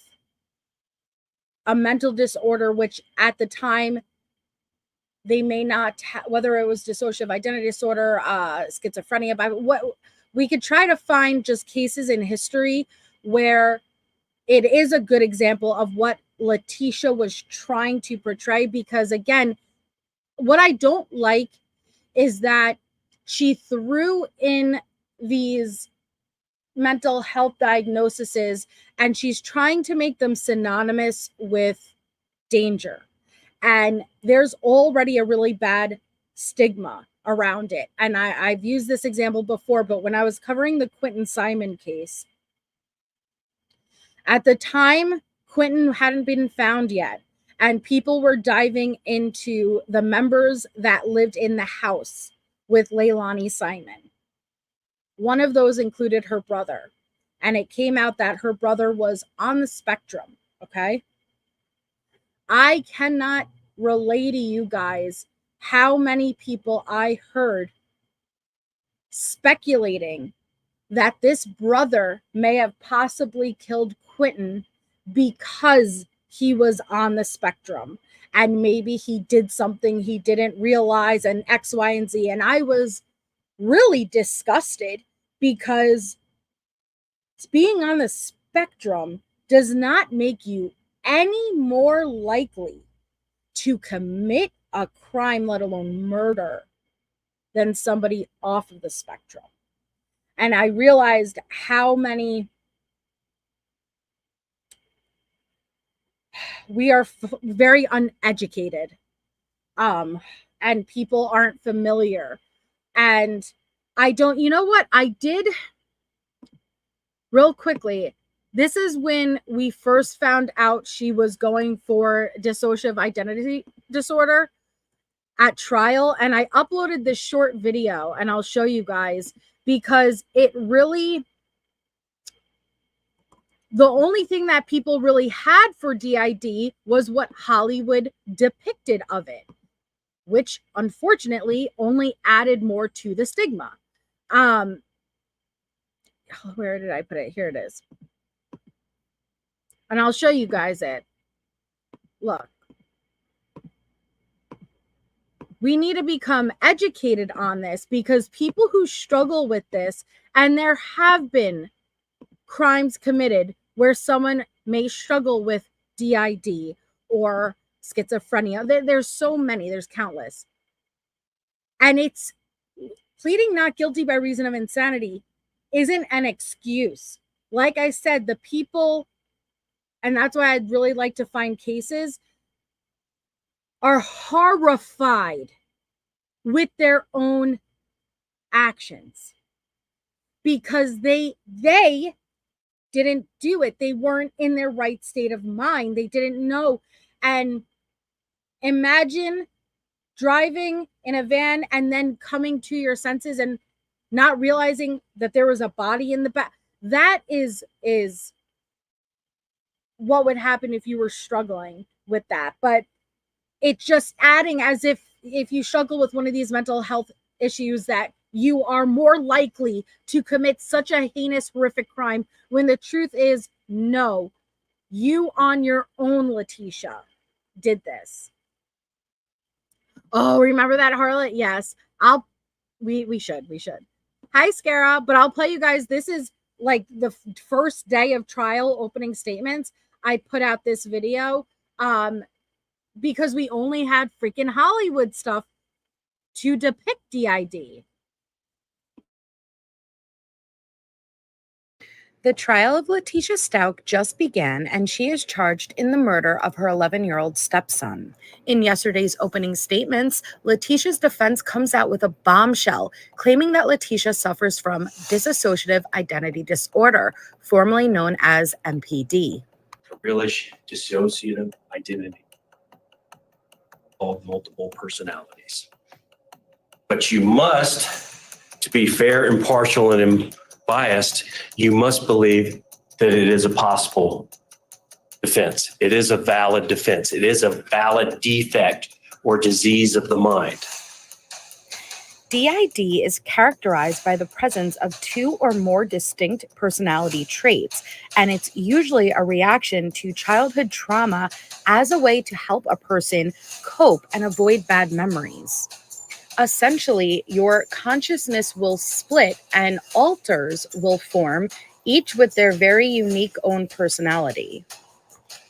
Speaker 2: a mental disorder, which at the time they may not whether it was dissociative identity disorder, schizophrenia, what we could try to find just cases in history where it is a good example of what Letecia was trying to portray. Because again, what I don't like is that she threw in these mental health diagnoses and she's trying to make them synonymous with danger. And there's already a really bad stigma around it. And I've used this example before, but when I was covering the Quentin Simon case, at the time, Quentin hadn't been found yet. And people were diving into the members that lived in the house with Leilani Simon. One of those included her brother. And it came out that her brother was on the spectrum, okay? I cannot relay to you guys how many people I heard speculating that this brother may have possibly killed Quentin because he was on the spectrum and maybe he did something he didn't realize and X, Y, and Z. And I was really disgusted because being on the spectrum does not make you any more likely to commit a crime, let alone murder, than somebody off of the spectrum. And I realized how many we are very uneducated, and people aren't familiar. And I don't, you know what I did real quickly. This is when we first found out she was going for dissociative identity disorder at trial. And I uploaded this short video and I'll show you guys, because it really, the only thing that people really had for DID was what Hollywood depicted of it, which unfortunately only added more to the stigma. Where did I put it? Here it is. And I'll show you guys it. Look. We need to become educated on this, because people who struggle with this, and there have been crimes committed where someone may struggle with DID or schizophrenia. There's so many, there's countless. And it's pleading not guilty by reason of insanity isn't an excuse. Like I said, the people, and that's why I'd really like to find cases, are horrified with their own actions because they didn't do it. They weren't in their right state of mind. They didn't know. And imagine driving in a van and then coming to your senses and not realizing that there was a body in the back. That is what would happen if you were struggling with that. But it's just adding as if you struggle with one of these mental health issues, that you are more likely to commit such a heinous, horrific crime, when the truth is, no, you on your own, Letecia, did this. Oh, remember that, Harley? Yes. We should. Hi, Scara, but I'll play you guys. This is like the first day of trial opening statements. I put out this video because we only had freaking Hollywood stuff to depict DID. The trial of Letecia Stauch just began, and she is charged in the murder of her 11-year-old stepson. In yesterday's opening statements, Letecia's defense comes out with a bombshell, claiming that Letecia suffers from dissociative identity disorder, formerly known as MPD.
Speaker 9: Cruelest dissociative identity, called multiple personalities. But you must, to be fair, impartial, and biased, you must believe that it is a possible defense. It is a valid defense. It is a valid defect or disease of the mind.
Speaker 2: DID is characterized by the presence of 2 or more distinct personality traits, and it's usually a reaction to childhood trauma as a way to help a person cope and avoid bad memories. Essentially, your consciousness will split and alters will form, each with their very unique own personality.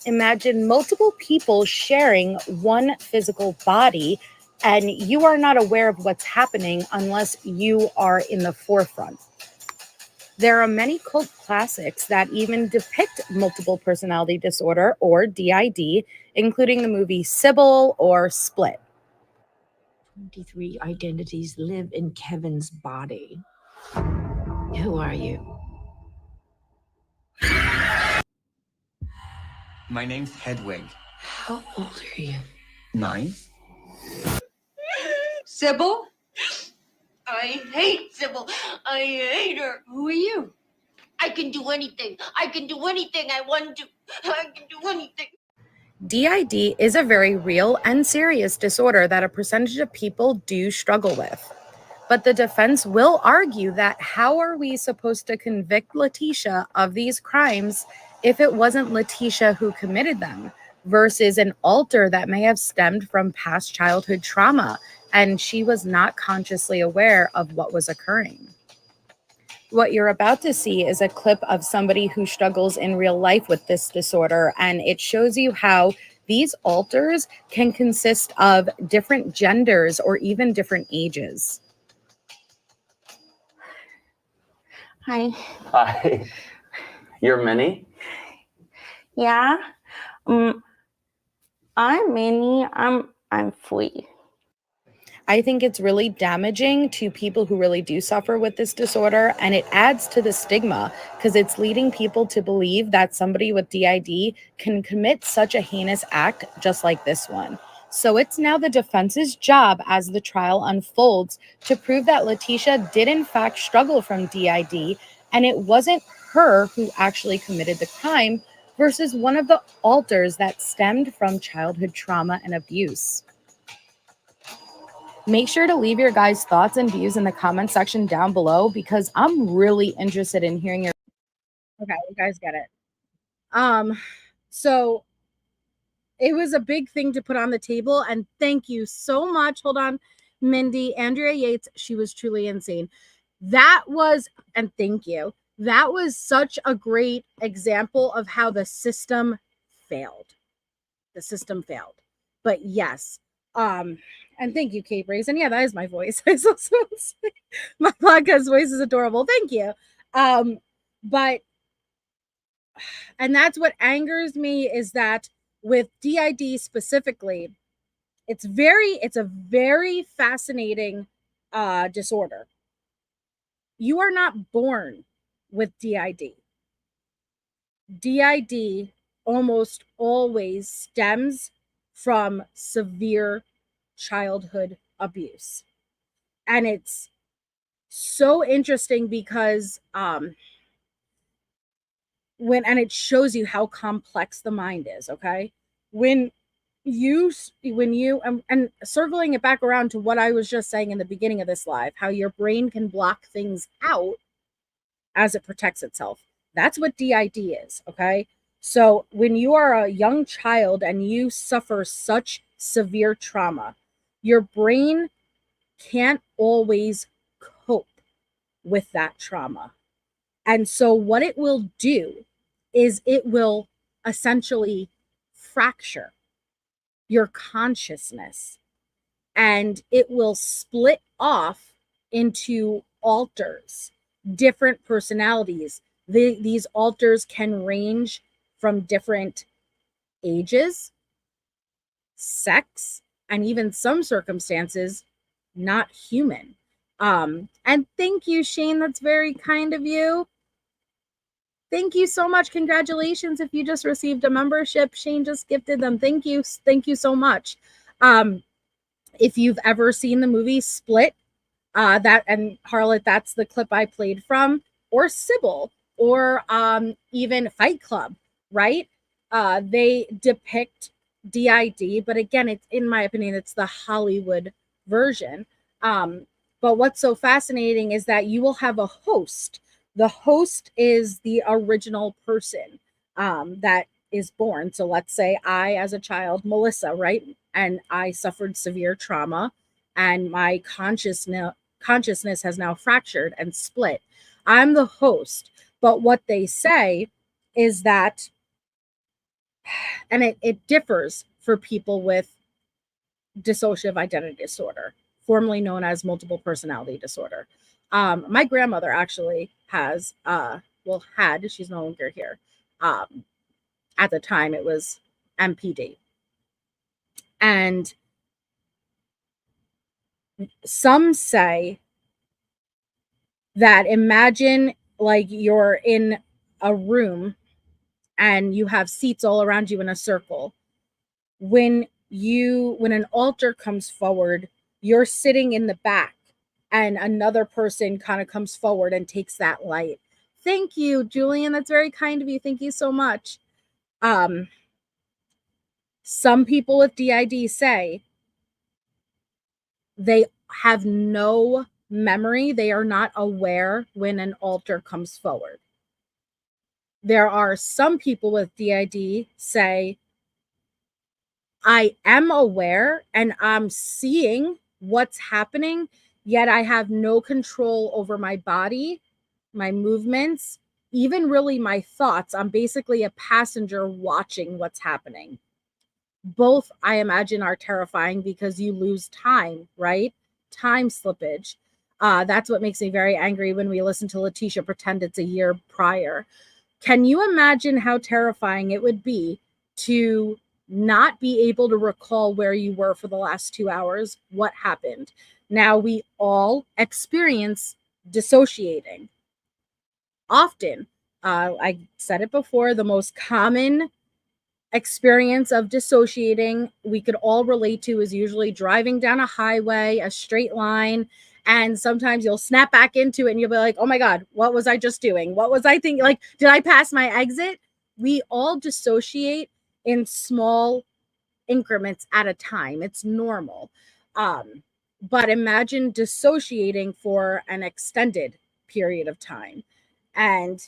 Speaker 2: Imagine multiple people sharing one physical body, and you are not aware of what's happening unless you are in the forefront. There are many cult classics that even depict multiple personality disorder, or DID, including the movie Sybil or Split.
Speaker 10: 23 identities live in Kevin's body. Who are you?
Speaker 11: My name's Hedwig.
Speaker 10: How old are you?
Speaker 11: 9.
Speaker 12: Sybil? I hate Sybil. I hate her.
Speaker 10: Who are you?
Speaker 12: I can do anything. I can do anything I want to. I can do anything.
Speaker 2: DID is a very real and serious disorder that a percentage of people do struggle with. But the defense will argue that how are we supposed to convict Letecia of these crimes if it wasn't Letecia who committed them, versus an alter that may have stemmed from past childhood trauma and she was not consciously aware of what was occurring. What you're about to see is a clip of somebody who struggles in real life with this disorder, and it shows you how These altars can consist of different genders or even different ages.
Speaker 13: Hi.
Speaker 11: Hi. You're Minnie?
Speaker 13: Yeah. I'm Minnie. I'm Flea.
Speaker 2: I think it's really damaging to people who really do suffer with this disorder, and it adds to the stigma because it's leading people to believe that somebody with DID can commit such a heinous act just like this one. So it's now the defense's job as the trial unfolds to prove that Letecia did in fact struggle from DID, and it wasn't her who actually committed the crime versus one of the alters that stemmed from childhood trauma and abuse. Make sure to leave your guys' thoughts and views in the comment section down below because I'm really interested in hearing your. Okay, you guys get it. So it was a big thing to put on the table, and thank you so much. Hold on, Mindy, Andrea Yates. She was truly insane. That was, and thank you. That was such a great example of how the system failed. The system failed. But yes. And thank you, Kate Brace. And yeah, that is my voice. My podcast voice is adorable. Thank you. But and that's what angers me is that with DID specifically, it's a very fascinating disorder. You are not born with DID. DID almost always stems from severe childhood abuse. And it's so interesting because it shows you how complex the mind is, okay? When you and circling it back around to what I was just saying in the beginning of this live, how your brain can block things out as it protects itself. That's what DID is, okay? So when you are a young child and you suffer such severe trauma, your brain can't always cope with that trauma. And so what it will do is it will essentially fracture your consciousness, and it will split off into alters, different personalities. These alters can range from different ages, sex, and even some circumstances, not human. And thank you, Shane. That's very kind of you. Thank you so much. Congratulations if you just received a membership. Shane just gifted them. Thank you. Thank you so much. If you've ever seen the movie Split, that and Harlot, that's the clip I played from, or Sybil, or even Fight Club, right? They depict DID, but again, it's, in my opinion, it's the Hollywood version. But what's so fascinating is that you will have a host. The host is the original person that is born. So let's say I, as a child, Melissa, right? And I suffered severe trauma, and my consciousness has now fractured and split. I'm the host. But what they say is that, and it differs for people with dissociative identity disorder, formerly known as multiple personality disorder. My grandmother actually has, had, she's no longer here. At the time it was MPD. And some say that imagine like you're in a room and you have seats all around you in a circle. When an altar comes forward, you're sitting in the back and another person kind of comes forward and takes that light. Thank you, Julian. That's very kind of you. Thank you so much. Some people with DID say they have no memory. They are not aware when an altar comes forward. There are some people with DID say, I am aware and I'm seeing what's happening, yet I have no control over my body, my movements, even really my thoughts. I'm basically a passenger watching what's happening. both, I imagine, are terrifying because you lose time, right? Time slippage. That's what makes me very angry when we listen to Letecia pretend it's a year prior. Can you imagine how terrifying it would be to not be able to recall where you were for the last 2 hours? What happened? Now, we all experience dissociating. Often, I said it before, the most common experience of dissociating we could all relate to is usually driving down a highway, a straight line, and sometimes you'll snap back into it and you'll be like, oh my God, what was I just doing? What was I thinking? Like, did I pass my exit? We all dissociate in small increments at a time. It's normal. But imagine dissociating for an extended period of time. And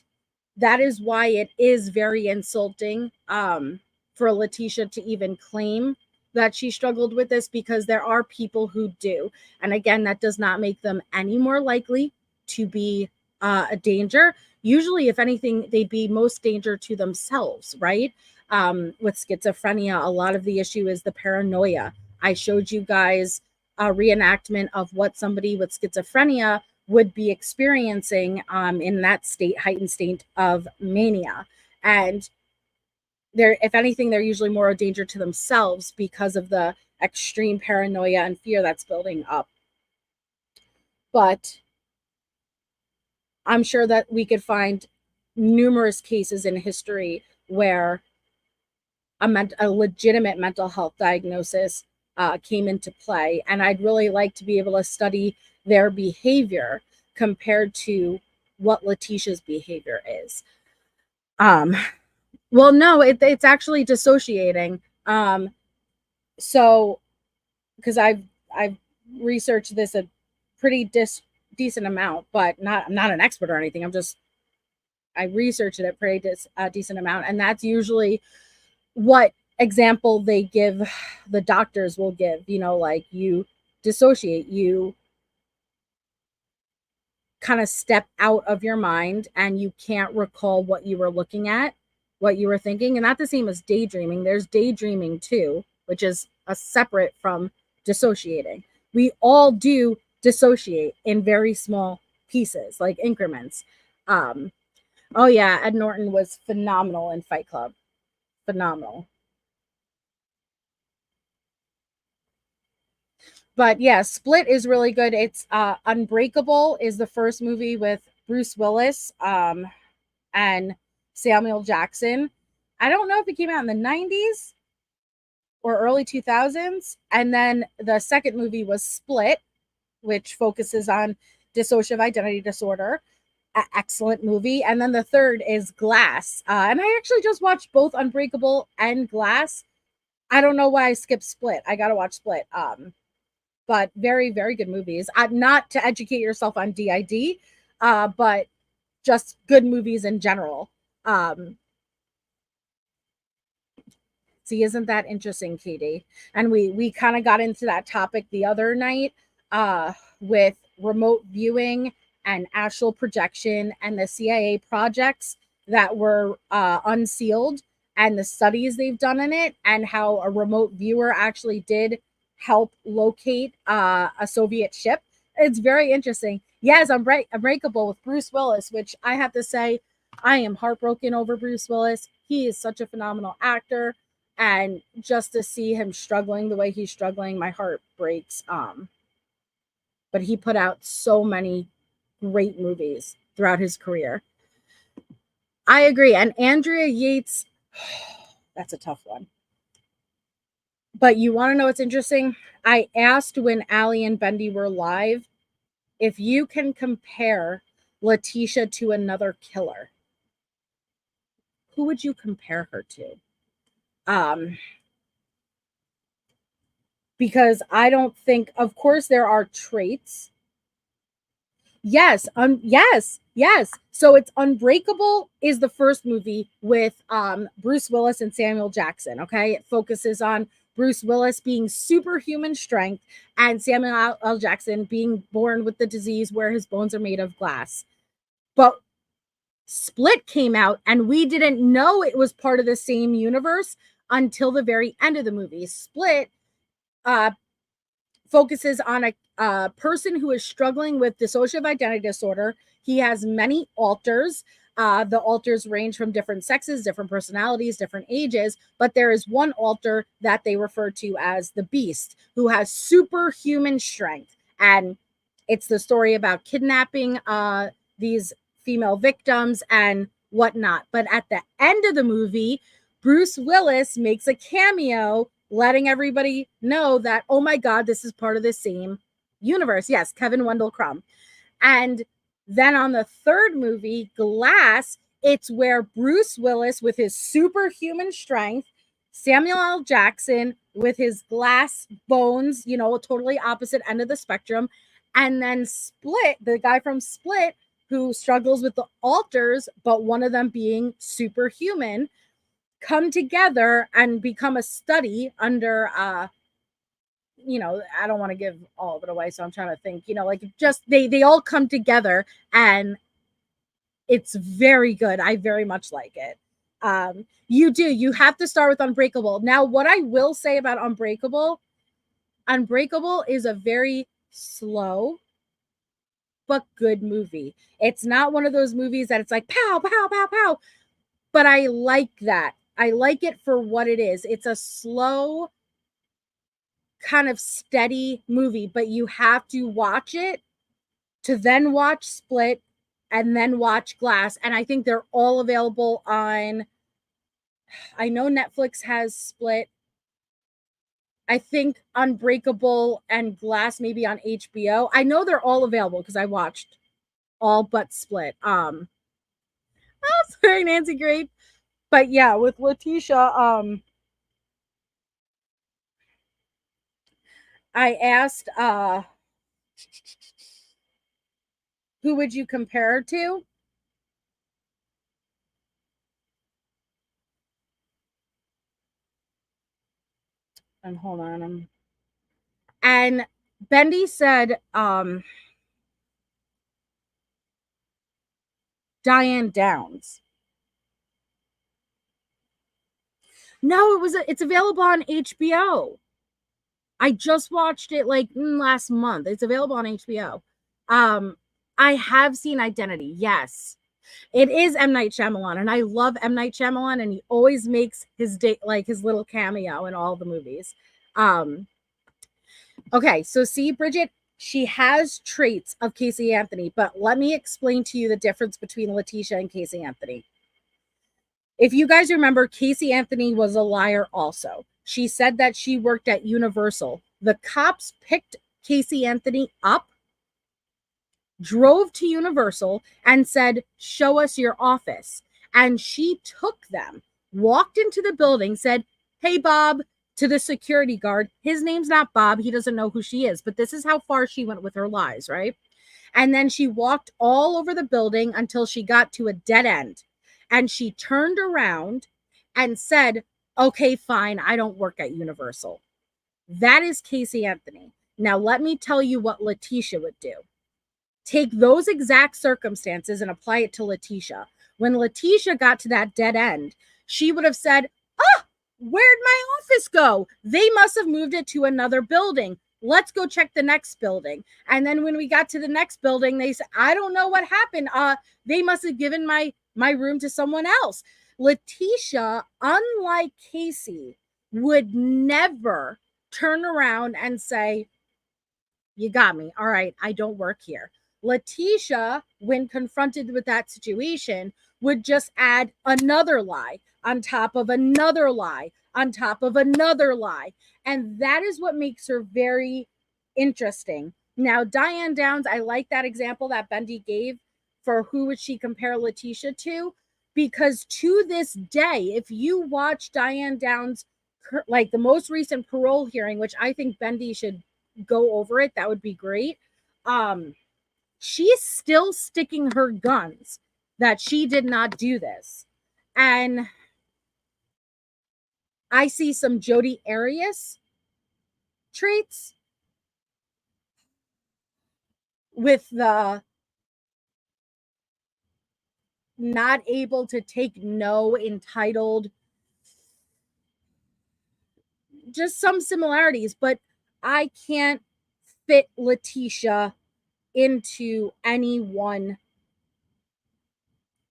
Speaker 2: that is why it is very insulting for Letecia to even claim that she struggled with this, because there are people who do. And again, that does not make them any more likely to be a danger. Usually, if anything, they'd be most danger to themselves, right? With schizophrenia, a lot of the issue is the paranoia. I showed you guys a reenactment of what somebody with schizophrenia would be experiencing in that state, heightened state of mania. And if anything, they're usually more a danger to themselves because of the extreme paranoia and fear that's building up. But I'm sure that we could find numerous cases in history where a legitimate mental health diagnosis came into play. And I'd really like to be able to study their behavior compared to what Letecia's behavior is. Well, no, it's actually dissociating. So, because I've researched this a pretty decent amount, but I'm not an expert or anything. I researched it a pretty decent amount, and that's usually what example they give, the doctors will give, like you dissociate, you kind of step out of your mind and you can't recall what you were looking at, what you were thinking. And not the same as daydreaming. There's daydreaming too, which is a separate from dissociating. We all do dissociate in very small pieces, like increments. Oh yeah, Ed Norton was phenomenal in Fight Club. Phenomenal. But yeah, Split is really good. It's Unbreakable is the first movie with Bruce Willis and Samuel Jackson. I don't know if it came out in the 90s or early 2000s. And then the second movie was Split, which focuses on dissociative identity disorder. Excellent movie. And then the third is Glass. And I actually just watched both Unbreakable and Glass. I don't know why I skipped Split. I got to watch Split. But very, very good movies. Not to educate yourself on DID, but just good movies in general. See, isn't that interesting, Katie? And we kind of got into that topic the other night with remote viewing and astral projection and the CIA projects that were unsealed and the studies they've done in it, and how a remote viewer actually did help locate a Soviet ship. It's very interesting. Yes, Unbreakable with Bruce Willis, which I have to say, I am heartbroken over Bruce Willis. He is such a phenomenal actor, and just to see him struggling the way he's struggling, my heart breaks. But he put out so many great movies throughout his career. I agree. And Andrea Yates, that's a tough one. But you want to know what's interesting? I asked when Allie and Bendy were live, if you can compare Letecia to another killer, who would you compare her to? Because I don't think, of course, there are traits. Yes. So it's Unbreakable is the first movie with Bruce Willis and Samuel Jackson. Okay. It focuses on Bruce Willis being superhuman strength and Samuel L. Jackson being born with the disease where his bones are made of glass. But Split came out and we didn't know it was part of the same universe until the very end of the movie. Split focuses on a person who is struggling with dissociative identity disorder. He has many alters. The alters range from different sexes, different personalities, different ages, but there is one alter that they refer to as the Beast, who has superhuman strength. And it's the story about kidnapping these female victims and whatnot. But at the end of the movie, Bruce Willis makes a cameo, letting everybody know that, oh my God, this is part of the same universe. Yes, Kevin Wendell Crumb. And then on the third movie, Glass, it's where Bruce Willis with his superhuman strength, Samuel L. Jackson with his glass bones, you know, a totally opposite end of the spectrum. And then Split, the guy from Split, who struggles with the alters, but one of them being superhuman, come together and become a study under you know, I don't want to give all of it away, so I'm trying to think, you know, like just they all come together, and it's very good. I very much like it. You have to start with Unbreakable. Now, what I will say about Unbreakable is a very slow but good movie. It's not one of those movies that it's like pow pow pow pow, but I like that. I like it for what it is. It's a slow, kind of steady movie, but you have to watch it to then watch Split and then watch Glass. And I think they're all available on, I know Netflix has Split. I think Unbreakable and Glass maybe on HBO. I know they're all available because I watched all but Split. Oh, sorry, Nancy Grape. But yeah, with Letecia, I asked who would you compare her to? And hold on. And Bendy said Diane Downs. No, it's available on HBO. I just watched it like last month. It's available on HBO. I have seen Identity. Yes. It is M. Night Shyamalan, and I love M. Night Shyamalan, and he always makes his his little cameo in all the movies. Okay, so see, Bridget, she has traits of Casey Anthony, but let me explain to you the difference between Letecia and Casey Anthony. If you guys remember, Casey Anthony was a liar also. She said that she worked at Universal. The cops picked Casey Anthony up, drove to Universal, and said, show us your office. And she took them, walked into the building, said, hey, Bob, to the security guard. His name's not Bob. He doesn't know who she is. But this is how far she went with her lies, right? And then she walked all over the building until she got to a dead end. And she turned around and said, okay, fine, I don't work at Universal. That is Casey Anthony. Now, let me tell you what Letecia would do. Take those exact circumstances and apply it to Letecia. When Letecia got to that dead end, she would have said, where'd my office go? They must have moved it to another building. Let's go check the next building. And then when we got to the next building, they said, I don't know what happened. They must have given my room to someone else. Letecia, unlike Casey, would never turn around and say, you got me. All right, I don't work here. Letecia, when confronted with that situation, would just add another lie on top of another lie on top of another lie. And that is what makes her very interesting. Now, Diane Downs, I like that example that Bendy gave for who would she compare Letecia to, because to this day, if you watch Diane Downs, like the most recent parole hearing, which I think Bendy should go over it, that would be great. She's still sticking her guns that she did not do this. And I see some Jodi Arias traits with the not able to take no, entitled, just some similarities, but I can't fit Letecia into any one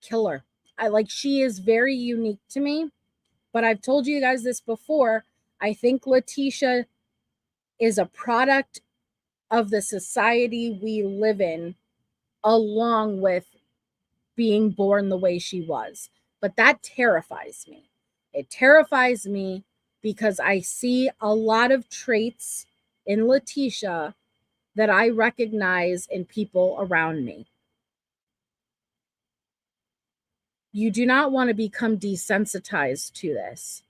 Speaker 2: killer. She is very unique to me, but I've told you guys this before. I think Letecia is a product of the society we live in, along with being born the way she was. But that terrifies me. It terrifies me because I see a lot of traits in Letecia that I recognize in people around me. You do not want to become desensitized to this.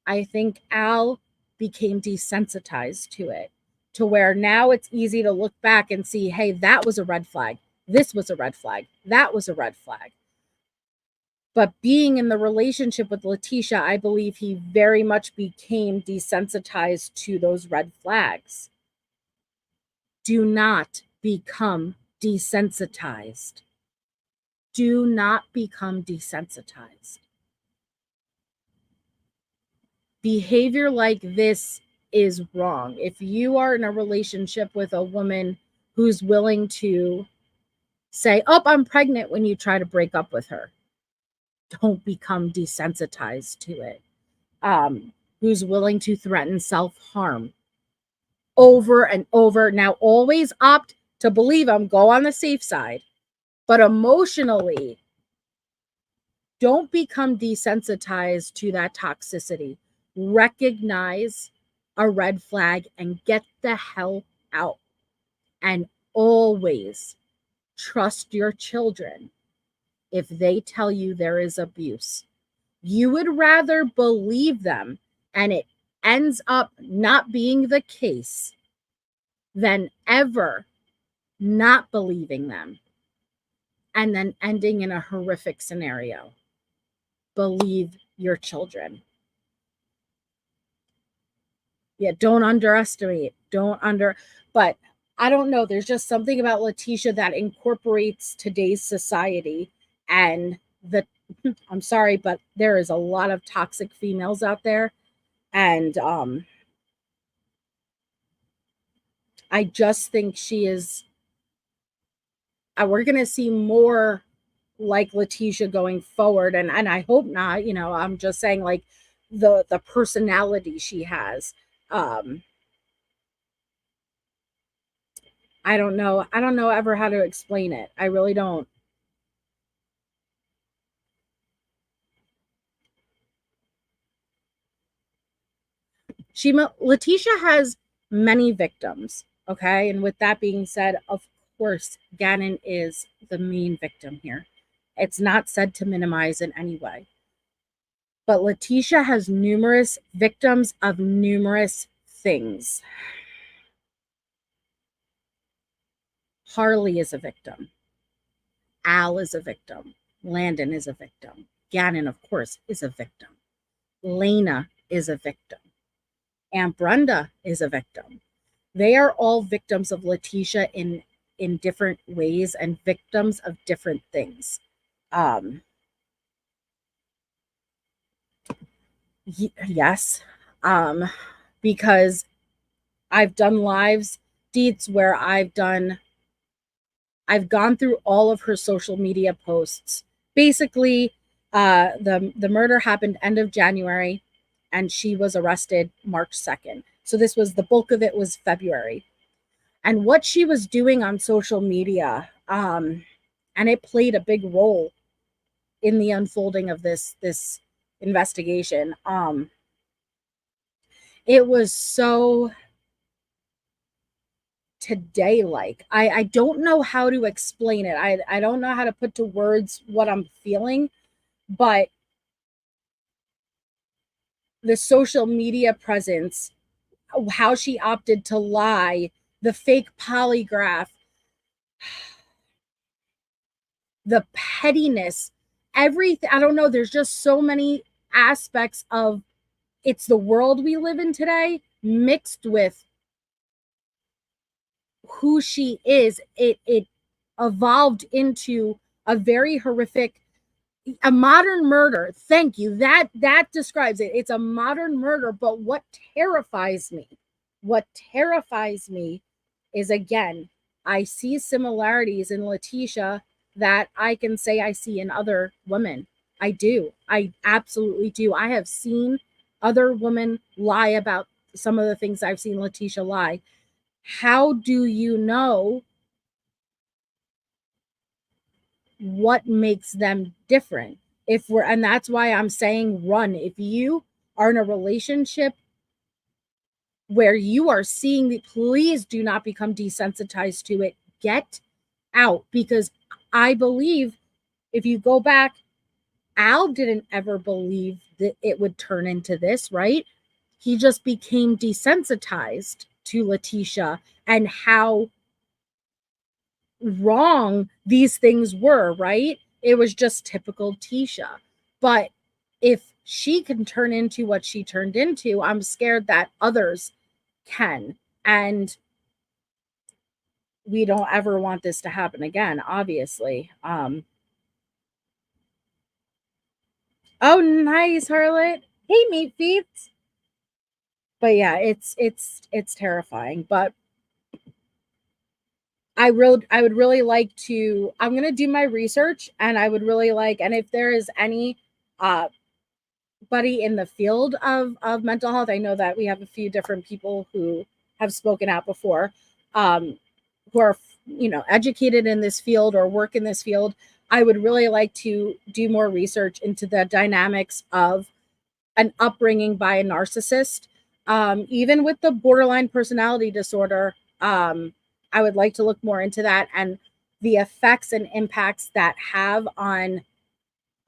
Speaker 2: I think Al became desensitized to it, to where now it's easy to look back and see, hey, that was a red flag. This was a red flag. That was a red flag. But being in the relationship with Letecia, I believe he very much became desensitized to those red flags. Do not become desensitized. Do not become desensitized. Behavior like this is wrong. If you are in a relationship with a woman who's willing to say, oh, I'm pregnant when you try to break up with her, don't become desensitized to it. Who's willing to threaten self-harm over and over. Now, always opt to believe them, go on the safe side. But emotionally, don't become desensitized to that toxicity. Recognize a red flag and get the hell out. And always trust your children if they tell you there is abuse. You would rather believe them and it ends up not being the case than ever not believing them and then ending in a horrific scenario. Believe your children. Yeah, don't underestimate. But I don't know. There's just something about Letecia that incorporates today's society and I'm sorry, but there is a lot of toxic females out there. And I just think she is, we're going to see more like Letecia going forward. And I hope not, I'm just saying like the personality she has. I don't know ever how to explain it. I really don't. Letecia has many victims, okay? And with that being said, of course, Gannon is the main victim here. It's not said to minimize in any way. But Letecia has numerous victims of numerous things. Harley is a victim. Al is a victim. Landon is a victim. Gannon, of course, is a victim. Lena is a victim. Aunt Brenda is a victim. They are all victims of Letecia in different ways and victims of different things. Yes, because I've done lives, Deets, where I've gone through all of her social media posts. Basically, the murder happened end of January, and she was arrested March 2nd. So this was, the bulk of it was February. And what she was doing on social media, and it played a big role in the unfolding of this investigation. It was so today-like. I don't know how to explain it. I don't know how to put to words what I'm feeling, but the social media presence, how she opted to lie, the fake polygraph, the pettiness, everything. I don't know. There's just so many aspects of it's the world we live in today mixed with who she is. It evolved into a very horrific A modern murder. Thank you. That describes it. It's a modern murder. But what terrifies me is, again, I see similarities in Letecia that I can say I see in other women. I do. I absolutely do. I have seen other women lie about some of the things I've seen Letecia lie. How do you know what makes them different? And that's why I'm saying run. If you are in a relationship where you are seeing please do not become desensitized to it. Get out, because I believe if you go back, Al didn't ever believe that it would turn into this, right? He just became desensitized to Letecia and how wrong these things were, right? It was just typical Tisha. But if she can turn into what she turned into, I'm scared that others can. And we don't ever want this to happen again, obviously. Oh, nice, Harlot. Hey, meat feet. But yeah, it's terrifying. But I would really like to, I'm going to do my research, and I would really like, and if there is any buddy in the field of mental health, I know that we have a few different people who have spoken out before, who are, educated in this field or work in this field. I would really like to do more research into the dynamics of an upbringing by a narcissist. Even with the borderline personality disorder, I would like to look more into that and the effects and impacts that have on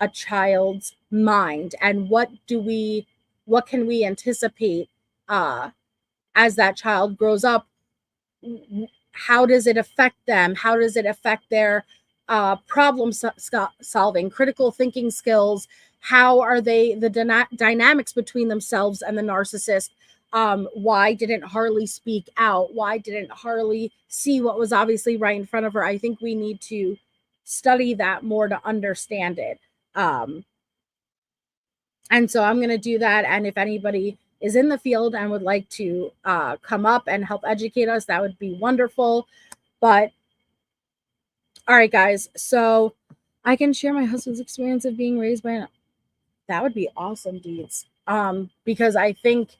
Speaker 2: a child's mind, and what can we anticipate as that child grows up. How does it affect them? How does it affect their problem solving, critical thinking skills? How are they, the dynamics between themselves and the narcissist? Why didn't Harley speak out? Why didn't Harley see what was obviously right in front of her? I think we need to study that more to understand it. And so I'm going to do that. And if anybody is in the field and would like to come up and help educate us, that would be wonderful. But all right, guys, so I can share my husband's experience of being raised by that would be awesome, Deeds. Because I think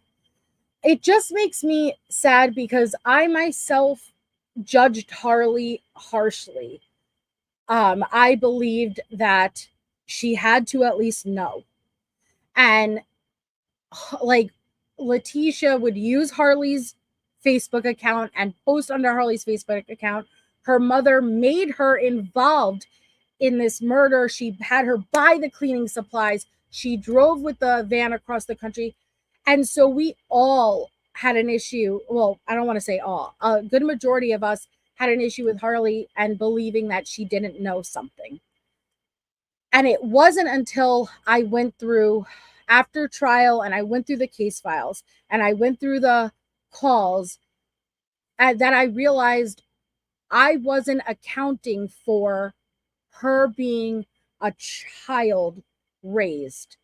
Speaker 2: it just makes me sad, because I myself judged Harley harshly. I believed that she had to at least know. And like, Letecia would use Harley's Facebook account and post under Harley's Facebook account. Her mother made her involved in this murder. She had her buy the cleaning supplies. She drove with the van across the country. And so we all had an issue. Well, I don't want to say all. A good majority of us had an issue with Harley and believing that she didn't know something. And it wasn't until I went through, after trial, and I went through the case files and I went through the calls, that I realized I wasn't accounting for her being a child raised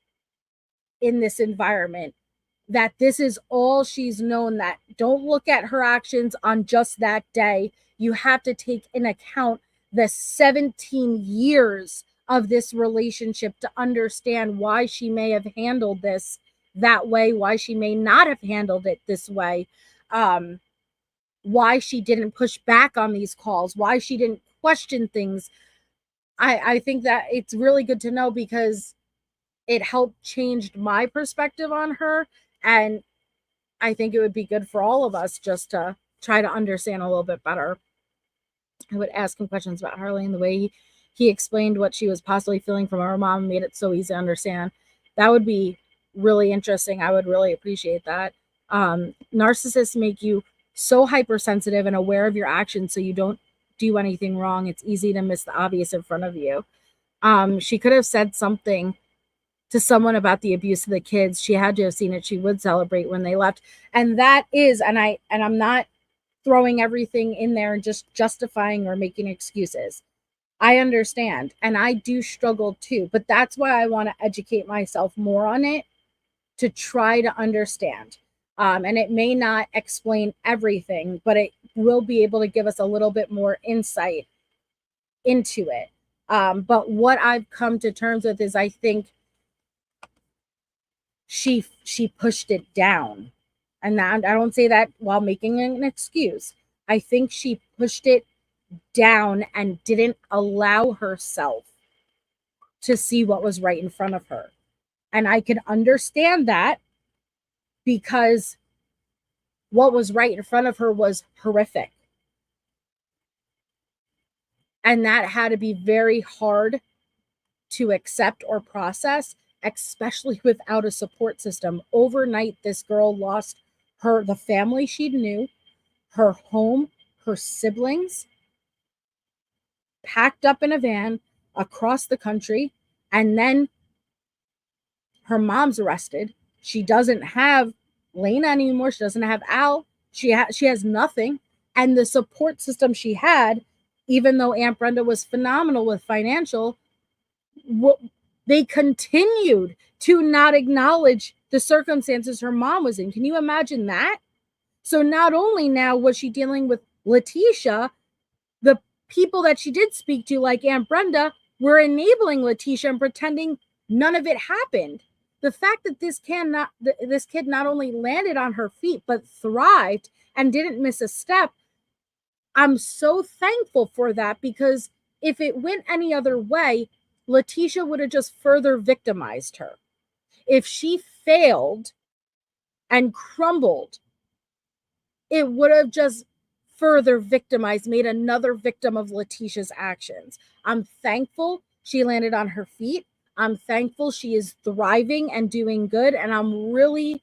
Speaker 2: in this environment, that this is all she's known, that don't look at her actions on just that day. You have to take in account the 17 years of this relationship to understand why she may have handled this that way, why she may not have handled it this way, why she didn't push back on these calls, why she didn't question things. I think that it's really good to know, because it helped change my perspective on her. And I think it would be good for all of us just to try to understand a little bit better. I would ask him questions about Harley, and the way he explained what she was possibly feeling from her mom made it so easy to understand. That would be really interesting. I would really appreciate that. Narcissists make you so hypersensitive and aware of your actions so you don't do anything wrong. It's easy to miss the obvious in front of you. She could have said something to someone about the abuse of the kids. She had to have seen it. She would celebrate when they left. And that is, and I'm not throwing everything in there and just justifying or making excuses. I understand, and I do struggle too, but that's why I want to educate myself more on it to try to understand. And it may not explain everything, but it will be able to give us a little bit more insight into it. But what I've come to terms with is I think she pushed it down. And that, I don't say that while making an excuse. I think she pushed it down and didn't allow herself to see what was right in front of her. And I can understand that because what was right in front of her was horrific. And that had to be very hard to accept or process, especially without a support system. Overnight, this girl lost the family she knew, her home, her siblings, packed up in a van across the country, and then her mom's arrested. She doesn't have Lena anymore. She doesn't have Al. She has nothing. And the support system she had, even though Aunt Brenda was phenomenal with financial, they continued to not acknowledge the circumstances her mom was in. Can you imagine that? So not only now was she dealing with Letecia, the people that she did speak to, like Aunt Brenda, were enabling Letecia and pretending none of it happened. The fact that this kid not only landed on her feet, but thrived and didn't miss a step, I'm so thankful for that, because if it went any other way, Letecia would have just further victimized her. If she failed and crumbled, it would have just further victimized, made another victim of Letecia's actions. I'm thankful she landed on her feet. I'm thankful she is thriving and doing good. And I'm really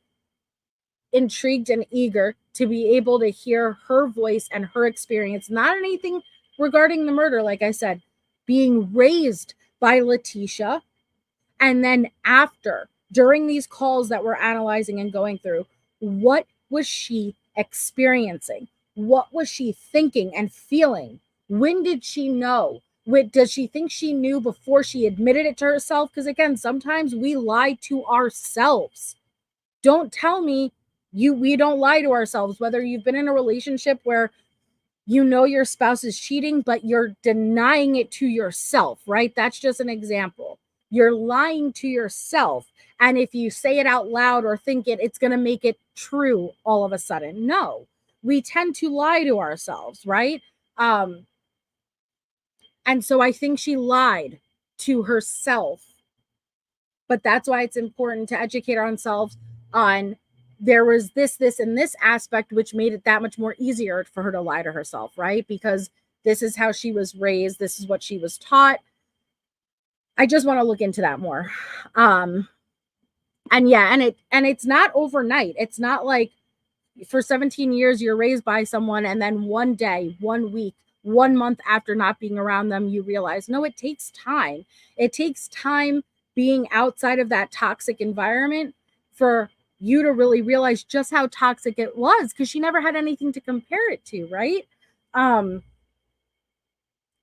Speaker 2: intrigued and eager to be able to hear her voice and her experience. Not anything regarding the murder, like I said, being raised by Letecia. And then after, during these calls that we're analyzing and going through, what was she experiencing? What was she thinking and feeling? When did she know? Does she think she knew before she admitted it to herself? Because again, sometimes we lie to ourselves. Don't tell me we don't lie to ourselves, whether you've been in a relationship where you know your spouse is cheating, but you're denying it to yourself, right? That's just an example. You're lying to yourself. And if you say it out loud or think it, it's going to make it true all of a sudden. No, we tend to lie to ourselves, right? And so I think she lied to herself. But that's why it's important to educate ourselves on there was this, and this aspect, which made it that much more easier for her to lie to herself, right? Because this is how she was raised. This is what she was taught. I just want to look into that more. And yeah, and it's not overnight. It's not like for 17 years you're raised by someone and then one day, 1 week, 1 month after not being around them, you realize, no, it takes time. It takes time being outside of that toxic environment for you to really realize just how toxic it was, because she never had anything to compare it to, right? And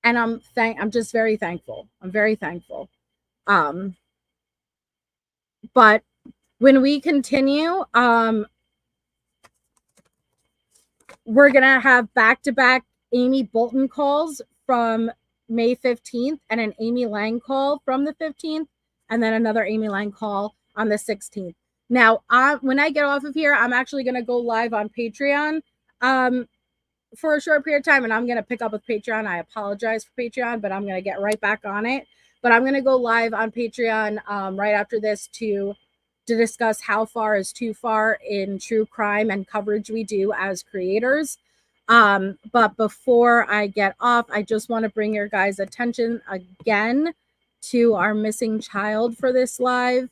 Speaker 2: I'm just very thankful. I'm very thankful. But when we continue, we're gonna have back-to-back Amy Bolton calls from May 15th and an Amy Lang call from the 15th, and then another Amy Lang call on the 16th. Now, when I get off of here, I'm actually going to go live on Patreon for a short period of time, and I'm going to pick up with Patreon. I apologize for Patreon, but I'm going to get right back on it. But I'm going to go live on Patreon right after this to discuss how far is too far in true crime and coverage we do as creators. But before I get off, I just want to bring your guys' attention again to our missing child for this live.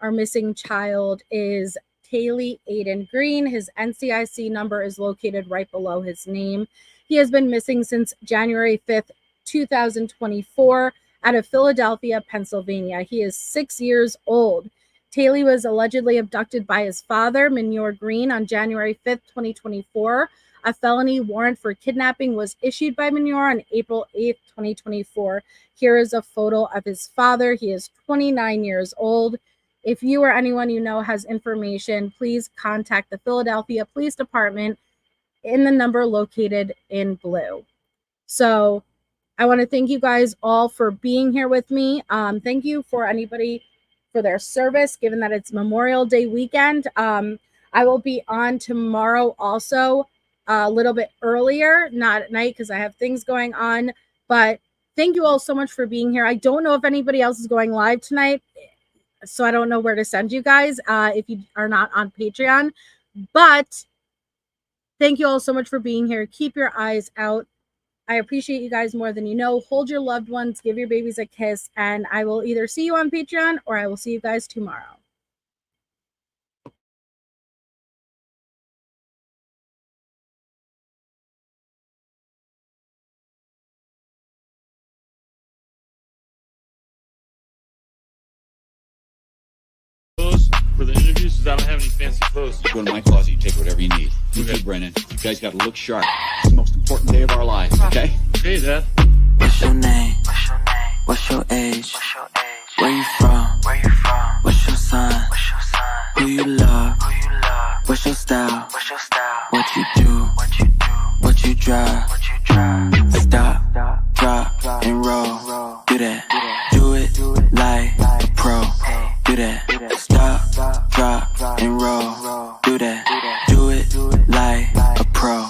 Speaker 2: Our missing child is Taylor Aiden Green. His NCIC number is located right below his name. He has been missing since January 5th, 2024 out of Philadelphia, Pennsylvania. He is 6 years old. Taylor was allegedly abducted by his father, Minor Green, on January 5th, 2024 A felony warrant for kidnapping was issued by Minor on April 8th, 2024. Here is a photo of his father. He is 29 years old. If you or anyone you know has information, please contact the Philadelphia Police Department in the number located in blue. So I want to thank you guys all for being here with me. Thank you for anybody for their service, given that it's Memorial Day weekend. I will be on tomorrow also a little bit earlier, not at night because I have things going on. But thank you all so much for being here. I don't know if anybody else is going live tonight, so I don't know where to send you guys if you are not on Patreon. But thank you all so much for being here. Keep your eyes out. I appreciate you guys more than you know. Hold your loved ones, give your babies a kiss, and I will either see you on Patreon or I will see you guys tomorrow.
Speaker 14: For the interviews, because I don't have any fancy clothes.
Speaker 15: Go to my closet, you take whatever you need. You too, Brennan. You guys got to look sharp. It's the most important day of our lives, okay?
Speaker 14: Hey, Dad.
Speaker 16: What's your name? What's your age? Where you from? What's your sign? Who you love? What's your style? What you do? What you drive? Stop, drop, and roll. Do that. Do it like a pro. Do that. Stop, drop, and roll. Do that. Do it like a pro.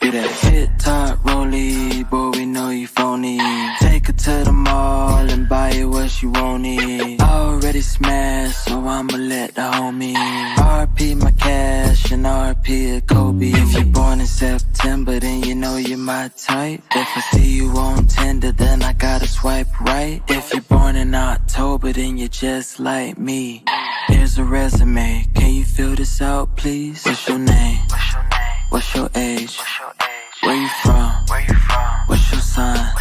Speaker 16: Do that. Hit top, rollie, boy, we know you phony. Take her to the mall and buy her what she want it. Already smashed, so I'ma let the homie. RP my cash and RP a Kobe. If you're born in September, then you know you're my type. If I see you on Tinder, then I gotta swipe right. If you're born in October, then you're just like me. Here's a resume, can you fill this out, please? What's your name? What's your age? Where you from? What's your sign?